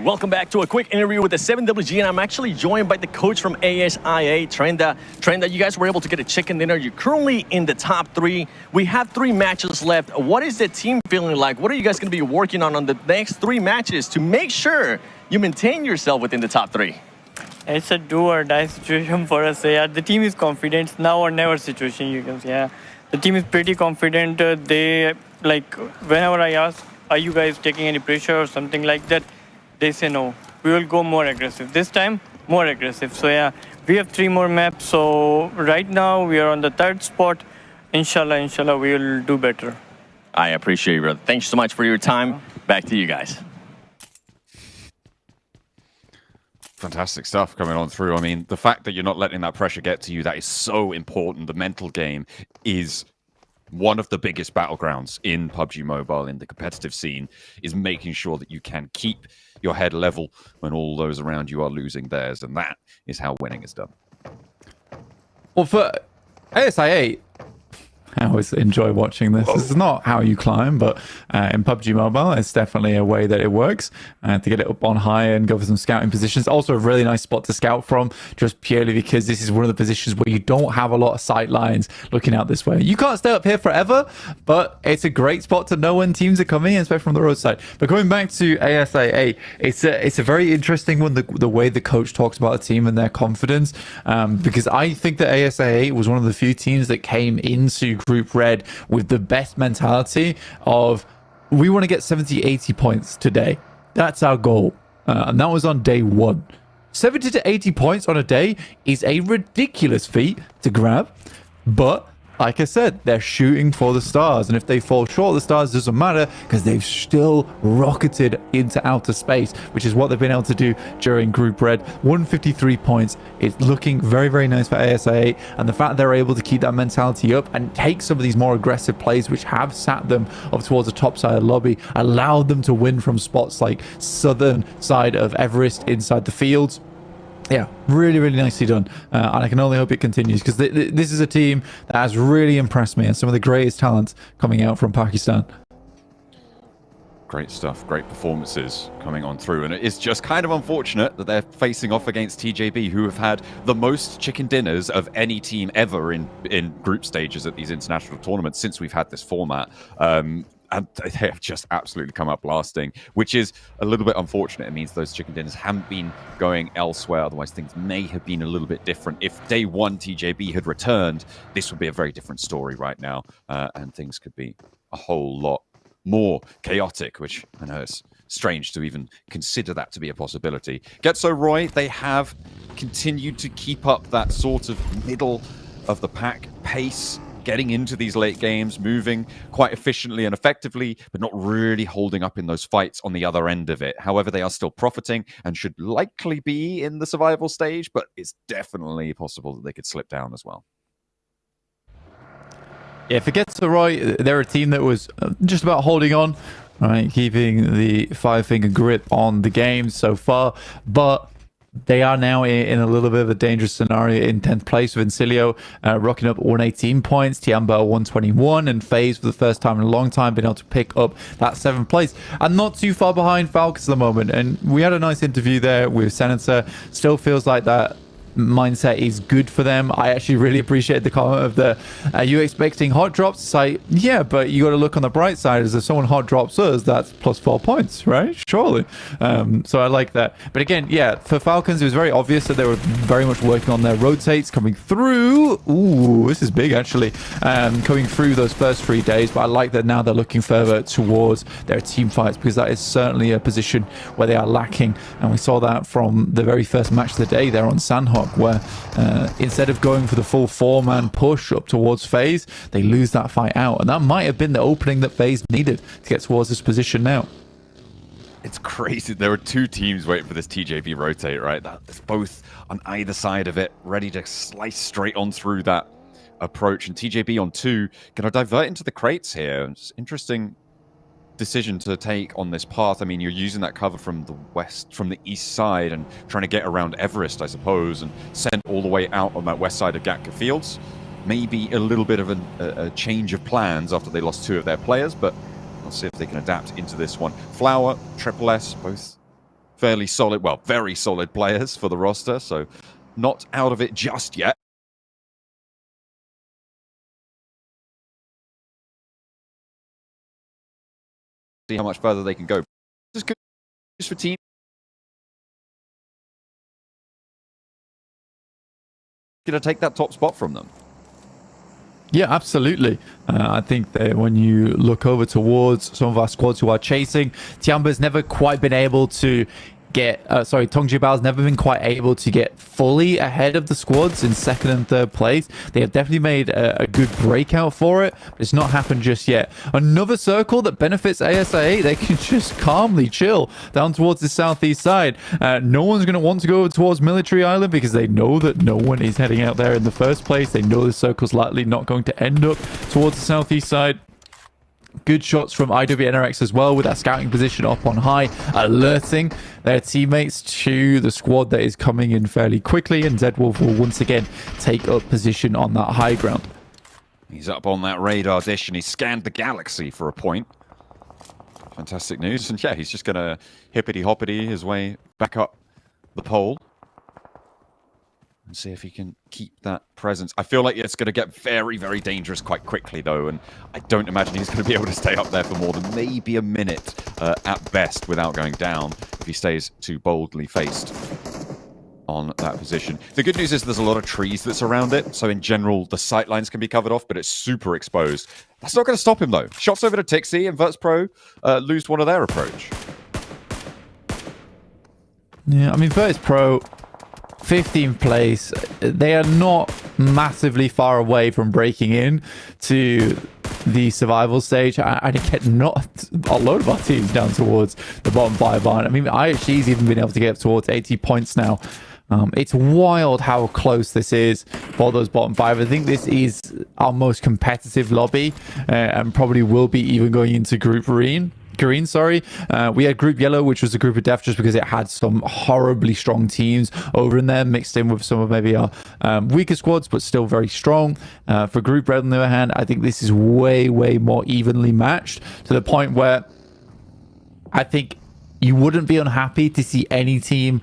Welcome back to a quick interview with the 7WG, and I'm actually joined by the coach from ASIA, Trenda. Trenda, you guys were able to get a chicken dinner. You're currently in the top 3. We have 3 matches left. What is the team feeling like? What are you guys going to be working on the next 3 matches to make sure you maintain yourself within the top 3? It's a do or die situation for us. Yeah, the team is confident. Now or never situation, you can say. Yeah, the team is pretty confident. They, like, whenever I ask, are you guys taking any pressure or something like that, they say no, we will go more aggressive. This time, more aggressive. So yeah, we have 3 more maps. So right now, we are on the 3rd spot. Inshallah, we will do better. I appreciate you, brother. Thanks so much for your time. Back to you guys. Fantastic stuff coming on through. I mean, the fact that you're not letting that pressure get to you, that is so important. The mental game is one of the biggest battlegrounds in PUBG Mobile, in the competitive scene, is making sure that you can keep your head level when all those around you are losing theirs. And that is how winning is done. Well, for ASI8, I always enjoy watching this. This is not how you climb, but in PUBG Mobile, it's definitely a way that it works to get it up on high and go for some scouting positions. Also, a really nice spot to scout from, just purely because this is one of the positions where you don't have a lot of sight lines looking out this way. You can't stay up here forever, but it's a great spot to know when teams are coming, especially from the roadside. But going back to ASI8, it's a very interesting one, the way the coach talks about the team and their confidence, because I think that ASI8 was one of the few teams that came into Group Red with the best mentality of, we want to get 70-80 points today. That's our goal. And that was on day 1. 70 to 80 points on a day is a ridiculous feat to grab, but like I said, they're shooting for the stars, and if they fall short of the stars, doesn't matter, because they've still rocketed into outer space, which is what they've been able to do during Group Red. 153 points. It's looking very, very nice for ASI8, and the fact they're able to keep that mentality up and take some of these more aggressive plays, which have sat them up towards the top side of the lobby, allowed them to win from spots like southern side of Everest inside the fields. Yeah, really, really nicely done. And I can only hope it continues, because this is a team that has really impressed me, and some of the greatest talent coming out from Pakistan. Great stuff, great performances coming on through. And it is just kind of unfortunate that they're facing off against TJB, who have had the most chicken dinners of any team ever in group stages at these international tournaments since we've had this format. And they have just absolutely come up blasting, which is a little bit unfortunate. It means those chicken dinners haven't been going elsewhere. Otherwise, things may have been a little bit different. If day one TJB had returned, this would be a very different story right now. And things could be a whole lot more chaotic, which I know is strange to even consider that to be a possibility. Getso Roy, they have continued to keep up that sort of middle of the pack pace, getting into these late games, moving quite efficiently and effectively, but not really holding up in those fights on the other end of it. However, they are still profiting and should likely be in the survival stage, but it's definitely possible that they could slip down as well. Yeah, if it gets to right, they're a team that was just about holding on, right, keeping the five-finger grip on the game so far, but they are now in a little bit of a dangerous scenario in 10th place with Incilio rocking up 118 points, Tiamba 121, and FaZe for the first time in a long time been able to pick up that 7th place. And not too far behind Falcons at the moment. And we had a nice interview there with Senator. Still feels like that mindset is good for them. I actually really appreciate the comment of the are you expecting hot drops? It's like, yeah, but you got to look on the bright side. As if someone hot drops us, that's plus 4 points, right? Surely. So I like that. But again, yeah, for Falcons, it was very obvious that they were very much working on their rotates coming through. Ooh, this is big actually. Coming through those first 3 days, but I like that now they're looking further towards their team fights, because that is certainly a position where they are lacking, and we saw that from the very first match of the day there on Sandhawk, where instead of going for the full 4-man push up towards FaZe, they lose that fight out, and that might have been the opening that FaZe needed to get towards this position now. It's crazy. There were 2 teams waiting for this TJB rotate, right? That's both on either side of it, ready to slice straight on through that approach. And TJB on 2, going to divert into the crates here. It's interesting decision to take on this path. I mean, you're using that cover from the east side and trying to get around Everest, I suppose, and send all the way out on that west side of Gatka Fields. Maybe a little bit of a change of plans after they lost 2 of their players, but we'll see if they can adapt into this one. Flower, Triple S, both fairly solid, well, very solid players for the roster, so not out of it just yet. See how much further they can go. This is good for team. Going to take that top spot from them. Yeah, absolutely. I think that when you look over towards some of our squads who are chasing, Tiamba's never quite been able to get Tongjibao's never been quite able to get fully ahead of the squads in 2nd and 3rd place. They have definitely made a good breakout for it, but it's not happened just yet. Another circle that benefits ASIA, they can just calmly chill down towards the southeast side. No one's going to want to go towards Military Island because they know that no one is heading out there in the first place. They know the circle's likely not going to end up towards the southeast side. Good shots from IWNRX as well, with that scouting position up on high, alerting their teammates to the squad that is coming in fairly quickly, and Zedwolf will once again take up position on that high ground. He's up on that radar dish and he scanned the galaxy for a point. Fantastic news. And yeah, he's just going to hippity-hoppity his way back up the pole and see if he can keep that presence. I feel like it's going to get very, very dangerous quite quickly, though, and I don't imagine he's going to be able to stay up there for more than maybe a minute at best without going down if he stays too boldly faced on that position. The good news is there's a lot of trees that surround it, so in general, the sight lines can be covered off, but it's super exposed. That's not going to stop him, though. Shots over to Tixie, and Virtus.pro lose one of their approach. Yeah, I mean, Virtus.pro 15th place, they are not massively far away from breaking in to the survival stage. I get not a load of our teams down towards the bottom 5 line. I mean, IHG's even been able to get up towards 80 points now. It's wild how close this is for those bottom 5. I think this is our most competitive lobby, and probably will be even going into Group Green. We had Group Yellow, which was a group of death just because it had some horribly strong teams over in there, mixed in with some of maybe our weaker squads, but still very strong. For Group Red, on the other hand, I think this is way, way more evenly matched, to the point where I think you wouldn't be unhappy to see any team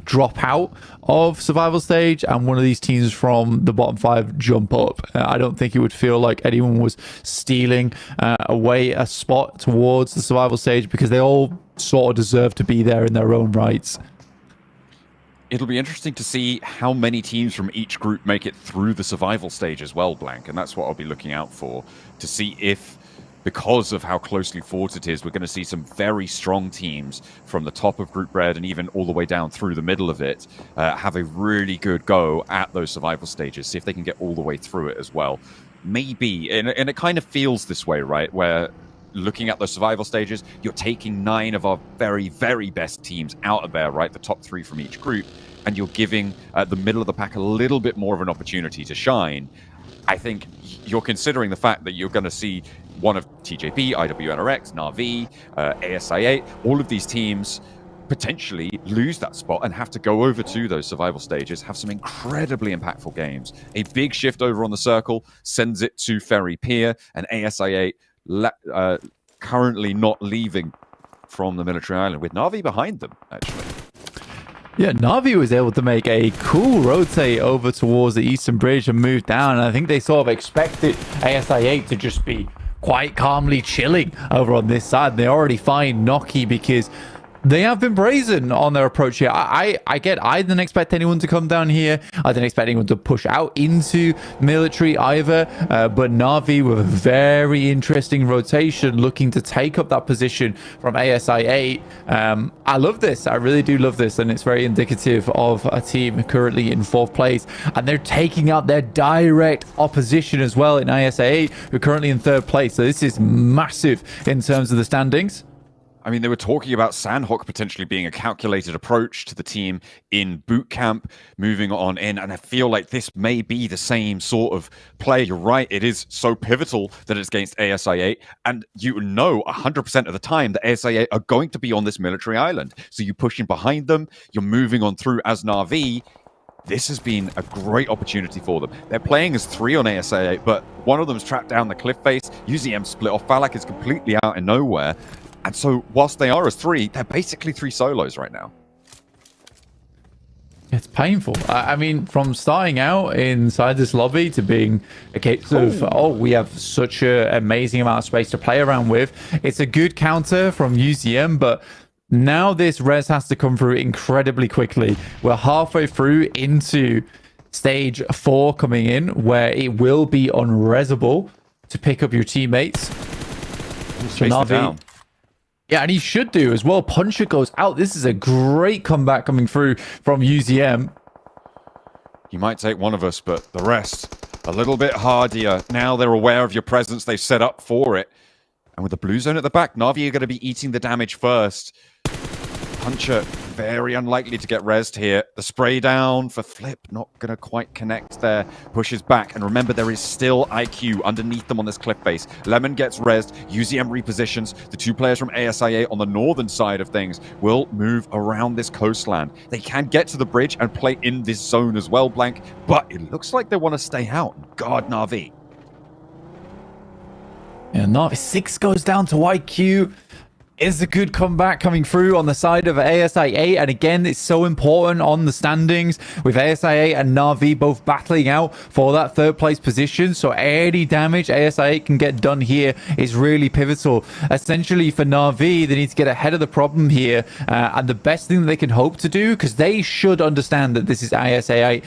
drop out of survival stage and one of these teams from the bottom 5 jump up. I don't think it would feel like anyone was stealing away a spot towards the survival stage, because they all sort of deserve to be there in their own rights. It'll be interesting to see how many teams from each group make it through the survival stage as well, Blank, and that's what I'll be looking out for, to see if, because of how closely fought it is, we're going to see some very strong teams from the top of Group Red and even all the way down through the middle of it have a really good go at those survival stages, see if they can get all the way through it as well. Maybe, and it kind of feels this way, right, where looking at those survival stages, you're taking 9 of our very, very best teams out of there, right, the top 3 from each group, and you're giving the middle of the pack a little bit more of an opportunity to shine. I think you're considering the fact that you're going to see one of TJB, IWNRX, Na'Vi, ASI8, all of these teams potentially lose that spot and have to go over to those survival stages, have some incredibly impactful games. A big shift over on the circle sends it to Ferry Pier, and ASI8 currently not leaving from the military island, with Na'Vi behind them, actually. Yeah, Na'Vi was able to make a cool rotate over towards the Eastern Bridge and move down. And I think they sort of expected ASI8 to just be quite calmly chilling over on this side. They already find Noki because they have been brazen on their approach here. I didn't expect anyone to come down here. I didn't expect anyone to push out into military either. But Na'Vi with a very interesting rotation, looking to take up that position from ASI8. I love this. I really do love this. And it's very indicative of a team currently in 4th place. And they're taking out their direct opposition as well in ASI8, who are currently in 3rd place. So this is massive in terms of the standings. I mean, they were talking about Sandhawk potentially being a calculated approach to the team in boot camp, moving on in, and I feel like this may be the same sort of play. You're right, it is so pivotal that it's against ASI8, and you know 100% of the time that ASI8 are going to be on this military island. So you push in behind them, you're moving on through as Na'Vi. This has been a great opportunity for them. They're playing as 3 on ASI8, but one of them's trapped down the cliff face. UZM split off. Falak is completely out in nowhere. And so whilst they are as 3, they're basically 3 solos right now. It's painful. I mean, from starting out inside this lobby to being a case of, we have such an amazing amount of space to play around with. It's a good counter from UZM, but now this res has to come through incredibly quickly. We're halfway through into stage 4 coming in, where it will be unresable to pick up your teammates. Chase them down. Yeah, and he should do as well. Puncher goes out. This is a great comeback coming through from UZM. You might take one of us, but the rest, a little bit hardier. Now they're aware of your presence. They've set up for it. And with the blue zone at the back, Na'Vi are going to be eating the damage first. Puncher, very unlikely to get rezzed here. The spray down for Flip, not going to quite connect there. Pushes back. And remember, there is still IQ underneath them on this cliff face. Lemon gets rezzed. UZM repositions. The 2 players from ASIA on the northern side of things will move around this coastland. They can get to the bridge and play in this zone as well, Blank. But it looks like they want to stay out. God, Na'Vi. Yeah, Na'Vi 6 goes down to YQ. Is a good comeback coming through on the side of ASI8, and again, it's so important on the standings with ASI8 and Na'Vi both battling out for that 3rd place position. So any damage ASI8 can get done here is really pivotal. Essentially for Na'Vi, they need to get ahead of the problem here, and the best thing that they can hope to do, because they should understand that this is ASI8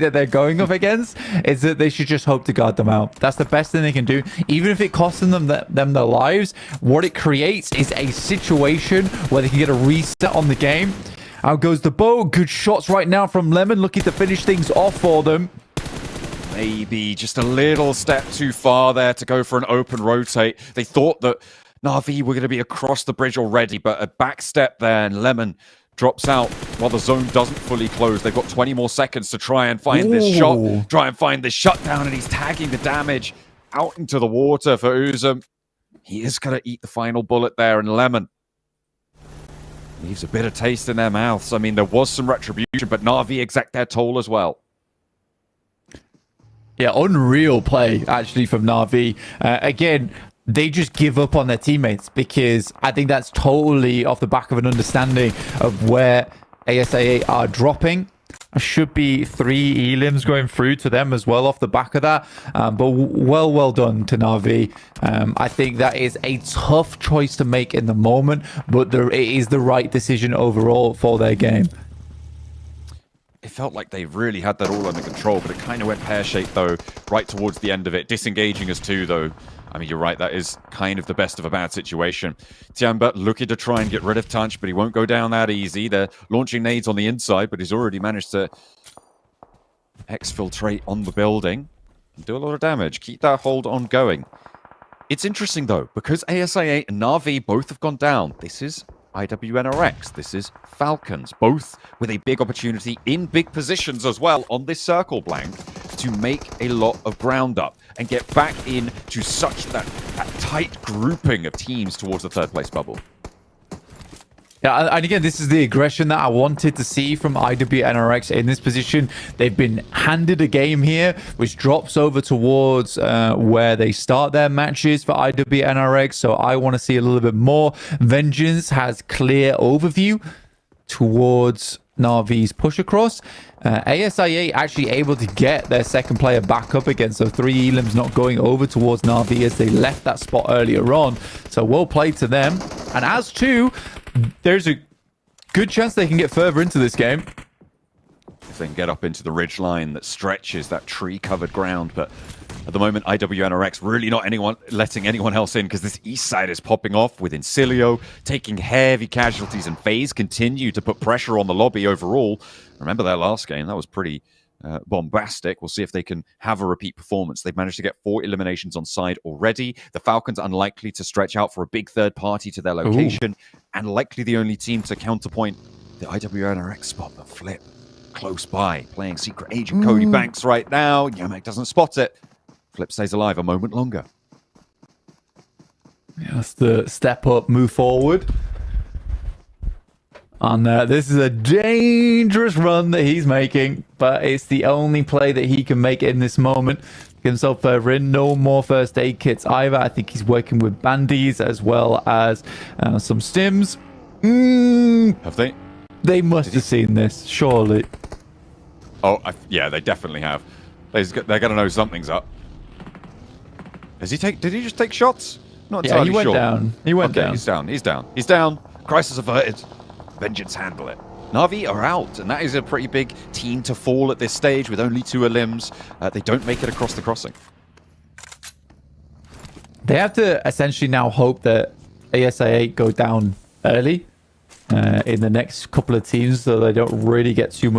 that they're going up against, is that they should just hope to guard them out. That's the best thing they can do. Even if it costs them their lives, what it creates is a situation where they can get a reset on the game. Out goes the bow. Good shots right now from Lemon, looking to finish things off for them. Maybe just a little step too far there to go for an open rotate. They thought that Na'Vi were going to be across the bridge already, but a back step there, and Lemon drops out while the zone doesn't fully close. They've got 20 more seconds to try and find this shot, try and find this shutdown, and he's tagging the damage out into the water for Uzum. He is going to eat the final bullet there, and Lemon leaves a bitter taste in their mouths. I mean, there was some retribution, but Na'Vi exact their toll as well. Yeah, unreal play, actually, from Na'Vi. Again, they just give up on their teammates, because I think that's totally off the back of an understanding of where ASIA are dropping. Should be 3 elims going through to them as well off the back of that. But well done to Na'Vi. I think that is a tough choice to make in the moment, but it is the right decision overall for their game. It felt like they really had that all under control, but it kind of went pear-shaped, though, right towards the end of it. Disengaging us too, though. I mean, you're right, that is kind of the best of a bad situation. Tianba looking to try and get rid of Tunch, but he won't go down that easy. They're launching nades on the inside, but he's already managed to exfiltrate on the building and do a lot of damage. Keep that hold on going. It's interesting, though, because ASIA and Na'Vi both have gone down. This is IWNRX. This is Falcons, both with a big opportunity in big positions as well on this circle blank to make a lot of ground up and get back into such that tight grouping of teams towards the third place bubble. Yeah, and again, this is the aggression that I wanted to see from IWNRX in this position. They've been handed a game here, which drops over towards where they start their matches for IWNRX. So I want to see a little bit more. Vengeance has clear overview towards Na'Vi's push across. ASIA actually able to get their second player back up again, so 3 elims not going over towards Na'Vi as they left that spot earlier on. So well played to them. And as to, there's a good chance they can get further into this game. If they can get up into the ridge line that stretches that tree-covered ground, but at the moment, IWNRX really not letting anyone else in, because this east side is popping off with Incilio taking heavy casualties, and FaZe continue to put pressure on the lobby overall. Remember their last game? That was pretty bombastic. We'll see if they can have a repeat performance. They've managed to get 4 eliminations on side already. The Falcons unlikely to stretch out for a big third party to their location, and likely the only team to counterpoint the IWNRX spot, the Flip, close by, playing secret agent Cody Banks right now. Yamek doesn't spot it. Flip stays alive a moment longer. Yeah, that's the step up, move forward. And this is a dangerous run that he's making, but it's the only play that he can make in this moment. Get himself further in. No more first aid kits either. I think he's working with bandies as well as some stims. Have they? They must have seen this, surely. Oh, yeah, they definitely have. They're going to know something's up. Did he just take shots? Not entirely he went sure. down. He went okay, down. He's down. Crisis averted. Vengeance handle it. Na'Vi are out, and that is a pretty big team to fall at this stage with only 2 elims. They don't make it across the crossing. They have to essentially now hope that ASIA go down early in the next couple of teams, so they don't really get too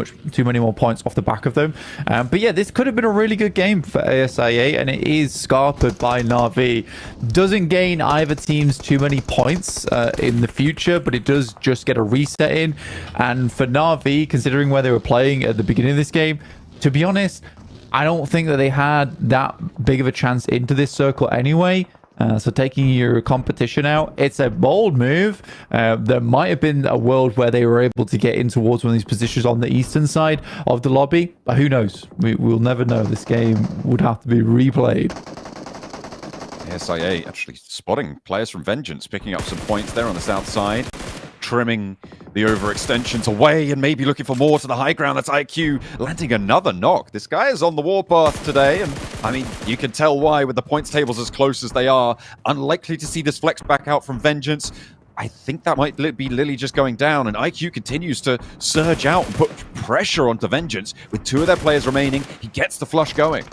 many more points off the back of them. But yeah, this could have been a really good game for ASIA, and it is scarpered by Na'Vi. Doesn't gain either teams too many points in the future, but it does just get a reset in. And for Na'Vi, considering where they were playing at the beginning of this game, to be honest, I don't think that they had that big of a chance into this circle anyway. So taking your competition out, it's a bold move. There might have been a world where they were able to get in towards one of these positions on the eastern side of the lobby, but who knows? We'll never know. This game would have to be replayed. SIA actually spotting players from Vengeance, picking up some points there on the south side, trimming the overextensions away and maybe looking for more to the high ground. That's IQ landing another knock. This guy is on the warpath today, and I mean, you can tell why with the points tables as close as they are. Unlikely to see this flex back out from Vengeance. I think that might be Lily just going down, and IQ continues to surge out and put pressure onto Vengeance. With 2 of their players remaining, he gets the flush going.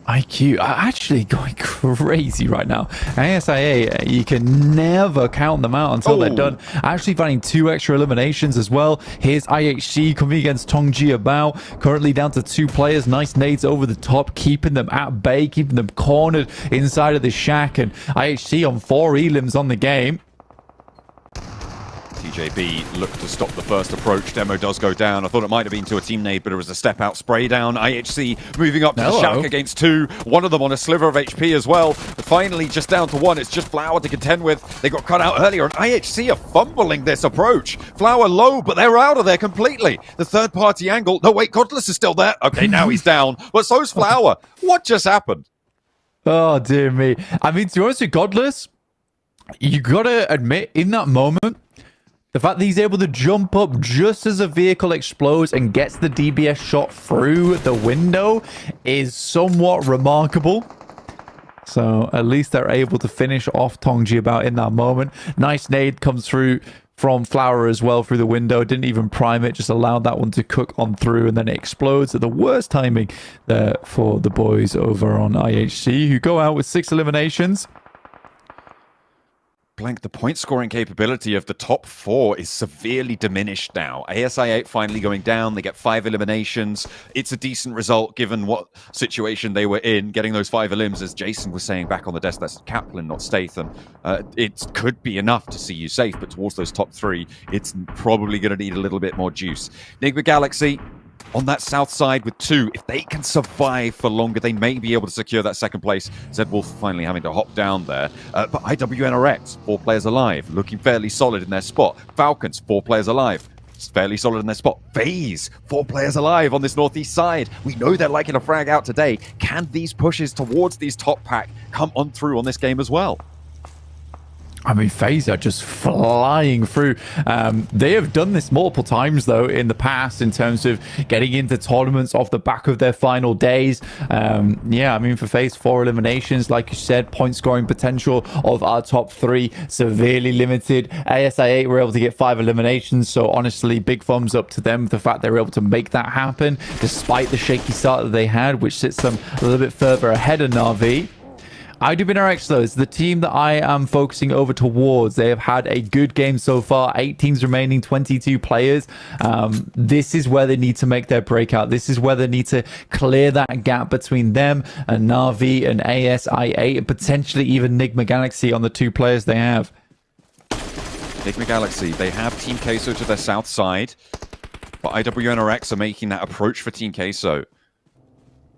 IQ are actually going crazy right now. ASIA, you can never count them out until they're done. Actually finding 2 extra eliminations as well. Here's IHC coming against Tongji Bao. Currently down to 2 players. Nice nades over the top, keeping them at bay, keeping them cornered inside of the shack. And IHC on 4 elims on the game. TJB looked to stop the first approach. Demo does go down. I thought it might have been to a team nade, but it was a step out spray down. IHC moving up to the shack against 2. One of them on a sliver of HP as well. But finally, just down to 1. It's just Flower to contend with. They got cut out earlier, and IHC are fumbling this approach. Flower low, but they're out of there completely. The third party angle. No, wait, Godless is still there. Okay, now he's down. But so's Flower. What just happened? Oh, dear me. I mean, to be honest with Godless, you gotta admit, in that moment, the fact that he's able to jump up just as a vehicle explodes and gets the DBS shot through the window is somewhat remarkable. So at least they're able to finish off Tongji about in that moment. Nice nade comes through from Flower as well through the window. Didn't even prime it, just allowed that one to cook on through, and then it explodes at the worst timing there for the boys over on IHC, who go out with 6 eliminations. Blank, the point scoring capability of the top 4 is severely diminished now. ASI8 finally going down. They get 5 eliminations. It's a decent result given what situation they were in. Getting those 5 elims, as Jason was saying back on the desk, that's Kaplan, not Statham. It could be enough to see you safe, but towards those top 3, it's probably going to need a little bit more juice. Enigma Galaxy on that south side with 2. If they can survive for longer, they may be able to secure that second place. Zedwolf finally having to hop down there. But IWNRX, 4 players alive, looking fairly solid in their spot. Falcons, 4 players alive, fairly solid in their spot. FaZe, 4 players alive on this northeast side. We know they're liking to frag out today. Can these pushes towards these top pack come on through on this game as well? I mean, FaZe are just flying through. They have done this multiple times, though, in the past in terms of getting into tournaments off the back of their final days. Yeah, I mean, for FaZe, 4 eliminations. Like you said, point scoring potential of our top 3 severely limited. ASI8 were able to get 5 eliminations. So, honestly, big thumbs up to them for the fact they were able to make that happen, despite the shaky start that they had, which sits them a little bit further ahead of Na'Vi. IWNRX, though, is the team that I am focusing over towards. They have had a good game so far. 8 teams remaining, 22 players. This is where they need to make their breakout. This is where they need to clear that gap between them and Na'Vi and ASI8, and potentially even Enigma Galaxy on the 2 players they have. Enigma Galaxy, they have Team Queso to their south side, but IWNRX are making that approach for Team Queso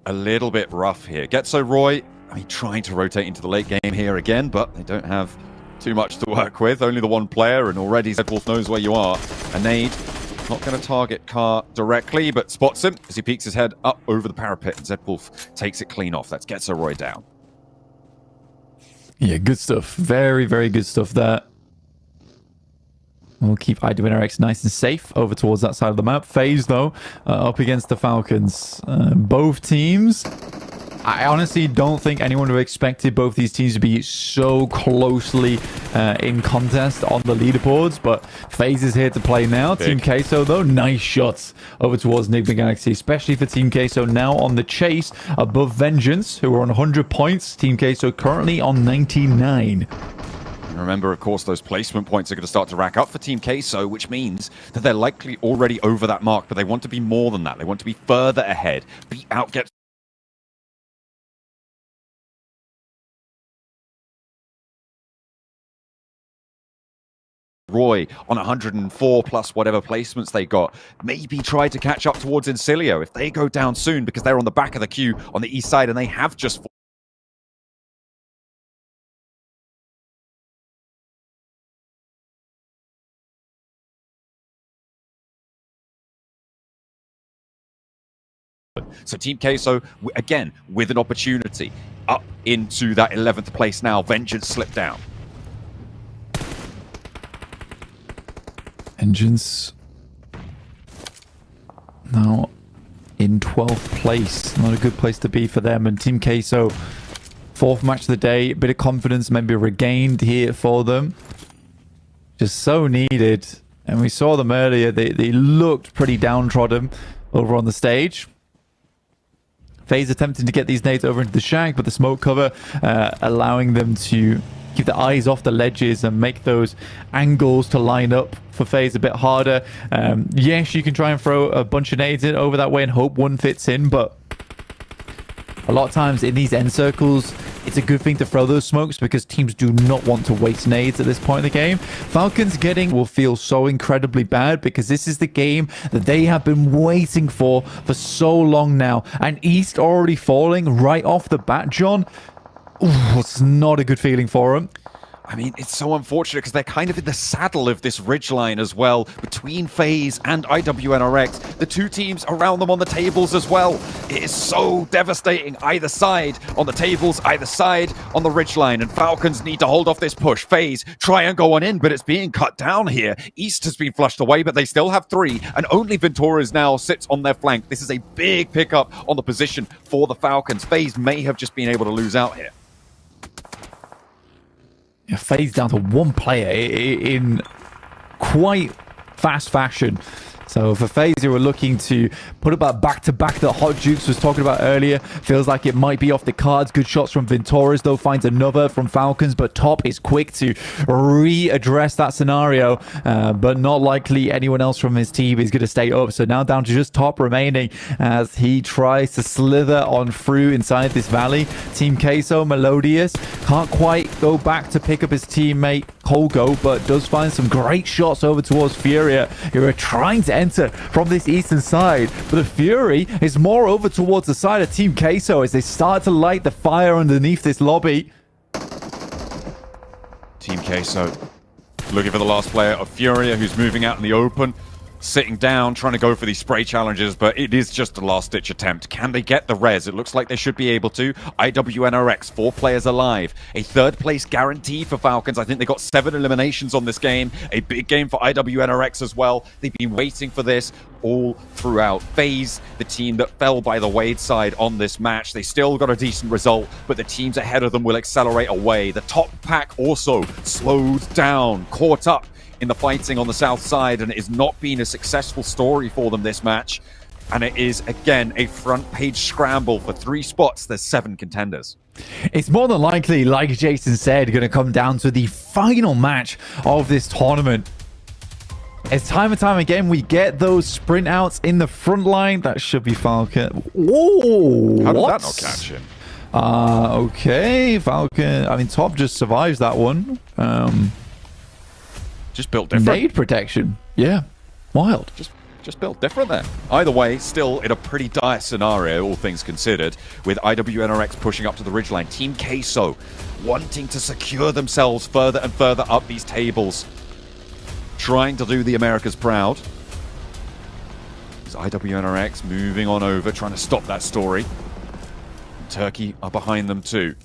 a little bit rough here. Getso Roy, I mean, trying to rotate into the late game here again, but they don't have too much to work with. Only the 1 player, and already Zedwolf knows where you are. A nade, not going to target Car directly, but spots him as he peeks his head up over the parapet, and Zedwolf takes it clean off. That's Getso Roy down. Yeah, good stuff. Very, very good stuff there. We'll keep IWNRX nice and safe over towards that side of the map. FaZe, though, up against the Falcons. Both teams, I honestly don't think anyone would have expected both these teams to be so closely in contest on the leaderboards, but FaZe is here to play now. Big. Team Queso, though, nice shots over towards Enigma Galaxy, especially for Team Queso now on the chase above Vengeance, who are on 100 points. Team Queso currently on 99. Remember, of course, those placement points are going to start to rack up for Team Queso, which means that they're likely already over that mark, but they want to be more than that. They want to be further ahead, beat out, get Roy on 104 plus whatever placements they got. Maybe try to catch up towards Incilio if they go down soon, because they're on the back of the queue on the east side and they have just So Team Queso, again, with an opportunity up into that 11th place now. Vengeance slipped down. Vengeance now in 12th place. Not a good place to be for them. And Team Queso, 4th match of the day. A bit of confidence maybe regained here for them. Just so needed. And we saw them earlier. They looked pretty downtrodden over on the stage. FaZe attempting to get these nades over into the shack, but the smoke cover allowing them to keep the eyes off the ledges and make those angles to line up for FaZe a bit harder. Yes, you can try and throw a bunch of nades in over that way and hope one fits in, but a lot of times in these end circles, it's a good thing to throw those smokes because teams do not want to waste nades at this point in the game. Falcons getting will feel so incredibly bad because this is the game that they have been waiting for so long now. And East already falling right off the bat, John. Ooh, it's not a good feeling for them. I mean, it's so unfortunate because they're kind of in the saddle of this ridgeline as well, between FaZe and IWNRX. The two teams around them on the tables as well. It is so devastating either side on the tables, either side on the ridgeline, and Falcons need to hold off this push. FaZe try and go on in, but it's being cut down here. East has been flushed away, but they still have 3, and only Venturas now sits on their flank. This is a big pickup on the position for the Falcons. FaZe may have just been able to lose out here. Yeah, FaZe down to 1 player in quite fast fashion. So for FaZe, who are looking to put about back-to-back that Hot Jukes was talking about earlier, feels like it might be off the cards. Good shots from Venturas, though, finds another from Falcons, but Top is quick to readdress that scenario, but not likely anyone else from his team is going to stay up. So now down to just Top remaining as he tries to slither on through inside this valley. Team Queso, Melodious, can't quite go back to pick up his teammate HOGA, but does find some great shots over towards Furia, who are trying to enter from this eastern side, but the Fury is more over towards the side of Team Queso as they start to light the fire underneath this lobby. Team Queso looking for the last player of Furia, who's moving out in the open, sitting down, trying to go for these spray challenges, but it is just a last-ditch attempt. Can they get the res? It looks like they should be able to. IWNRX, 4 players alive. A 3rd place guaranteed for Falcons. I think they got 7 eliminations on this game. A big game for IWNRX as well. They've been waiting for this all throughout. FaZe, the team that fell by the Wade side on this match, they still got a decent result, but the teams ahead of them will accelerate away. The top pack also slowed down, caught up in the fighting on the south side, and it has not been a successful story for them this match. And it is, again, a front page scramble for 3 spots. There's 7 contenders. It's more than likely, like Jason said, going to come down to the final match of this tournament. As time and time again, we get those sprint outs in the front line. That should be Falcon. Whoa! How did that not catch him? Okay, Falcon. I mean, Top just survives that one. Just built different. Nade protection. Yeah. Wild. Just built different there. Either way, still in a pretty dire scenario, all things considered, with IWNRX pushing up to the ridgeline. Team Queso wanting to secure themselves further and further up these tables, trying to do the Americas proud. Is IWNRX moving on over, trying to stop that story. Turkey are behind them too.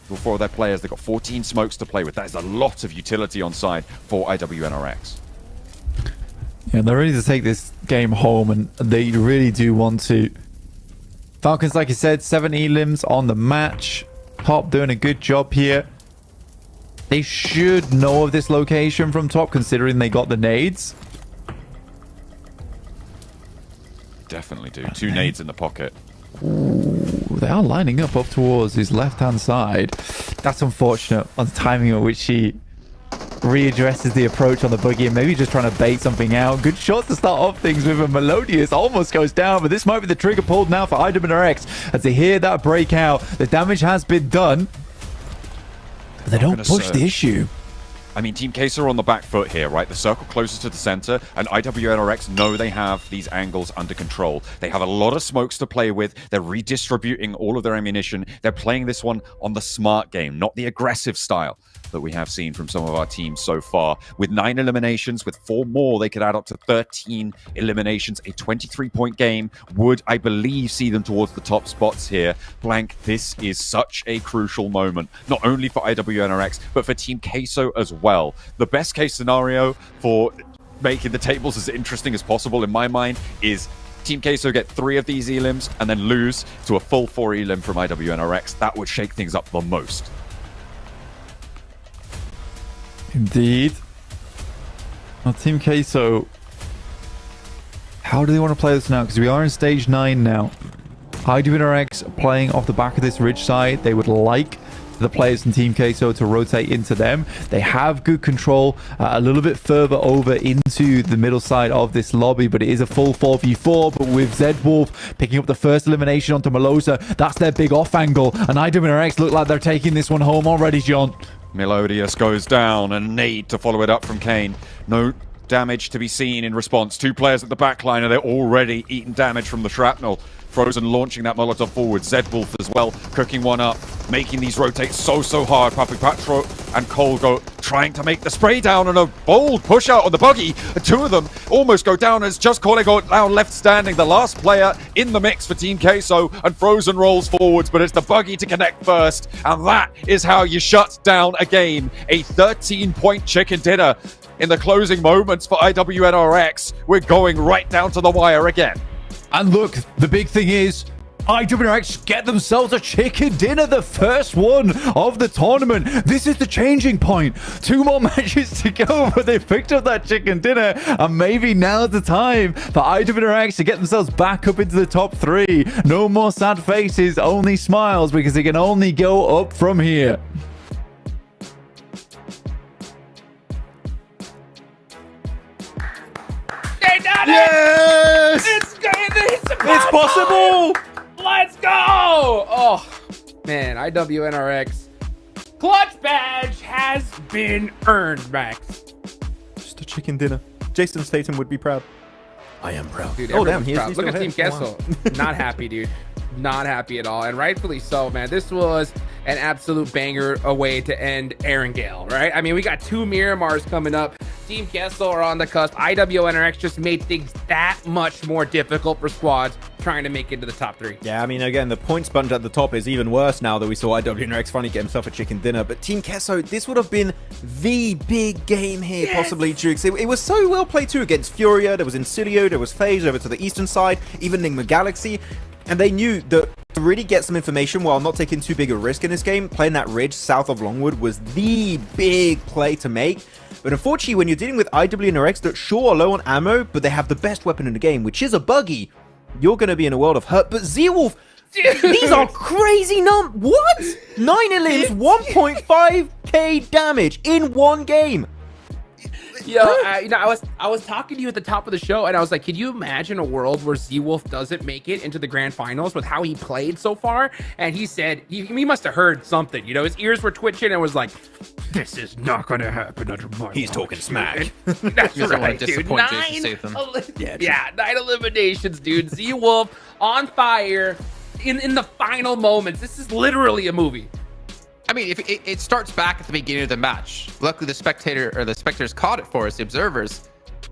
All 4 of their players, they've got 14 smokes to play with. That is a lot of utility on side for IWNRX. Yeah, they're ready to take this game home, and they really do want to. Falcons, like you said, 7 elims on the match. Top doing a good job here. They should know of this location from Top, considering they got the nades. Definitely do. 2 nades in the pocket. Ooh, they are lining up towards his left-hand side. That's unfortunate on the timing at which he readdresses the approach on the buggy and maybe just trying to bait something out. Good shot to start off things with a Melodious. Almost goes down, but this might be the trigger pulled now for IWNRX as they hear that breakout. The damage has been done, but they don't push the issue. I mean, Team Queso are on the back foot here, right? The circle closest to the center, and IWNRX know they have these angles under control. They have a lot of smokes to play with. They're redistributing all of their ammunition. They're playing this one on the smart game, not the aggressive style that we have seen from some of our teams so far. With 9 eliminations, with 4 more, they could add up to 13 eliminations. A 23-point game would, I believe, see them towards the top spots here. Blank, this is such a crucial moment, not only for IWNRX, but for Team Queso as well. The best case scenario for making the tables as interesting as possible, in my mind, is Team Queso get 3 of these elims and then lose to a full 4 elim from IWNRX. That would shake things up the most. Indeed. Well, Team Queso, how do they want to play this now? Because we are in stage 9 now. IWNRX playing off the back of this ridge side. They would like the players in Team Queso to rotate into them. They have good control a little bit further over into the middle side of this lobby, but it is a full 4v4. But with ZedWolf picking up the first elimination onto Melosa, that's their big off angle, and IWNRX look like they're taking this one home already, John. Melodious goes down, and Nade to follow it up from Kane. No damage to be seen in response. 2 players at the back line, and they're already eating damage from the shrapnel. Frozen launching that Molotov forward. ZedWolf as well, cooking one up. making these rotates so hard. Puppy Patro and Colgo trying to make the spray down and a bold push out on the buggy. The two of them almost go down as just Colgo now left standing, the last player in the mix for Team Queso, and Frozen rolls forwards, but it's the buggy to connect first, and that is how you shut down a game. A 13-point chicken dinner in the closing moments for IWNRX. We're going right down to the wire again. And look, the big thing is, IWNRX get themselves a chicken dinner, the first one of the tournament. This is the changing point. 2 more matches to go, but they picked up that chicken dinner, and maybe now's the time for IWNRX to get themselves back up into the top 3. No more sad faces, only smiles, because they can only go up from here. They done Yes! it! It's possible! Let's go! Oh, man, IWNRX. Clutch badge has been earned, Max. Just a chicken dinner. Jason Statham would be proud. I am proud. Dude, Oh, damn, everyone's he's proud. Look still at Team here. Kessel. Not happy, dude. Not happy at all. And rightfully so, man. This was an absolute banger away to end ERANGLE, right? I mean, we got 2 Miramars coming up. Team Kessel are on the cusp. IWNRX just made things that much more difficult for squads trying to make it to the top 3. Yeah, I mean, again, the point sponge at the top is even worse now that we saw IWNRX finally get himself a chicken dinner. But Team Queso, this would have been the big game here, possibly, Jukes. It was so well played too against Furia. There was Insidio, there was FaZe over to the eastern side, even Enigma Galaxy. And they knew that to really get some information while not taking too big a risk in this game, playing that ridge south of Longwood was the big play to make. But unfortunately, when you're dealing with IWNRX that sure are low on ammo, but they have the best weapon in the game, which is a buggy, you're going to be in a world of hurt. But Zeewolf, these are crazy What? 9 elims, 1.5k damage in one game. Yo, you know, I was talking to you at the top of the show, and I was like, can you imagine a world where Zeewolf doesn't make it into the grand finals with how he played so far? And he said he must have heard something. You know, his ears were twitching and was like, this is not going to happen under my He's talking smack. That's right, dude. Disappoint Jason Statham. 9 eliminations, dude. Zeewolf on fire in the final moments. This is literally a movie. I mean, if it starts back at the beginning of the match. Luckily, the spectators caught it for us, the observers.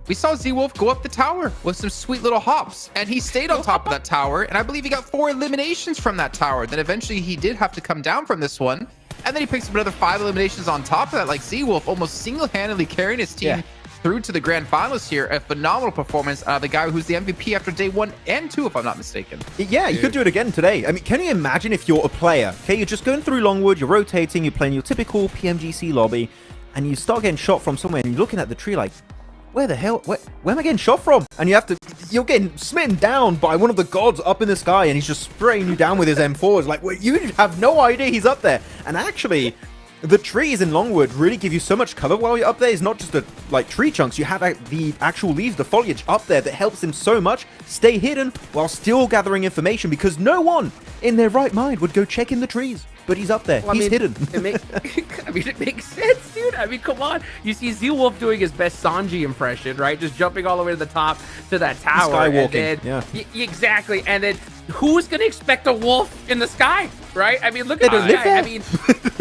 We saw Zeewolf go up the tower with some sweet little hops, and he stayed on top of that tower, and I believe he got 4 eliminations from that tower. Then eventually he did have to come down from this one, and then he picks up another 5 eliminations on top of that. Like, Zeewolf almost single-handedly carrying his team through to the grand finals here. A phenomenal performance. The guy who's the MVP after day 1 and 2, if I'm not mistaken. Yeah, you could do it again today. I mean, can you imagine if you're a player, okay, you're just going through Longwood, you're rotating, you're playing your typical PMGC lobby, and you start getting shot from somewhere, and you're looking at the tree like, where the hell, where am I getting shot from? And you're getting smitten down by one of the gods up in the sky, and he's just spraying you down with his M4s. Like, well, you have no idea he's up there. And actually, the trees in Longwood really give you so much cover while you're up there. It's not just like tree chunks. You have the actual leaves, the foliage up there that helps him so much stay hidden while still gathering information, because no one in their right mind would go check in the trees. But he's up there. Well, he's hidden. It makes sense, dude. I mean, come on. You see Zeewolf doing his best Sanji impression, right? Just jumping all the way to the top to that tower. Skywalking. And then, exactly. And then who's going to expect a wolf in the sky, right? I mean, look at this guy. I mean,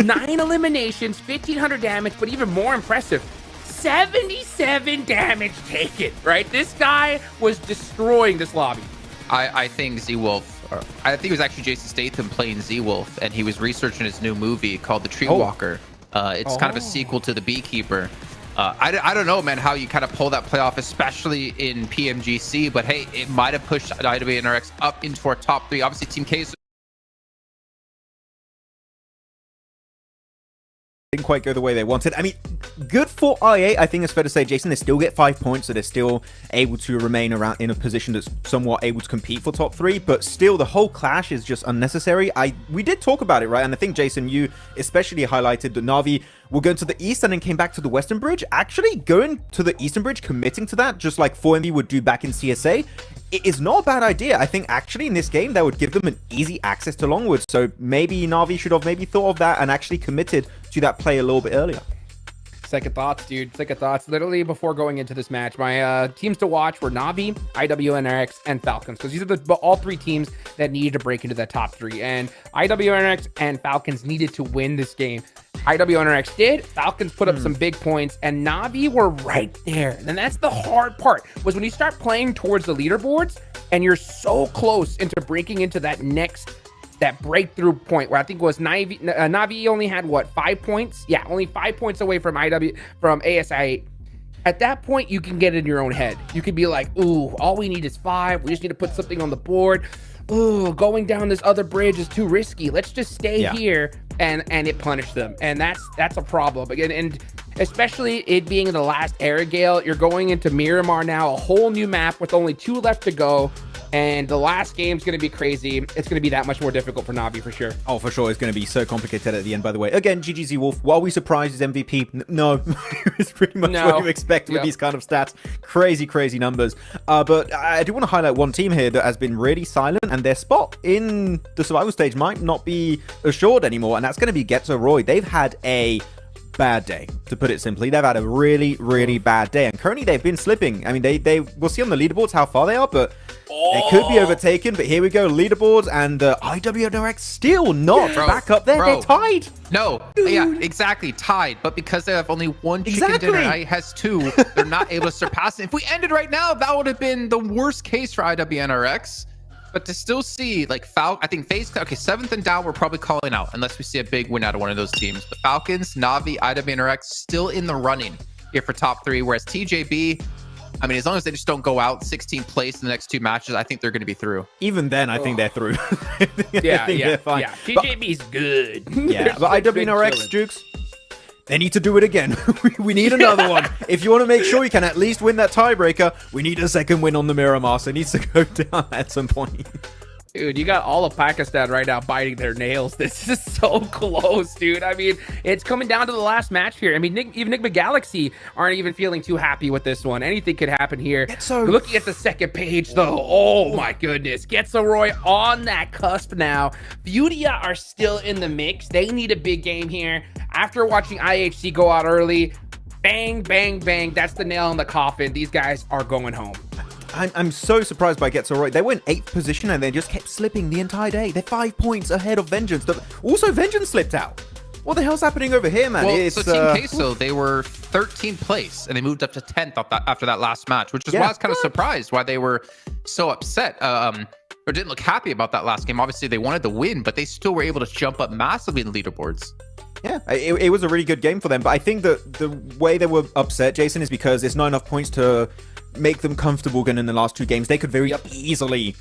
9 eliminations, 1,500 damage, but even more impressive, 77 damage taken, right? This guy was destroying this lobby. I think Zeewolf, I think it was actually Jason Statham playing Zeewolf, and he was researching his new movie called The Tree Walker. It's kind of a sequel to The Beekeeper. I don't know, man, how you kind of pull that play off, especially in PMGC, but hey, it might have pushed IWNRX up into our top 3. Obviously, Team K didn't quite go the way they wanted. I mean, good for IA. I think it's fair to say, Jason, they still get 5 points, so they're still able to remain around in a position that's somewhat able to compete for top 3, but still the whole clash is just unnecessary. We did talk about it, right? And I think, Jason, you especially highlighted that Na'Vi were going to the east and then came back to the western bridge. Actually, going to the eastern bridge, committing to that, just like 4MB would do back in CSA, it is not a bad idea. I think actually in this game, that would give them an easy access to Longwood. So maybe Na'Vi should have maybe thought of that and actually committed to that play a little bit earlier. second thoughts, dude. Second thoughts. Literally before going into this match, my teams to watch were Na'Vi, IWNRX, and Falcons, because these are all three teams that needed to break into the top three. And IWNRX and Falcons needed to win this game. IWNRX did. Falcons put up some big points, and Na'Vi were right there. And that's the hard part, was when you start playing towards the leaderboards and you're so close into breaking into that breakthrough point, where I think it was Na'Vi only had what, 5 points? Yeah, only 5 points away from ASI. At that point, you can get in your own head. You could be like, ooh, all we need is 5. We just need to put something on the board. Ooh, going down this other bridge is too risky. Let's just stay here, and it punished them. And that's a problem. Again, and especially it being the last Era Gale, you're going into Miramar now, a whole new map with only 2 left to go. And the last game's going to be crazy. It's going to be that much more difficult for Na'Vi for sure. Oh, for sure. It's going to be so complicated at the end, by the way. Again, GGZ Wolf, while we surprised his MVP, no. It's pretty much what you expect with these kind of stats. Crazy, crazy numbers. But I do want to highlight one team here that has been really silent, and their spot in the survival stage might not be assured anymore, and that's going to be GetZeRoy. They've had a bad day, to put it simply. They've had a really, really bad day, and currently they've been slipping. I mean, they we'll see on the leaderboards how far they are, but they could be overtaken. But here we go, leaderboards, and IWNRX still not back up there. They're tied. No, yeah, exactly, tied. But because they have only one chicken dinner, I has 2. They're not able to surpass it. If we ended right now, that would have been the worst case for IWNRX. But to still see, like, I think FaZe, okay, 7th and down, we're probably calling out, unless we see a big win out of one of those teams. The Falcons, Na'Vi, IWNRX, still in the running here for top 3, whereas TJB, I mean, as long as they just don't go out 16th place in the next 2 matches, I think they're going to be through. Even then, I think they're through. They're fine. Yeah, TJB's good. Yeah, but IWNRX, Jukes, they need to do it again. We need another one. If you want to make sure you can at least win that tiebreaker, we need a second win on the Miramar, so it needs to go down at some point. Dude, you got all of Pakistan right now biting their nails. This is so close, dude. I mean, it's coming down to the last match here. I mean, even Nigma Galaxy aren't even feeling too happy with this one. Anything could happen here. Looking at the second page, though, oh my goodness. GetZeRoy on that cusp now. Fudia are still in the mix. They need a big game here. After watching IHC go out early, bang, bang, bang. That's the nail in the coffin. These guys are going home. I'm so surprised by GetZeRoy. They were in 8th position and they just kept slipping the entire day. They're 5 points ahead of Vengeance. Also, Vengeance slipped out. What the hell's happening over here, man? Well, so Team Queso, they were 13th place and they moved up to 10th after that last match, which is why I was kind of surprised why they were so upset or didn't look happy about that last game. Obviously, they wanted to win, but they still were able to jump up massively in the leaderboards. Yeah, it was a really good game for them. But I think that the way they were upset, Jason, is because it's not enough points to make them comfortable going in the last 2 games. They could very easily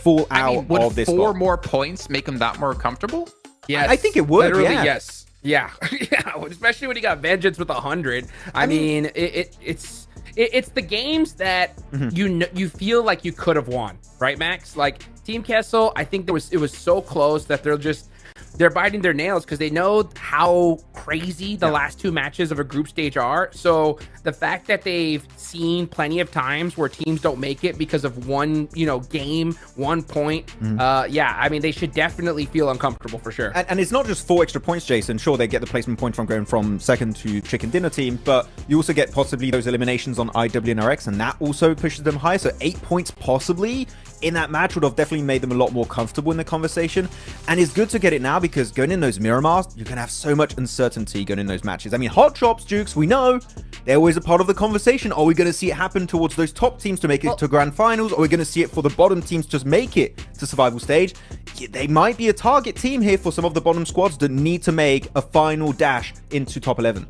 fall out of this. Would 4 more points make them that more comfortable? Yes, I think it would. Literally, yeah. yes. Yeah. Yeah. Especially when you got Vengeance with 100. I mean, it's the games that you feel like you could have won, right, Max? Like Team Kessel, I think it was so close that they're biting their nails because they know how crazy the last 2 matches of a group stage are. So the fact that they've seen plenty of times where teams don't make it because of one, game, 1 point. Yeah, I mean, they should definitely feel uncomfortable for sure. And it's not just 4 extra points, Jason. Sure, they get the placement point from going from 2nd to chicken dinner team, but you also get possibly those eliminations on IWNRX, and that also pushes them higher. So 8 points possibly in that match would have definitely made them a lot more comfortable in the conversation. And it's good to get it now because going in those Miramars, you're going to have so much uncertainty going in those matches. I mean, hot drops, Jukes, we know they're always a part of the conversation. Are we going to see it happen towards those top teams to make it to grand finals? Or are we going to see it for the bottom teams to just make it to survival stage? They might be a target team here for some of the bottom squads that need to make a final dash into top 11.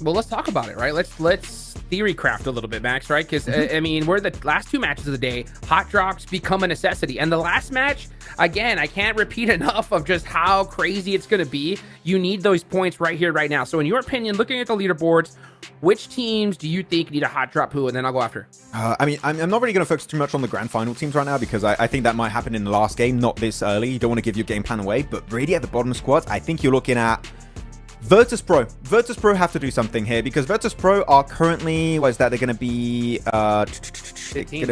Well, let's talk about it, right? Let's theory craft a little bit, Max, right? Because I mean, we're the last 2 matches of the day. Hot drops become a necessity, and the last match, again, I can't repeat enough of just how crazy it's going to be. You need those points right here, right now. So, in your opinion, looking at the leaderboards, which teams do you think need a hot drop who? And then I'll go after. I mean, I'm not really going to focus too much on the grand final teams right now because I think that might happen in the last game, not this early. You don't want to give your game plan away, but really at the bottom squads, I think you're looking at Virtus Pro have to do something here because Virtus Pro are currently, what is that? They're going to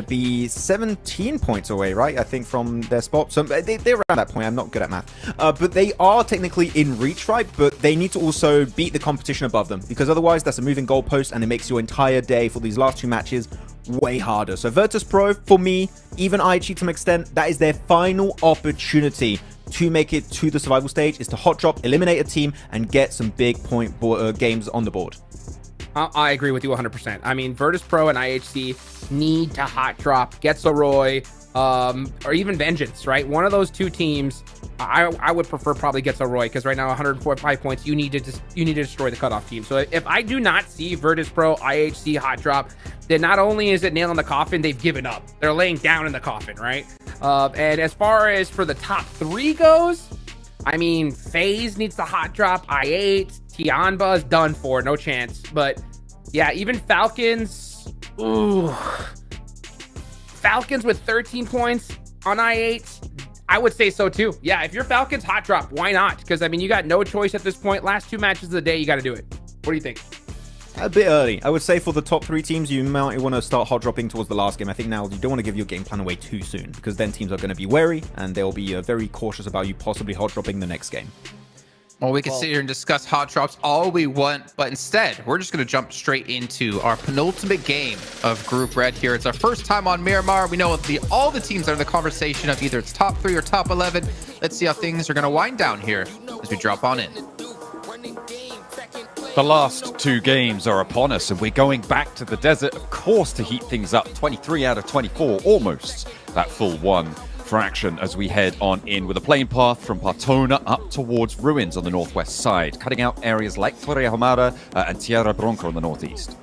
be 17 points away, right? I think from their spot. So they're around that point. I'm not good at math. But they are technically in reach, right? But they need to also beat the competition above them because otherwise that's a moving goalpost and it makes your entire day for these last 2 matches way harder. So Virtus Pro, for me, even IHG to some extent, that is their final opportunity to make it to the survival stage, is to hot drop, eliminate a team, and get some big point games on the board. I agree with you 100%. I mean, Virtus Pro and IHC need to hot drop, get Soroy, or even Vengeance, right? One of those 2 teams, I would prefer probably get Soroy because right now 145 points, you need to destroy the cutoff team. So if I do not see Virtus Pro, IHC hot drop, then not only is it nail in the coffin, they've given up. They're laying down in the coffin, right? And as far as for the top 3 goes, I mean, FaZe needs to hot drop, I8, Tianba is done for, no chance. But yeah, even Falcons, ooh. Falcons with 13 points on I8, I would say so too. Yeah, if you're Falcons, hot drop, why not? Because I mean, you got no choice at this point. Last 2 matches of the day, you got to do it. What do you think? A bit early. I would say for the top 3 teams, you might want to start hot dropping towards the last game. I think now you don't want to give your game plan away too soon because then teams are going to be wary and they'll be very cautious about you possibly hot dropping the next game. Well, we can sit here and discuss hot drops all we want, but instead, we're just going to jump straight into our penultimate game of Group Red here. It's our first time on Miramar. We know all the teams are in the conversation of either it's top 3 or top 11. Let's see how things are going to wind down here as we drop on in. The last 2 games are upon us, and we're going back to the desert, of course, to heat things up. 23 out of 24, almost that full 1 fraction as we head on in with a plane path from Partona up towards Ruins on the northwest side, cutting out areas like Torre Hamada and Tierra Bronca on the northeast.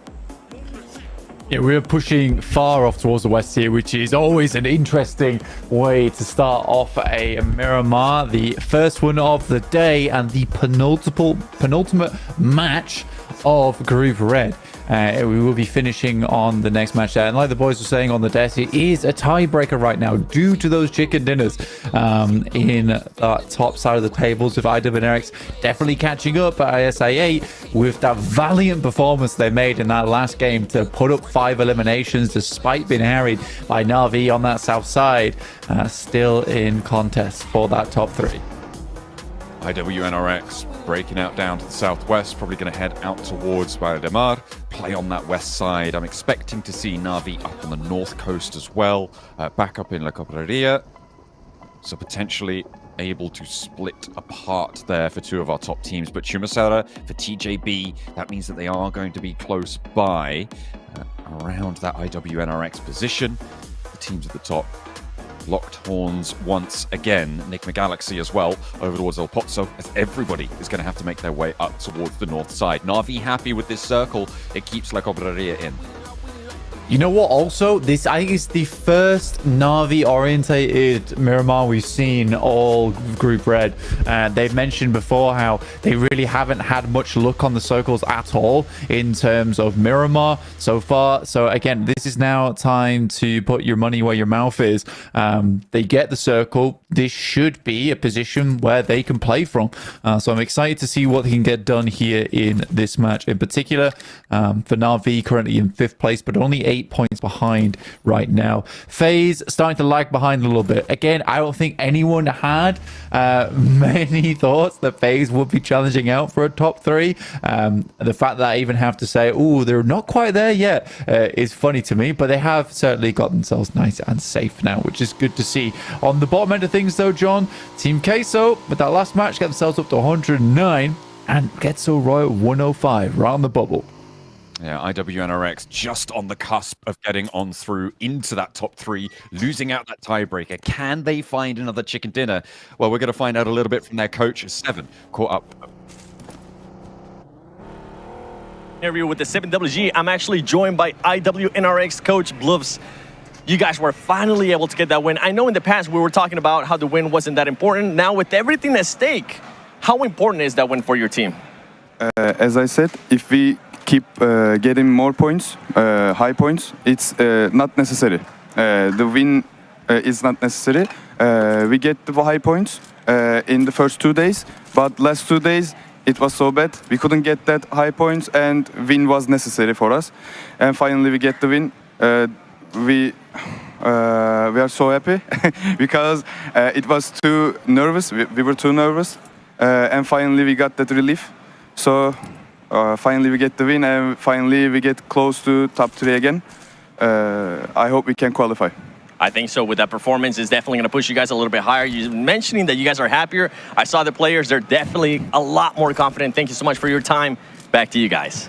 Yeah, we're pushing far off towards the west here, which is always an interesting way to start off a Miramar. The first one of the day and the penultimate match of Group Red. We will be finishing on the next match there. And like the boys were saying on the desk, it is a tiebreaker right now due to those chicken dinners in the top side of the tables with IWNRX definitely catching up at ISA8 with that valiant performance they made in that last game to put up 5 eliminations despite being harried by Na'Vi on that south side. Still in contest for that top 3. IWNRX breaking out down to the southwest, probably going to head out towards Valle de Mar, play on that west side. I'm expecting to see Na'Vi up on the north coast as well, back up in La Cobraria, so potentially able to split apart there for 2 of our top teams. But Chumasara for TJB, that means that they are going to be close by around that IWNRX position. The teams at the top locked horns once again. Enigma Galaxy as well over towards El Pozo, as everybody is going to have to make their way up towards the north side. Na'Vi happy with this circle. It keeps La Cobraria in. You know what, also, this I think is the first Na'Vi-orientated Miramar we've seen all Group Red. They've mentioned before how they really haven't had much luck on the circles at all in terms of Miramar so far. So again, this is now time to put your money where your mouth is. They get the circle. This should be a position where they can play from. So I'm excited to see what they can get done here in this match in particular. For Na'Vi, currently in 5th place, but only 8 points behind right now. FaZe starting to lag behind a little bit. Again, I don't think anyone had many thoughts that FaZe would be challenging out for a top 3. The fact that I even have to say, oh, they're not quite there yet is funny to me, but they have certainly got themselves nice and safe now, which is good to see. On the bottom end of things though, John, Team Queso with that last match get themselves up to 109 and get so Royal 105 right on the bubble. Yeah, IWNRX just on the cusp of getting on through into that top 3, losing out that tiebreaker. Can they find another chicken dinner? Well, we're going to find out a little bit from their coach. 7 caught up. Interview with the 7WG. I'm actually joined by IWNRX coach Bluffs. You guys were finally able to get that win. I know in the past we were talking about how the win wasn't that important. Now with everything at stake, how important is that win for your team? As I said, if we keep getting more points, high points, it's not necessary. The win is not necessary. We get the high points in the first 2 days, but last 2 days it was so bad. We couldn't get that high points, and win was necessary for us. And finally, we get the win. We are so happy because it was too nervous. We were too nervous, and finally we got that relief. So finally we get the win, and finally we get close to top 3 again. I hope we can qualify. I think so. With that performance, is definitely going to push you guys a little bit higher. You're mentioning that you guys are happier. I saw the players; they're definitely a lot more confident. Thank you so much for your time. Back to you guys.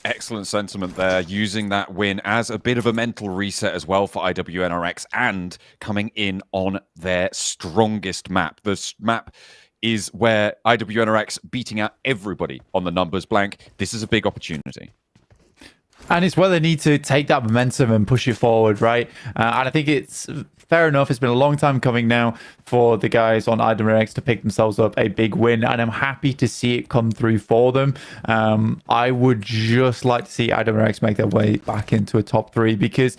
Excellent sentiment there, using that win as a bit of a mental reset as well for IWNRX, and coming in on their strongest map. This map is where IWNRX beating out everybody on the numbers blank. This is a big opportunity. And it's where they need to take that momentum and push it forward, right? And I think it's fair enough. It's been a long time coming now for the guys on IWNRX to pick themselves up a big win, and I'm happy to see it come through for them. I would just like to see IWNRX make their way back into a top 3 because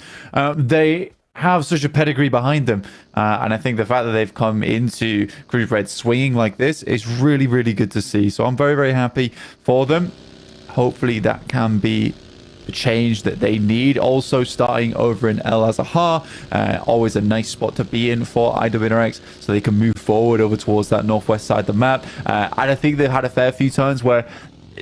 they have such a pedigree behind them. And I think the fact that they've come into Group Red swinging like this is really, really good to see. So I'm very, very happy for them. Hopefully that can be the change that they need. Also starting over in El Azahar, always a nice spot to be in for IWNRX, so they can move forward over towards that northwest side of the map. And I think they've had a fair few times where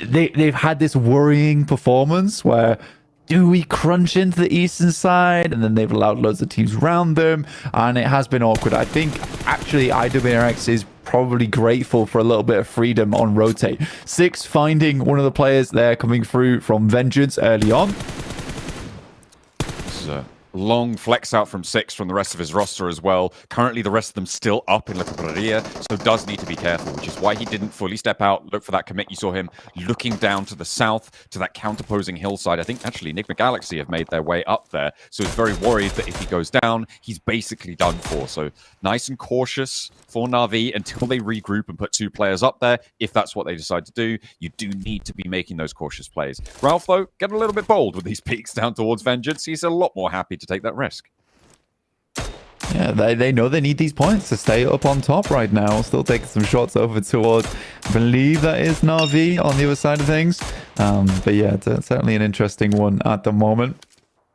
they've had this worrying performance where, do we crunch into the eastern side? And then they've allowed loads of teams around them, and it has been awkward. I think actually IWNRX is probably grateful for a little bit of freedom on rotate. Six finding one of the players there coming through from Vengeance early on. This is a long flex out from Six from the rest of his roster as well. Currently, the rest of them still up in La Cabrera, so does need to be careful, which is why he didn't fully step out, look for that commit. You saw him looking down to the south, to that counterposing hillside. I think actually Enigma Galaxy have made their way up there, so he's very worried that if he goes down, he's basically done for. So nice and cautious for Na'Vi until they regroup and put 2 players up there. If that's what they decide to do, you do need to be making those cautious plays. Ralph, though, getting a little bit bold with these peaks down towards Vengeance. He's a lot more happy to take that risk. Yeah, they know they need these points to stay up on top right now. Still taking some shots over towards, I believe that is Na'Vi on the other side of things. But yeah, it's certainly an interesting one at the moment.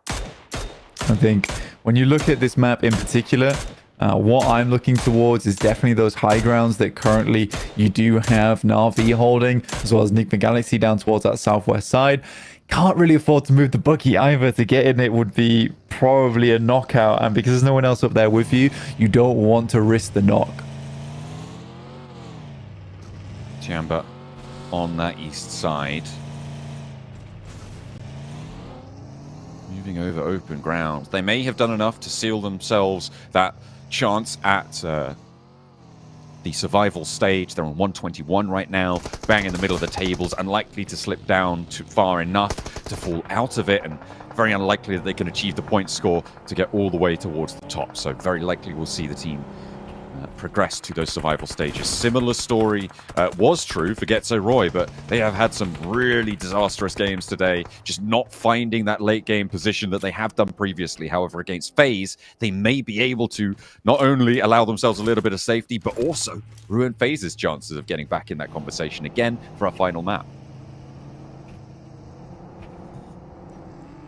I think when you look at this map in particular, what I'm looking towards is definitely those high grounds that currently you do have Na'Vi holding, as well as Enigma Galaxy down towards that southwest side. Can't really afford to move the buggy either. To get in it would be probably a knockout, and because there's no one else up there with you, you don't want to risk the knock. Tiamba on that east side. Moving over open ground. They may have done enough to seal themselves that chance at the survival stage. They're on 121 right now, bang in the middle of the tables, unlikely to slip down too far enough to fall out of it, and very unlikely that they can achieve the point score to get all the way towards the top. So very likely we'll see the team progress to those survival stages. Similar story was true for Getzo Roy, but they have had some really disastrous games today, just not finding that late game position that they have done previously. However, against FaZe, they may be able to not only allow themselves a little bit of safety, but also ruin FaZe's chances of getting back in that conversation again for our final map.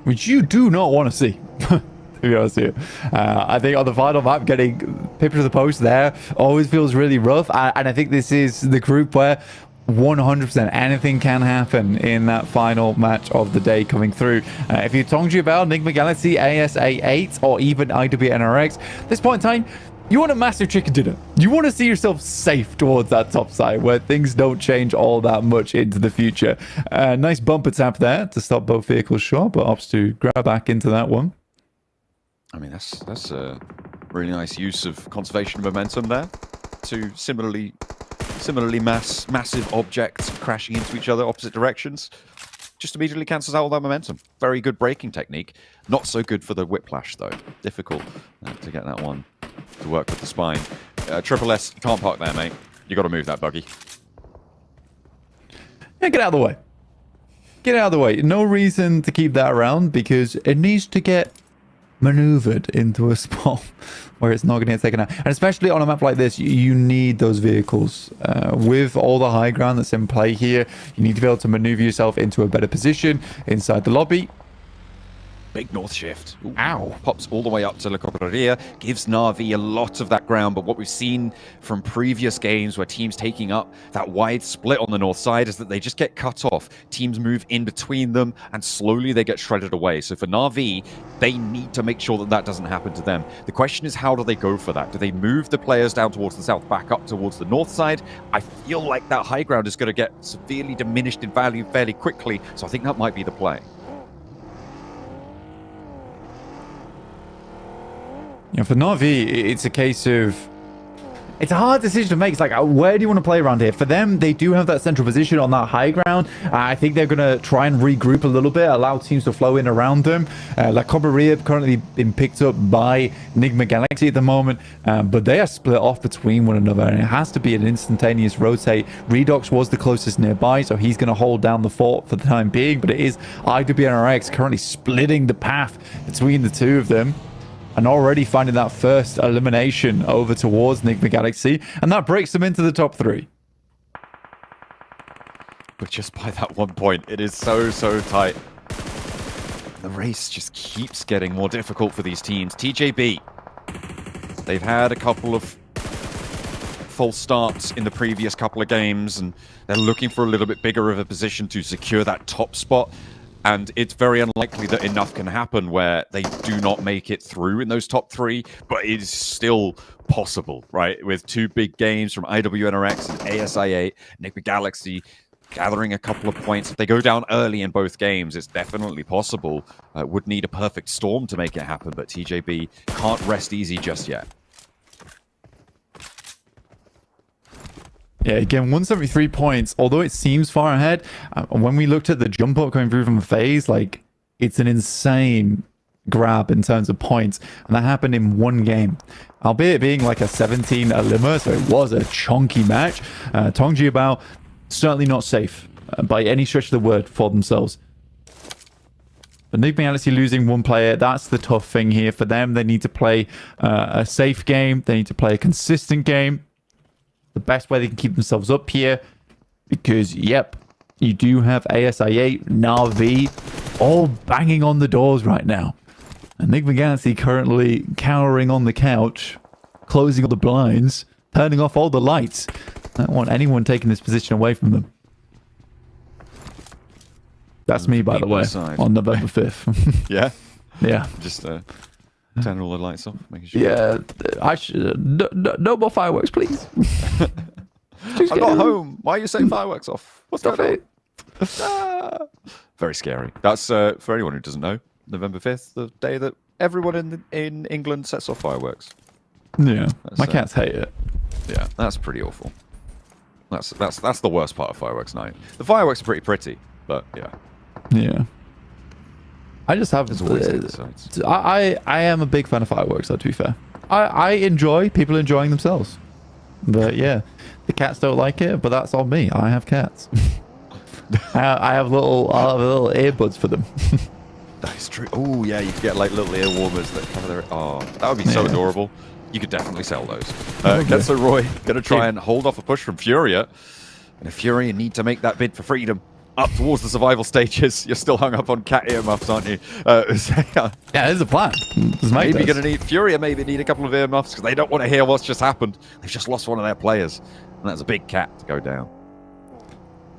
Which you do not want to see. To be honest with you. I think on the final map, getting pipped to the post there always feels really rough. And I think this is the group where 100% anything can happen in that final match of the day coming through. If you're talking about Enigma Galaxy, ASA8, or even IWNRX, at this point in time, you want a massive chicken dinner. You want to see yourself safe towards that top side where things don't change all that much into the future. Nice bumper tap there to stop both vehicles short, but opts to grab back into that one. I mean, that's a really nice use of conservation of momentum there. Two similarly massive objects crashing into each other, opposite directions. Just immediately cancels out all that momentum. Very good braking technique. Not so good for the whiplash, though. Difficult to get that one to work with the spine. Triple S, you can't park there, mate. You got to move that buggy. Yeah, get out of the way. Get out of the way. No reason to keep that around because it needs to get maneuvered into a spot where it's not going to get taken out. And especially on a map like this, you need those vehicles. With all the high ground that's in play here, you need to be able to maneuver yourself into a better position inside the lobby. Big north shift. Ooh, ow. Pops all the way up to La Correria. Gives Na'Vi a lot of that ground. But what we've seen from previous games where teams taking up that wide split on the north side is that they just get cut off. Teams move in between them and slowly they get shredded away. So for Na'Vi, they need to make sure that that doesn't happen to them. The question is, how do they go for that? Do they move the players down towards the south, back up towards the north side? I feel like that high ground is going to get severely diminished in value fairly quickly. So I think that might be the play. You know, for Na'Vi, it's a case of... It's a hard decision to make. It's like, where do you want to play around here? For them, they do have that central position on that high ground. I think they're going to try and regroup a little bit, allow teams to flow in around them. La Correria currently been picked up by Enigma Galaxy at the moment, but they are split off between one another, and it has to be an instantaneous rotate. Redox was the closest nearby, so he's going to hold down the fort for the time being, but it is IWNRX currently splitting the path between the two of them. And already finding that first elimination over towards Enigma Galaxy. And that breaks them into the top 3. But just by that 1 point, it is so tight. The race just keeps getting more difficult for these teams. TJB, they've had a couple of false starts in the previous couple of games, and they're looking for a little bit bigger of a position to secure that top spot. And it's very unlikely that enough can happen where they do not make it through in those top 3, but it is still possible, right? With 2 big games from IWNRX and ASI8, Enigma Galaxy gathering a couple of points. If they go down early in both games, it's definitely possible. Would need a perfect storm to make it happen, but TJB can't rest easy just yet. Yeah, again, 173 points, although it seems far ahead, when we looked at the jump up coming through from the phase, like, it's an insane grab in terms of points, and that happened in 1 game. Albeit being like a 17 Lima, so it was a chunky match. Tong Jiabao, certainly not safe by any stretch of the word for themselves. Enigma Galaxy losing 1 player, that's the tough thing here for them. They need to play a safe game, they need to play a consistent game. The best way they can keep themselves up here, because, yep, you do have ASI8, Na'Vi, all banging on the doors right now. Enigma Galaxy currently cowering on the couch, closing all the blinds, turning off all the lights. I don't want anyone taking this position away from them. That's me, by the way, on November 5th. Yeah? Yeah. Just turn all the lights off, making sure. Yeah, I should. No more fireworks, please. I'm not home. Why are you setting fireworks off? What's going on? Very scary. That's for anyone who doesn't know. November 5th, the day that everyone in England sets off fireworks. Yeah, my cats hate it. Yeah, that's pretty awful. That's the worst part of fireworks night. The fireworks are pretty, but yeah. Yeah. I just have... I am a big fan of fireworks, though, to be fair. I enjoy people enjoying themselves. But yeah, the cats don't like it, but that's on me. I have cats. I have little earbuds for them. That is true. Oh, yeah, you could get like little ear warmers that cover their... Oh, that would be so adorable. You could definitely sell those. Getso Roy going to try and hold off a push from Furia. And if Furia need to make that bid for freedom up towards the survival stages, you're still hung up on cat earmuffs, aren't you? Yeah, there's a plan. Maybe going to need... Furia maybe need a couple of earmuffs because they don't want to hear what's just happened. They've just lost one of their players. And that's a big cat to go down.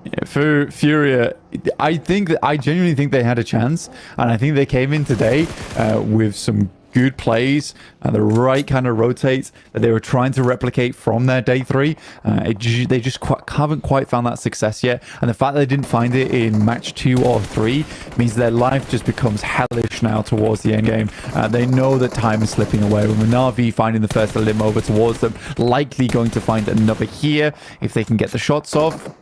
Yeah, for Furia, I genuinely think they had a chance, and I think they came in today with some good plays and the right kind of rotates that they were trying to replicate from their day 3. They just haven't quite found that success yet, and the fact they didn't find it in match 2 or 3 means their life just becomes hellish now towards the end game. They know that time is slipping away. With Na'Vi finding the first limb over towards them, likely going to find another here if they can get the shots off.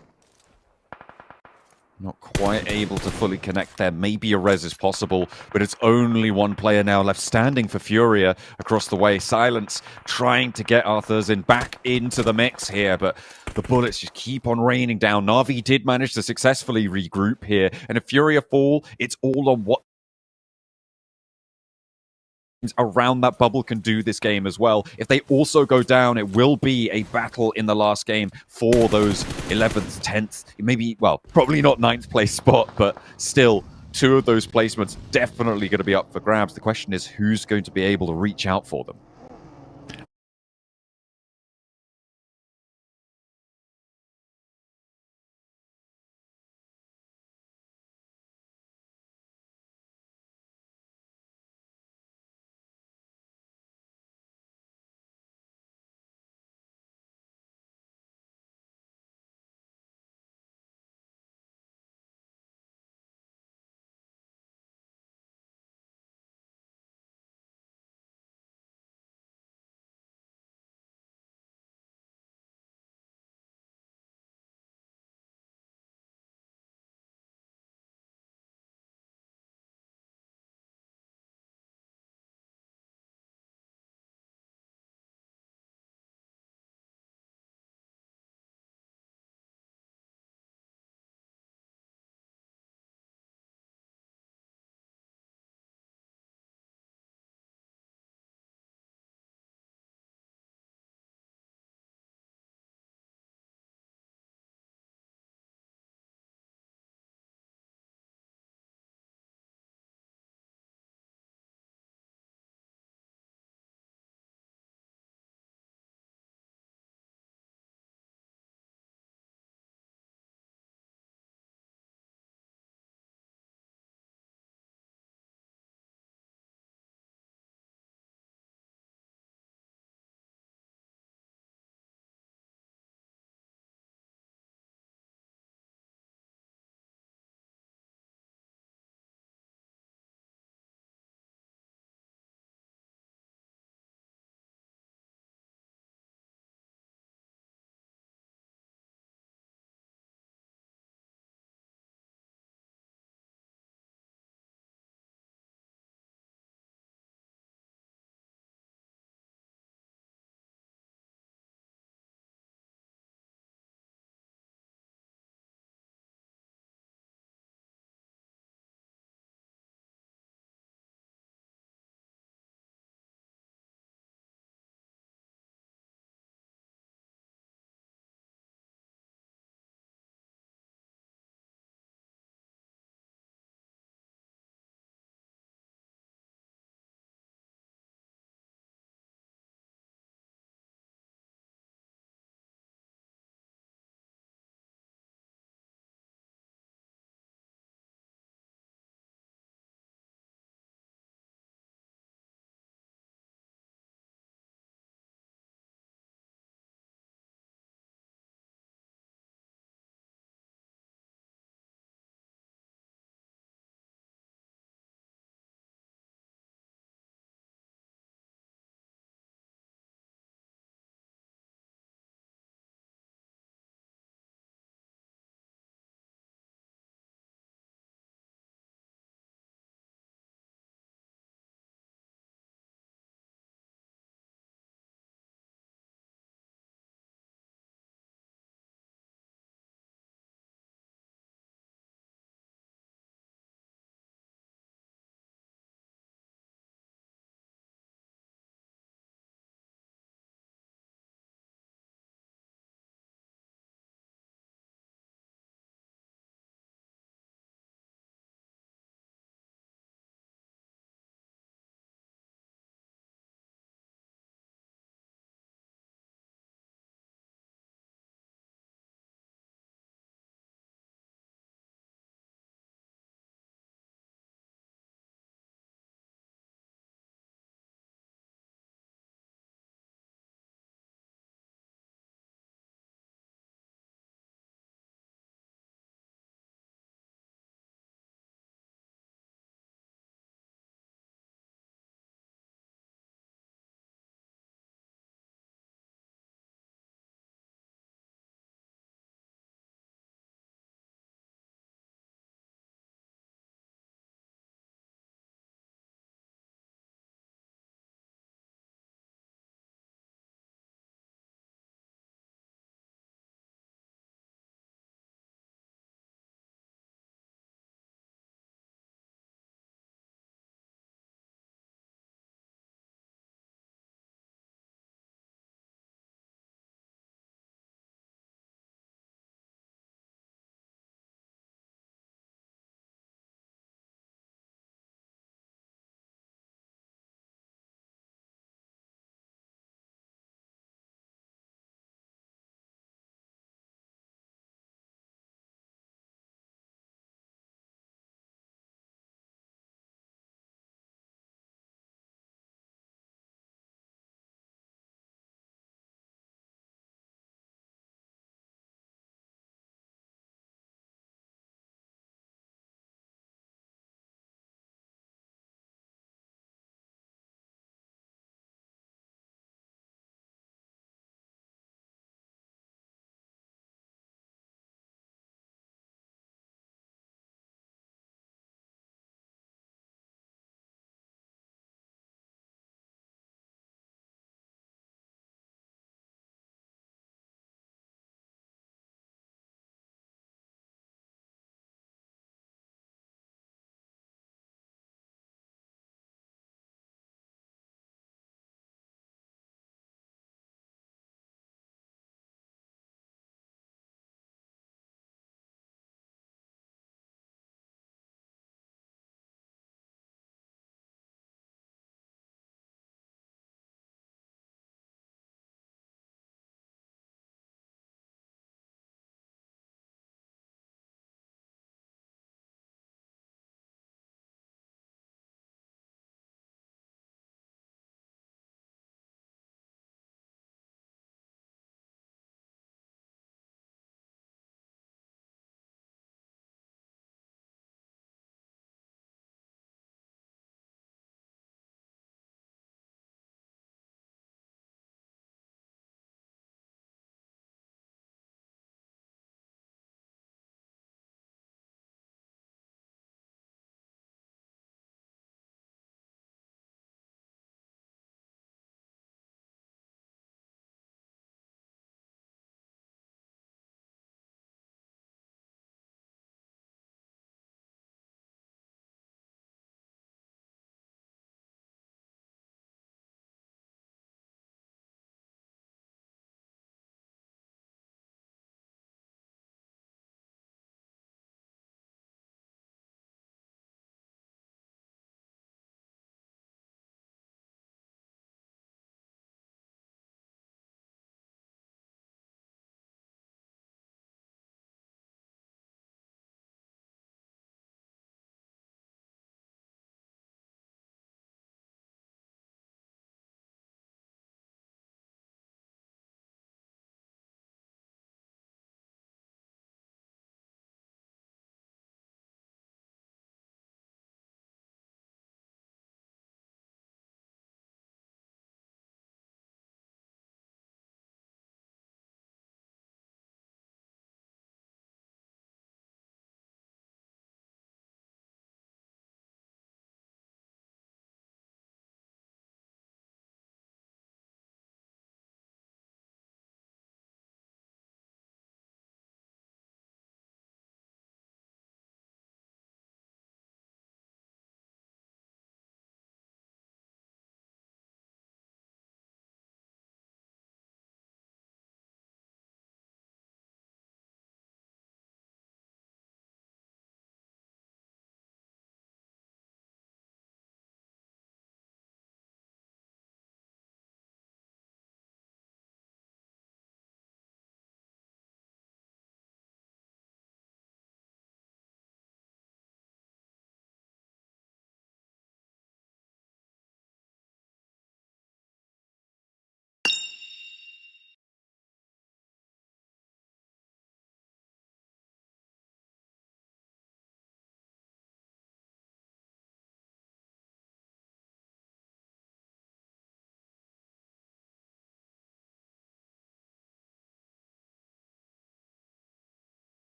Not quite able to fully connect there. Maybe a res is possible, but it's only one player now left standing for Furia across the way. Silence trying to get Arthurzen back into the mix here, but the bullets just keep on raining down. Na'Vi did manage to successfully regroup here, and if Furia fall, it's all on what around that bubble can do this game as well. If they also go down, it will be a battle in the last game for those 11th, 10th, maybe, well, probably not 9th place spot, but still, 2 of those placements definitely going to be up for grabs. The question is who's going to be able to reach out for them.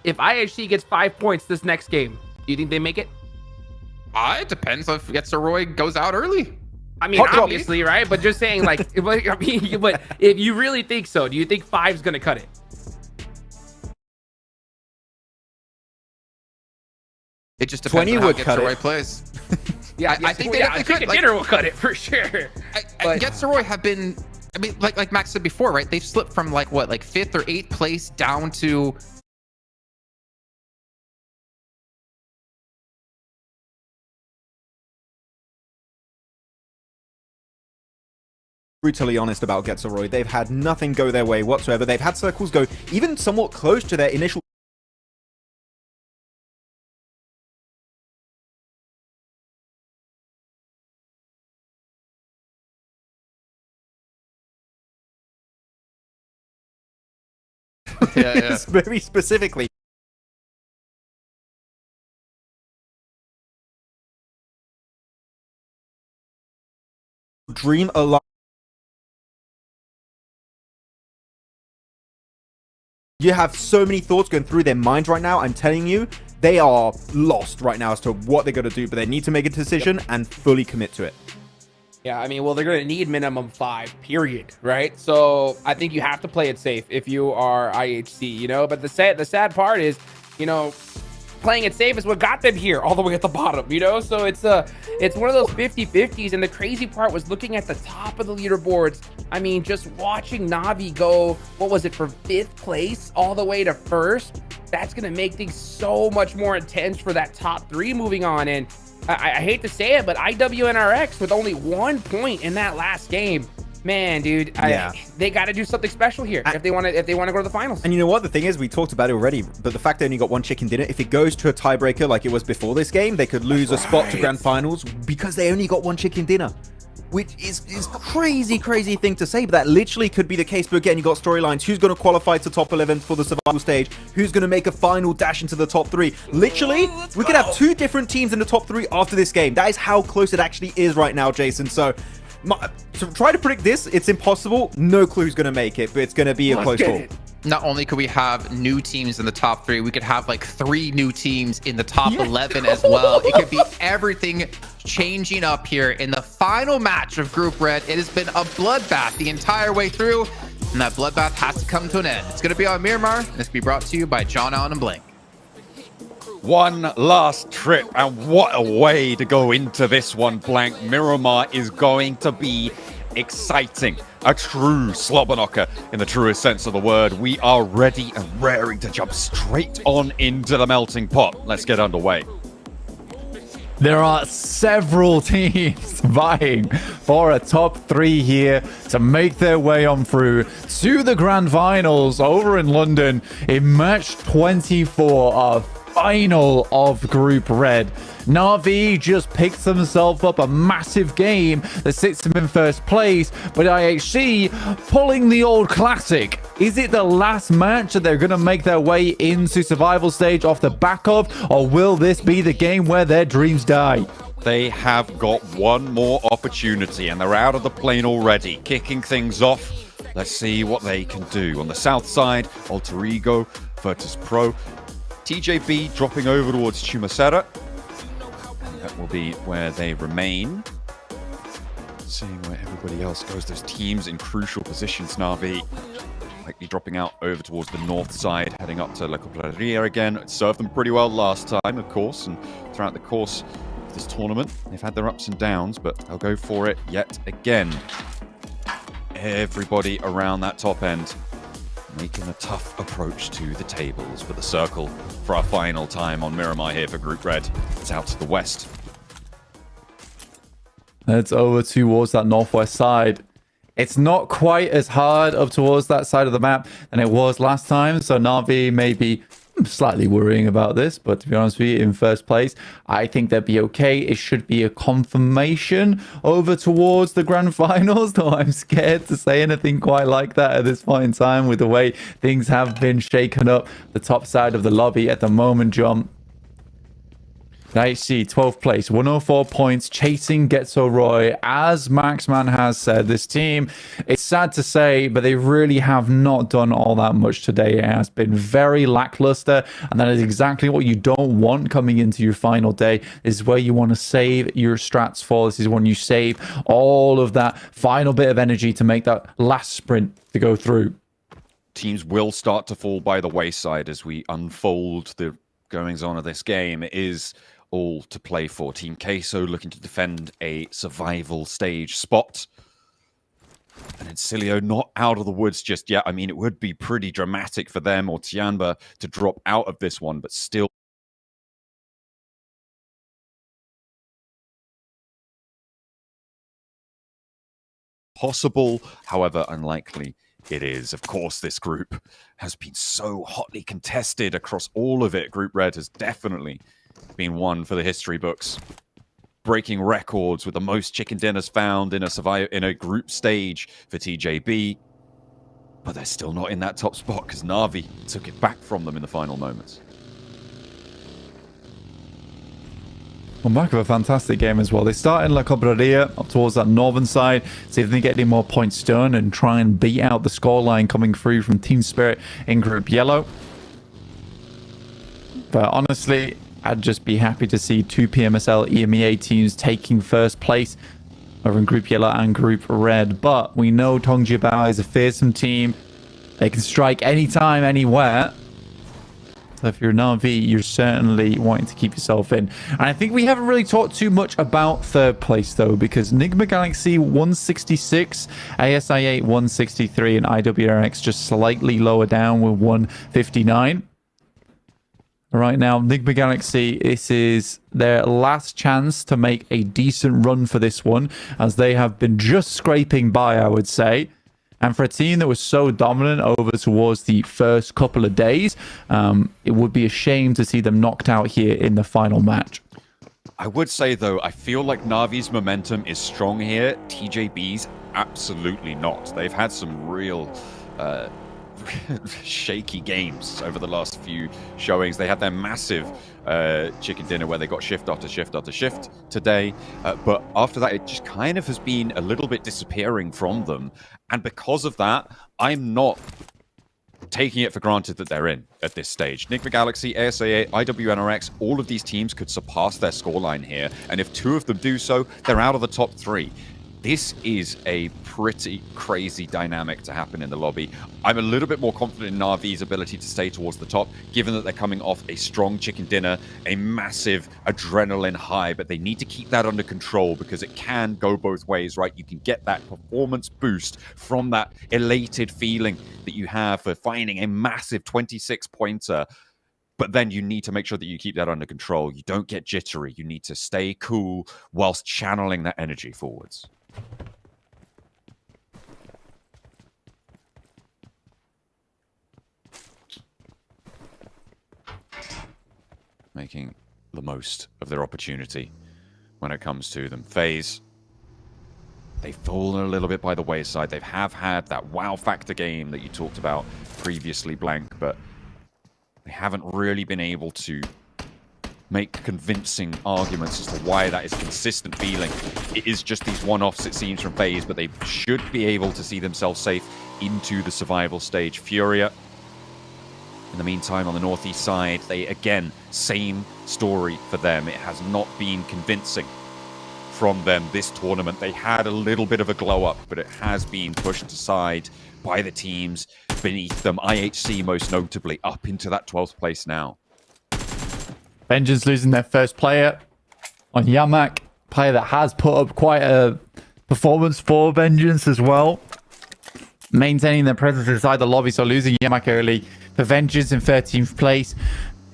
if IHC gets 5 points this next game, do you think they make it? It depends if YUDHH goes out early. I mean, obviously, right? But just saying, like, but if you really think so, do you think 5's gonna cut it? It just depends 20 on how would cut YUDHH plays. Yeah, I think they could. Dinner will cut it for sure. YUDHH have been, I mean, like Max said before, right? They've slipped from like 5th or 8th place down to brutally honest about YUDHH. They've had nothing go their way whatsoever. They've had circles go even somewhat close to their initial. yeah. Very specifically. Dream alive. You have so many thoughts going through their minds right now. I'm telling you, they are lost right now as to what they're going to do, but they need to make a decision and fully commit to it. Yeah, I mean, well, they're going to need minimum 5, period, right? So I think you have to play it safe if you are IHC, you know? But the sad part is, you know, playing it safe is what got them here all the way at the bottom, you know? So it's one of those 50-50s. And the crazy part was looking at the top of the leaderboards. I mean, just watching Navi go, what was it, from 5th place all the way to 1st? That's going to make things so much more intense for that top 3 moving on. And I hate to say it, but IWNRX with only 1 point in that last game, man, dude, they got to do something special here if they want to go to the finals. And you know what? The thing is, we talked about it already, but the fact they only got 1 chicken dinner, if it goes to a tiebreaker like it was before this game, they could lose a spot to grand finals because they only got 1 chicken dinner. Which is crazy thing to say, but that literally could be the case. But again, you got storylines. Who's going to qualify to top 11 for the survival stage? Who's going to make a final dash into the top 3? Literally, we could have 2 different teams in the top 3 after this game. That is how close it actually is right now, Jason. So try to predict this. It's impossible. No clue who's going to make it, but it's going to be a close call. Not only could we have new teams in the top 3, we could have like 3 new teams in the top 11 as well. It could be everything changing up here in the final match of Group Red. It has been a bloodbath the entire way through, and that bloodbath has to come to an end. It's going to be on Miramar, and it's going to be brought to you by John Allen and Blink. One last trip, and what a way to go into this one, Blank. Miramar is going to be exciting. A true slobber knocker in the truest sense of the word. We are ready and raring to jump straight on into the melting pot. Let's get underway. There are several teams vying for a top 3 here to make their way on through to the grand finals over in London in match 24 of final of Group Red. Na'Vi just picked himself up a massive game that sits him in 1st place, but IHC pulling the old classic. Is it the last match that they're going to make their way into survival stage off the back of, or will this be the game where their dreams die? They have got one more opportunity, and they're out of the plane already, kicking things off. Let's see what they can do. On the south side, Alter Ego, Virtus Pro, TJB dropping over towards Chumacera. That will be where they remain. Seeing where everybody else goes. Those teams in crucial positions. Na'Vi likely dropping out over towards the north side, heading up to La Coplaria again. It served them pretty well last time, of course, and throughout the course of this tournament, they've had their ups and downs, but they'll go for it yet again. Everybody around that top end making a tough approach to the tables, but the circle for our final time on Miramar here for Group Red. It's out to the west. It's over towards that northwest side. It's not quite as hard up towards that side of the map than it was last time, so Na'Vi may be slightly worrying about this, but to be honest with you, in 1st place, I think they'll be okay. It should be a confirmation over towards the grand finals, though I'm scared to say anything quite like that at this point in time with the way things have been shaken up the top side of the lobby at the moment, John. IHC 12th place, 104 points, chasing Getso Roy. As Maxman has said, this team, it's sad to say, but they really have not done all that much today. It has been very lackluster, and that is exactly what you don't want coming into your final day. This is where you want to save your strats for. This is when you save all of that final bit of energy to make that last sprint to go through. Teams will start to fall by the wayside as we unfold the goings on of this game. It is all to play for. Team Queso looking to defend a survival stage spot. And Encilio not out of the woods just yet. I mean, it would be pretty dramatic for them or Tianba to drop out of this one, but still possible, however unlikely it is. Of course, this group has been so hotly contested across all of it. Group Red has definitely been one for the history books, breaking records with the most chicken dinners found in a group stage for TJB. But they're still not in that top spot because Na'Vi took it back from them in the final moments. On back of a fantastic game as well. They start in La Cabrera up towards that northern side, see if they get any more points done and try and beat out the scoreline coming through from Team Spirit in Group Yellow. But honestly, I'd just be happy to see two PMSL EMEA teams taking first place over in Group Yellow and Group Red. But we know Tongjibao is a fearsome team. They can strike anytime, anywhere. So if you're Na'Vi, you're certainly wanting to keep yourself in. And I think we haven't really talked too much about third place, though, because Enigma Galaxy 166, ASI8 163, and IWRX just slightly lower down with 159. Right now, Enigma Galaxy, this is their last chance to make a decent run for this one, as they have been just scraping by, I would say. And for a team that was so dominant over towards the first couple of days, it would be a shame to see them knocked out here in the final match. I would say, though, I feel like Navi's momentum is strong here. TJB's absolutely not. They've had some real shaky games over the last few showings. They had their massive chicken dinner where they got shift after shift after shift today. But after that, it just kind of has been a little bit disappearing from them. And because of that, I'm not taking it for granted that they're in at this stage. Enigma Galaxy, ASA8, IWNRX, all of these teams could surpass their scoreline here. And if two of them do so, they're out of the top three. This is a pretty crazy dynamic to happen in the lobby. I'm a little bit more confident in Na'Vi's ability to stay towards the top, given that they're coming off a strong chicken dinner, a massive adrenaline high, but they need to keep that under control because it can go both ways, right? You can get that performance boost from that elated feeling that you have for finding a massive 26-pointer, but then you need to make sure that you keep that under control. You don't get jittery. You need to stay cool whilst channeling that energy forwards. Making the most of their opportunity when it comes to them. FaZe, they've fallen a little bit by the wayside. They have had that wow factor game that you talked about previously, Blank, but they haven't really been able to make convincing arguments as to why that is a consistent feeling. It is just these one-offs, it seems, from FaZe, but they should be able to see themselves safe into the survival stage. Furia, in the meantime, on the northeast side, they, again, same story for them. It has not been convincing from them this tournament. They had a little bit of a glow-up, but it has been pushed aside by the teams beneath them. IHC, most notably, up into that 12th place now. Vengeance losing their first player on Yamak, player that has put up quite a performance for Vengeance as well. Maintaining their presence inside the lobby, so losing Yamak early. For Vengeance in 13th place.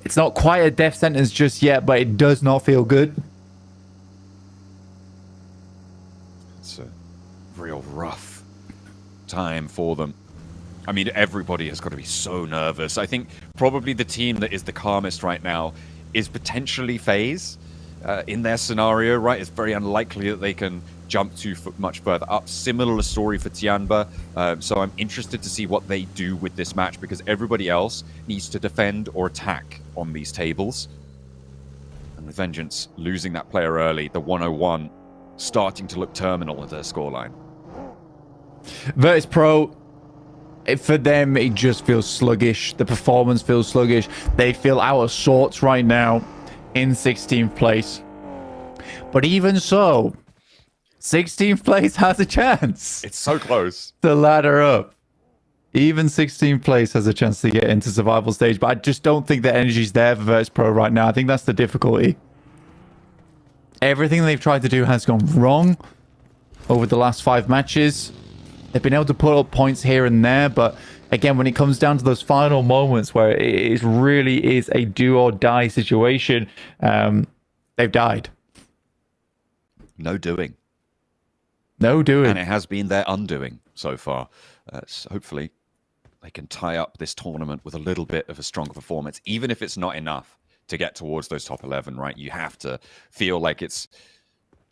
It's not quite a death sentence just yet, but it does not feel good. It's a real rough time for them. I mean, everybody has got to be so nervous. I think probably the team that is the calmest right now is potentially FaZe in their scenario, right? It's very unlikely that they can jump too much further up. Similar story for Tianba. So I'm interested to see what they do with this match because everybody else needs to defend or attack on these tables. And with Vengeance losing that player early, the 101 starting to look terminal at their scoreline. Virtus Pro, for them, it just feels sluggish. The performance feels sluggish. They feel out of sorts right now in 16th place. But even so, 16th place has a chance. It's so close. To ladder up. Even 16th place has a chance to get into survival stage, but I just don't think the energy's there for Virtus Pro right now. I think that's the difficulty. Everything they've tried to do has gone wrong over the last 5 matches. They've been able to put up points here and there, but again, when it comes down to those final moments where it really is a do or die situation, they've died. No doing. No doing. And it has been their undoing so far. So hopefully they can tie up this tournament with a little bit of a stronger performance, even if it's not enough to get towards those top 11, right? You have to feel like it's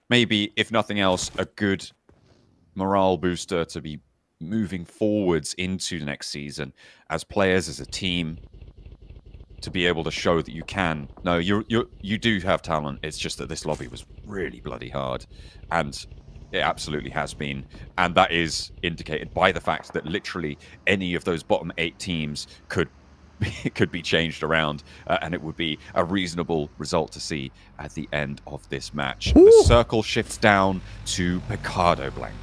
maybe, if nothing else, a good morale booster to be moving forwards into the next season as players, as a team, to be able to show that you can. No, you do have talent. It's just that this lobby was really bloody hard, and it absolutely has been, and that is indicated by the fact that literally any of those bottom 8 teams could be changed around, and it would be a reasonable result to see at the end of this match. Ooh. The circle shifts down to Picardo Blank.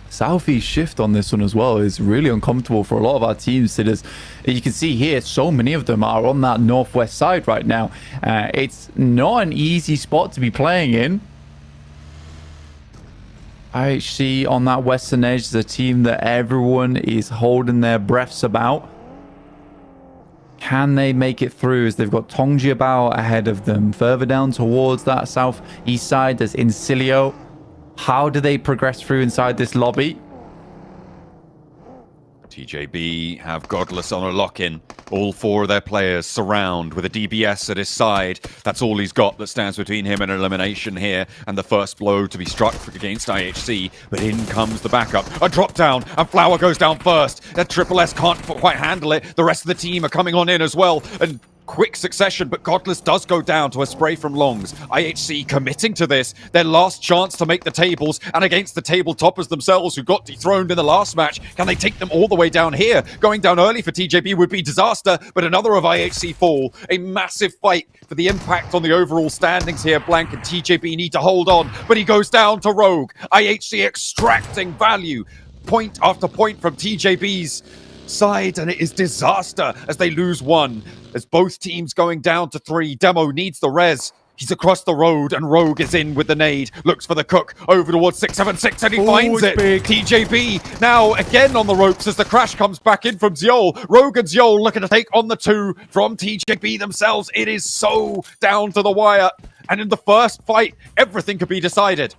Southeast shift on this one as well is really uncomfortable for a lot of our teams. As you can see here, so many of them are on that northwest side right now. It's not an easy spot to be playing in. IHC on that western edge is a team that everyone is holding their breaths about. Can they make it through, as they've got Tongjiabao ahead of them? Further down towards that southeast side, there's Incilio. How do they progress through inside this lobby? TJB have Godless on a lock-in. All 4 of their players surround with a DBS at his side. That's all he's got that stands between him and elimination here. And the first blow to be struck against IHC. But in comes the backup. A drop down, and Flower goes down first. That Triple S can't quite handle it. The rest of the team are coming on in as well. And quick succession, but Godless does go down to a spray from Longs. IHC committing to this, their last chance to make the tables, and against the table toppers themselves who got dethroned in the last match. Can they take them all the way down here? Going down early for TJB would be disaster, but another of IHC fall. A massive fight for the impact on the overall standings here. Blank and TJB need to hold on, but he goes down to Rogue. IHC extracting value, point after point from TJB's side, and it is disaster as they lose 1. As both teams going down to 3. Demo needs the res. He's across the road, and Rogue is in with the nade. Looks for the cook over towards 676, and he finds it. Big. TJB now again on the ropes as the crash comes back in from Ziol. Rogue and Ziol looking to take on the 2 from TJB themselves. It is so down to the wire, and in the first fight, everything could be decided.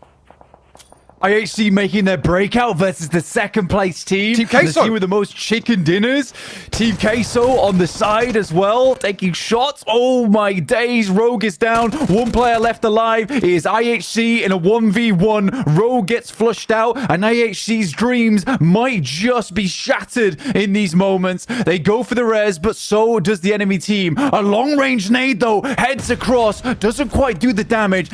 IHC making their breakout versus the second place team. Team Queso. The team with the most chicken dinners. Team Queso on the side as well, taking shots. Oh my days. Rogue is down. 1 player left alive. It is IHC in a 1v1. Rogue gets flushed out, and IHC's dreams might just be shattered in these moments. They go for the res, but so does the enemy team. A long-range nade, though, heads across. Doesn't quite do the damage.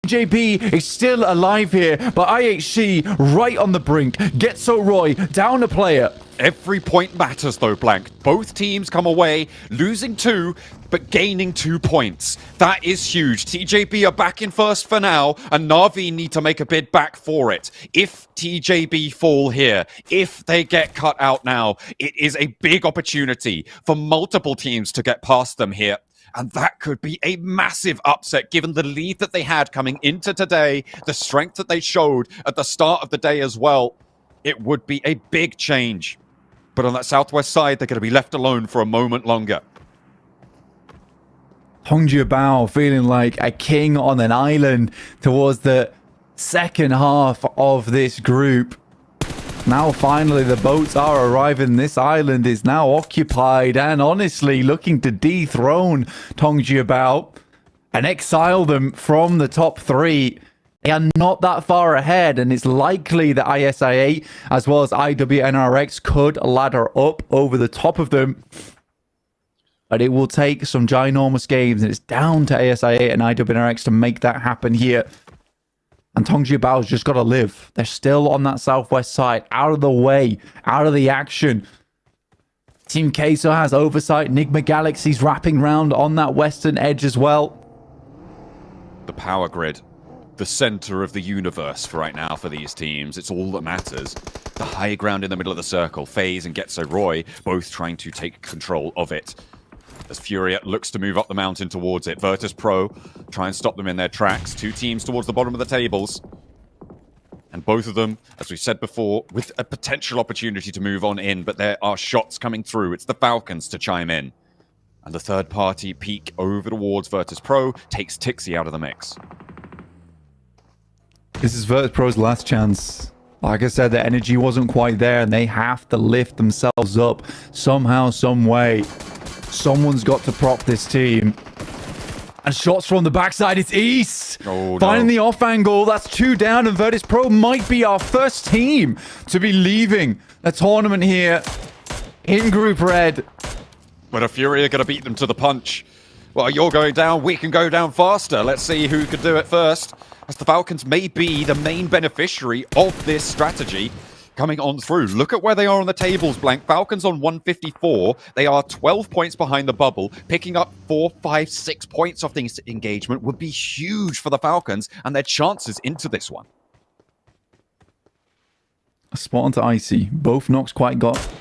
JB is still alive here, but IHC right on the brink. Getso Roy down a player. Every point matters though, Blank. Both teams come away losing 2, but gaining 2 points. That is huge. TJB are back in first for now, and Na'Vi need to make a bid back for it. If TJB fall here, if they get cut out now, it is a big opportunity for multiple teams to get past them here. And that could be a massive upset given the lead that they had coming into today, the strength that they showed at the start of the day as well. It would be a big change. But on that southwest side, they're going to be left alone for a moment longer. Tongjiabao feeling like a king on an island towards the second half of this group. Now finally the boats are arriving. This island is now occupied and honestly looking to dethrone Tongjiabao and exile them from the top 3. They are not that far ahead, and it's likely that ISIA as well as IWNRX could ladder up over the top of them. But it will take some ginormous games, and it's down to ASIA and IWNRX to make that happen here. And Tongjiabao's just got to live. They're still on that southwest side, out of the way, out of the action. Team Queso has oversight. Nigma Galaxy's wrapping round on that western edge as well. The power grid, the center of the universe for right now for these teams. It's all that matters. The high ground in the middle of the circle. FaZe and Getso Roy both trying to take control of it. As Furia looks to move up the mountain towards it. Virtus Pro try and stop them in their tracks. Two teams towards the bottom of the tables. And both of them, as we've said before, with a potential opportunity to move on in, but there are shots coming through. It's the Falcons to chime in. And the third party peek over towards Virtus Pro takes Tixi out of the mix. This is Virtus Pro's last chance. Like I said, the energy wasn't quite there, and they have to lift themselves up somehow, some way. Someone's got to prop this team. And shots from the backside, it's East. Oh, no. Finding the off angle, that's 2 down, and Virtus Pro might be our first team to be leaving the tournament here in Group Red. But a Fury are going to beat them to the punch. Well, you're going down, we can go down faster. Let's see who can do it first. As the Falcons may be the main beneficiary of this strategy coming on through. Look at where they are on the tables, Blank. Falcons on 154. They are 12 points behind the bubble. Picking up 4, 5, 6 points off this engagement would be huge for the Falcons and their chances into this one. A spot onto Icy. Both knocks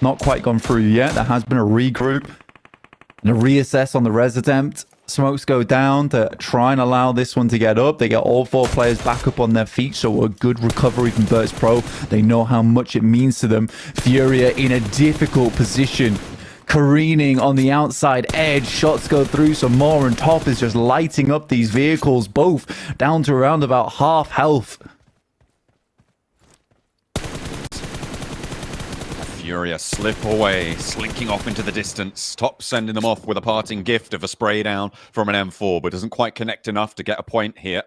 not quite gone through yet. There has been a regroup and a reassess on the res attempt. Smokes go down to try and allow this one to get up. They get all 4 players back up on their feet, so a good recovery from Virtus Pro. They know how much it means to them. Furia in a difficult position, careening on the outside edge. Shots go through some more, and Top is just lighting up these vehicles, both down to around about half health. Furia slip away, slinking off into the distance. Top sending them off with a parting gift of a spray down from an M4, but doesn't quite connect enough to get a point here.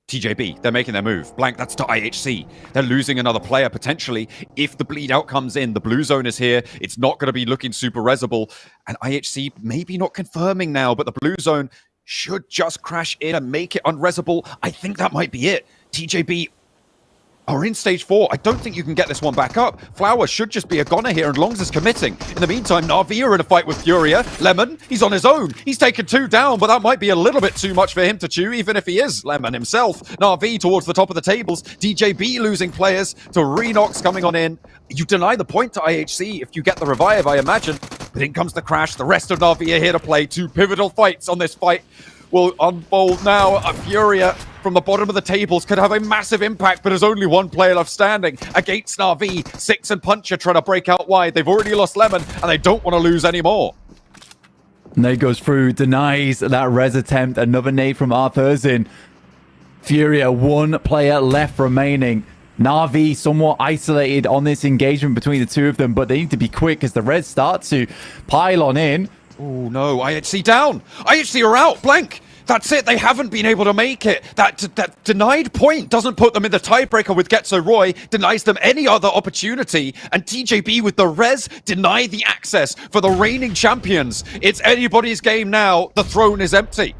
TJB, they're making their move. Blank, that's to IHC. They're losing another player, potentially. If the bleed out comes in, the blue zone is here. It's not going to be looking super resable. And IHC maybe not confirming now, but the blue zone should just crash in and make it unresable. I think that might be it. TJB are in stage 4. I don't think you can get this one back up. Flower should just be a goner here, and Longs is committing. In the meantime, Na'Vi are in a fight with Furia. Lemon, he's on his own. He's taken 2 down, but that might be a little bit too much for him to chew, even if he is Lemon himself. Na'Vi towards the top of the tables. DJB losing players to Renox coming on in. You deny the point to IHC if you get the revive, I imagine. But in comes the crash. The rest of Na'Vi are here to play. 2 pivotal fights on this fight will unfold now. A Furia from the bottom of the tables could have a massive impact, but there's only 1 player left standing against Na'Vi. Six and Puncher trying to break out wide. They've already lost Lemon, and they don't want to lose anymore. Nade goes through, denies that res attempt. Another nade from Arthursin. Furia, 1 player left remaining. Na'Vi somewhat isolated on this engagement between the two of them, but they need to be quick as the res start to pile on in. Oh no, IHC down! IHC are out! Blank! That's it, they haven't been able to make it. That denied point doesn't put them in the tiebreaker with Getso Roy, denies them any other opportunity, and TJB with the res deny the access for the reigning champions. It's anybody's game now. The throne is empty.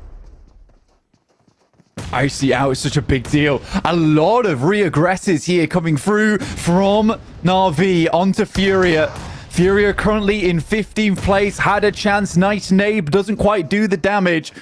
IHC out is such a big deal. A lot of re-aggresses here coming through from Na'Vi onto Furia. Furia currently in 15th place, had a chance. Nice nade, doesn't quite do the damage.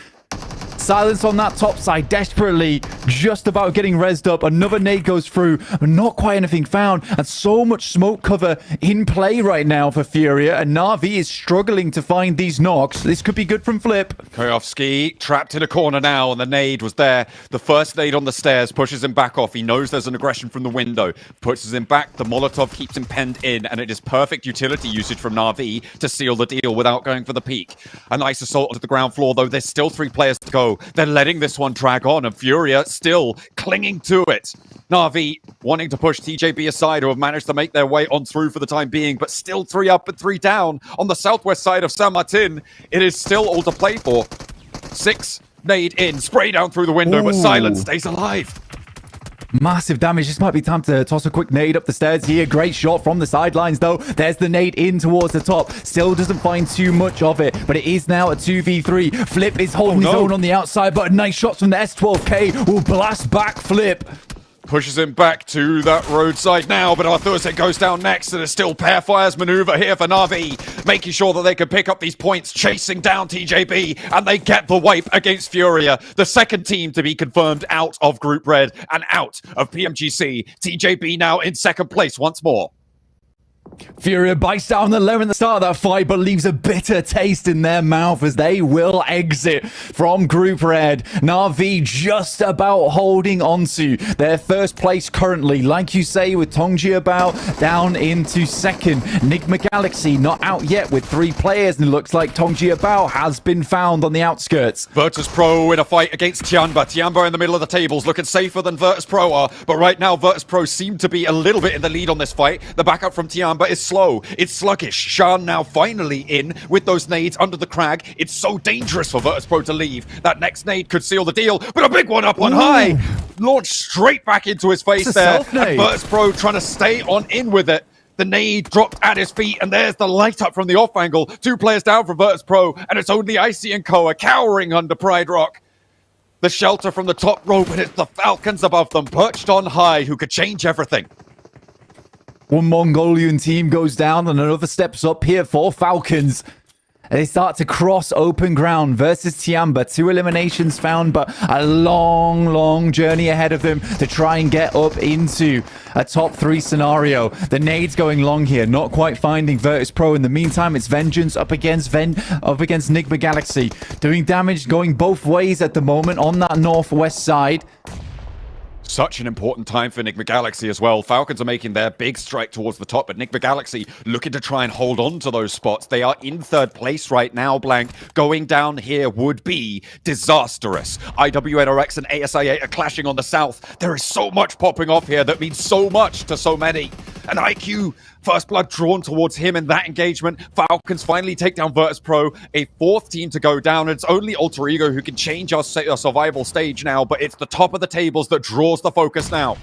Silence on that top side, desperately just about getting rezzed up. Another nade goes through, but not quite anything found. And so much smoke cover in play right now for Furia. And Na'Vi is struggling to find these knocks. This could be good from Flip. Koyovsky trapped in a corner now, and the nade was there. The first nade on the stairs pushes him back off. He knows there's an aggression from the window. Pushes him back. The Molotov keeps him penned in, and it is perfect utility usage from Na'Vi to seal the deal without going for the peak. A nice assault onto the ground floor, though. There's still 3 players to go. They're letting this one drag on, and Furia still clinging to it. Na'Vi wanting to push TJB aside, who have managed to make their way on through for the time being, but still 3 up and 3 down on the southwest side of San Martin. It is still all to play for. 6 nade in, spray down through the window, but Silence stays alive. Massive damage. This might be time to toss a quick nade up the stairs here. Great shot from the sidelines, though. There's the nade in towards the top. Still doesn't find too much of it, but it is now a 2v3. Flip is holding his own on the outside, but nice shots from the S12K will blast back Flip. Pushes him back to that roadside now, but Arthurset goes down next, and it's still pair fires maneuver here for Na'Vi, making sure that they can pick up these points, chasing down TJB, and they get the wipe against Furia, the second team to be confirmed out of Group Red and out of PMGC. TJB now in second place once more. Furia bites down the low in the start of that fight, but leaves a bitter taste in their mouth as they will exit from Group Red. Na'Vi just about holding onto their first place currently, like you say, with Tongjiabao down into second. Enigma Galaxy not out yet with 3 players, and it looks like Tongjiabao has been found on the outskirts. Virtus Pro in a fight against Tianba. Tianba in the middle of the tables, looking safer than Virtus Pro are, but right now Virtus Pro seem to be a little bit in the lead on this fight. The backup from Tianba is slow. It's sluggish. Shan now finally in with those nades under the crag. It's so dangerous for Virtus Pro to leave. That next nade could seal the deal, but a big one up on high. Launched straight back into his face there. And Virtus Pro trying to stay on in with it. The nade dropped at his feet, and there's the light up from the off angle. 2 players down from Virtus Pro, and it's only Icy and Koa cowering under Pride Rock. The shelter from the top rope, and it's the Falcons above them, perched on high, who could change everything. One Mongolian team goes down and another steps up here for Falcons. They start to cross open ground versus Tianba. 2 eliminations found, but a long, long journey ahead of them to try and get up into a top 3 scenario. The nade's going long here, not quite finding Virtus Pro. In the meantime, it's Vengeance up against Enigma Galaxy. Doing damage going both ways at the moment on that northwest side. Such an important time for Enigma Galaxy as well. Falcons are making their big strike towards the top, but Enigma Galaxy looking to try and hold on to those spots. They are in third place right now, Blank. Going down here would be disastrous. IWNRX and ASI8 are clashing on the south. There is so much popping off here that means so much to so many. And IQ, first blood drawn towards him in that engagement. Falcons finally take down Virtus Pro, a 4th team to go down. It's only Alter Ego who can change our survival stage now, but it's the top of the tables that draws the focus now.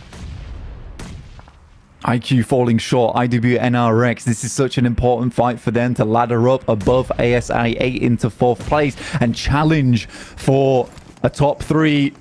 IQ falling short, IWNRX. This is such an important fight for them to ladder up above ASI 8 into 4th place and challenge for a top 3